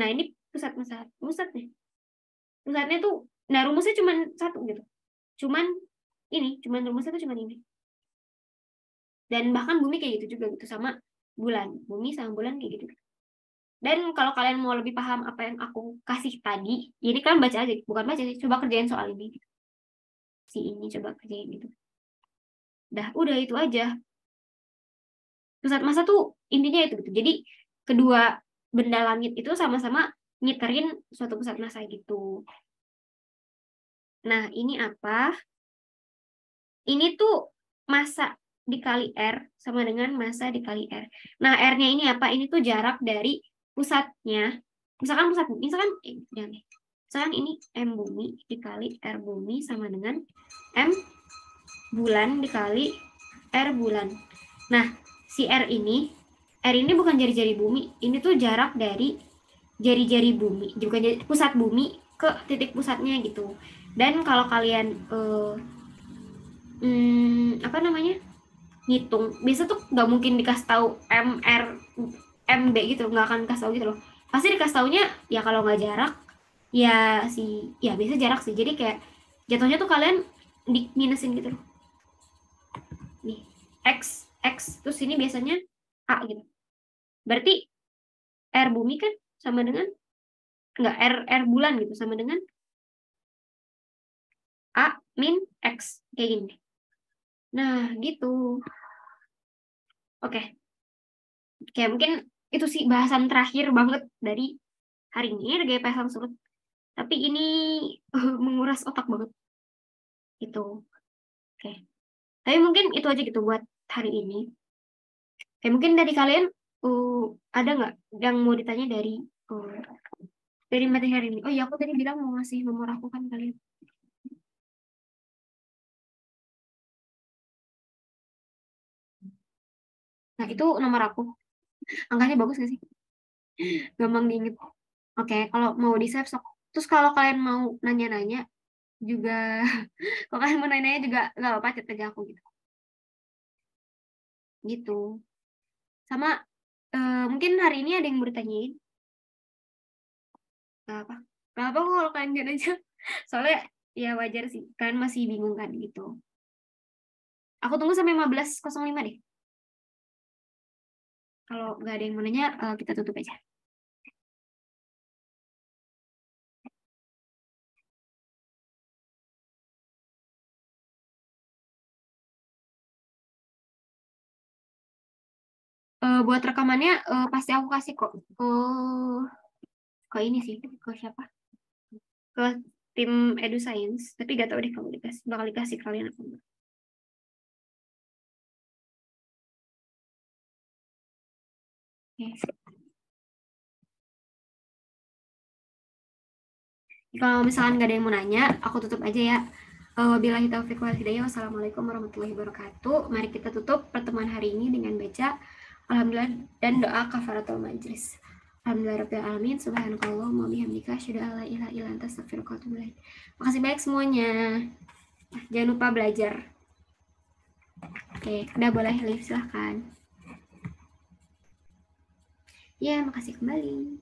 Nah, ini pusatnya. Pusatnya tuh, nah rumusnya cuma satu gitu. Rumusnya tuh cuman ini. Dan bahkan bumi kayak gitu juga gitu sama bulan. Bumi sama bulan kayak gitu. Dan kalau kalian mau lebih paham apa yang aku kasih tadi, ini kalian baca aja, bukan baca sih, coba kerjain soal ini. Si ini coba kerjain gitu. Udah itu aja. Pusat massa tuh intinya itu gitu. Jadi kedua benda langit itu sama-sama ngiterin suatu pusat massa gitu. Nah, ini apa? Ini tuh massa dikali R sama dengan massa dikali R. Nah, R-nya ini apa? Ini tuh jarak dari pusatnya. Misalkan ini M bumi dikali R bumi sama dengan M bulan dikali R bulan. Nah, si R ini bukan jari-jari bumi. Ini tuh jarak dari jari-jari bumi, bukan pusat bumi ke titik pusatnya gitu. Dan kalau kalian apa namanya, ngitung, biasa tuh nggak mungkin dikasih tahu MR MB gitu, nggak akan dikasih tahu gitu loh. Pasti dikasih taunya ya kalau nggak jarak ya ya biasa jarak sih. Jadi kayak jatuhnya tuh kalian di minusin gitu loh. Nih, X terus ini biasanya A gitu. Berarti R bumi kan sama dengan enggak R bulan gitu sama dengan A min X kayak gini. Nah, gitu. Oke. Kayak mungkin itu sih bahasan terakhir banget dari hari ini ada pasang surut. Tapi ini menguras otak banget gitu. Oke. Tapi mungkin itu aja gitu buat hari ini. Kayak mungkin dari kalian uh, ada nggak yang mau ditanya uh, dari materi hari ini? Oh iya, aku tadi bilang mau ngasih nomor aku kan kalian. Nah, itu nomor aku. Angkanya bagus gak sih? Gampang diinget. Oke, kalau mau di save sok. Terus kalau kalian mau nanya-nanya juga, kalau kalian mau nanya-nanya juga nggak apa-apa, chat aja aku gitu. Gitu. Sama mungkin hari ini ada yang mau ditanyain. Gak apa. Gak apa kok kalau kalian nggak aja. Soalnya ya wajar sih. Kalian masih bingung kan gitu. Aku tunggu sampai 15.05 deh. Kalau nggak ada yang mau nanya, kita tutup aja. Buat rekamannya pasti aku kasih kok. Ke ini sih, ke siapa? Ke tim Edu Science. Tapi gak tahu deh kalau dikasih, bakal dikasih kalian apa enggak. Oke. Kalau misalkan nggak ada yang mau nanya, aku tutup aja ya. Wabillahi taufiq wal hidayah. Wassalamualaikum warahmatullahi wabarakatuh. Mari kita tutup pertemuan hari ini dengan baca Alhamdulillah dan doa kafaratul majlis. Alhamdulillah alamin. Subhanakallah wa bihamdika asyhadu an la ilaha illa anta astaghfiruka wa atubu ilaik. Makasih banyak semuanya. Jangan lupa belajar. Oke, udah boleh live silahkan. Ya, makasih kembali.